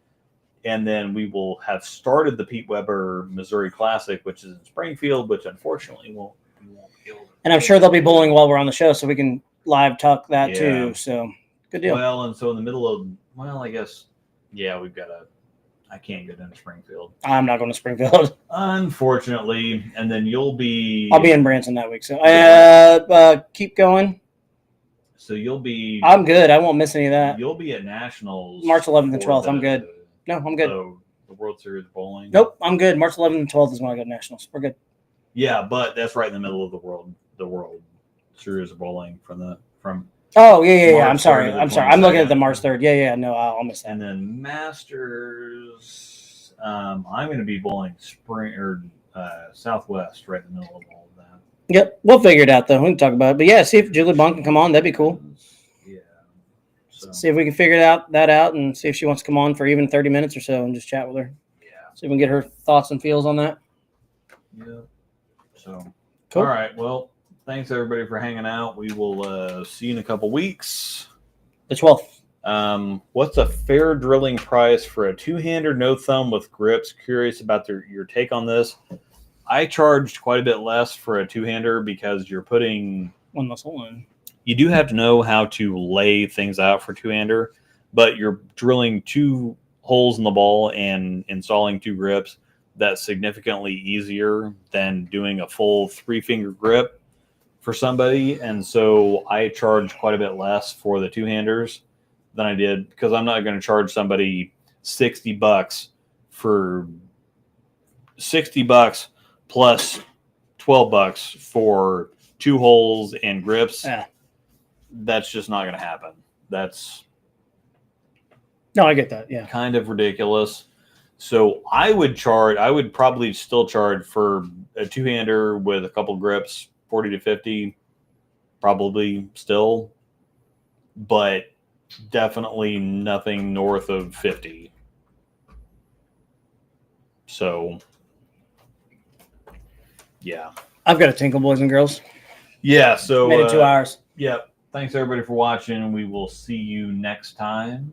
and then we will have started the Pete Weber Missouri Classic, which is in Springfield, which unfortunately we won't be able to. And I'm sure they'll be bowling while we're on the show, so we can live talk that too. So good deal. Well, and so in the middle of, I guess, we've got I can't get into Springfield. I'm not going to Springfield. Unfortunately. And then I'll be in Branson that week. So keep going. So you'll be. I'm good. I won't miss any of that. You'll be at Nationals. March 11th and for 12th. I'm good. No, I'm good. So the World Series bowling. Nope, I'm good. March 11th and 12th is when I go to Nationals. We're good. Yeah, but that's right in the middle of the World Series of bowling from. Oh yeah. March I'm sorry. 3rd to I'm sorry. I'm looking at the 22nd. March 3rd. Yeah. No, I'll miss that. And then Masters. I'm going to be bowling Southwest right in the middle of all of that. Yep, we'll figure it out though. We can talk about it. But yeah, see if Julie Bond can come on. That'd be cool. Yeah. So, See if we can figure that out and see if she wants to come on for even 30 minutes or so and just chat with her. yeah. See if we can get her thoughts and feels on that. Yeah. So, Cool. all right. Well, thanks everybody for hanging out. We will see you in a couple weeks. The 12th. What's a fair drilling price for a two-hander no thumb with grips? Curious about your take on this. I charged quite a bit less for a two-hander because you're putting. One less hole in. You do have to know how to lay things out for two-hander, but you're drilling 2 holes in the ball and installing 2 grips. That's significantly easier than doing a full 3-finger grip for somebody. And so I charged quite a bit less for the two-handers than I did because I'm not going to charge somebody $60 for $60 plus $12 for 2 holes and grips. Yeah. That's just not going to happen. That's No, I get that. Yeah. kind of ridiculous. So I would probably still charge for a two-hander with a couple grips, 40 to 50, probably still, but definitely nothing north of 50. So, yeah. I've got to tinkle, boys and girls. Yeah, so Made it 2 hours. yeah. Thanks everybody for watching. We will see you next time.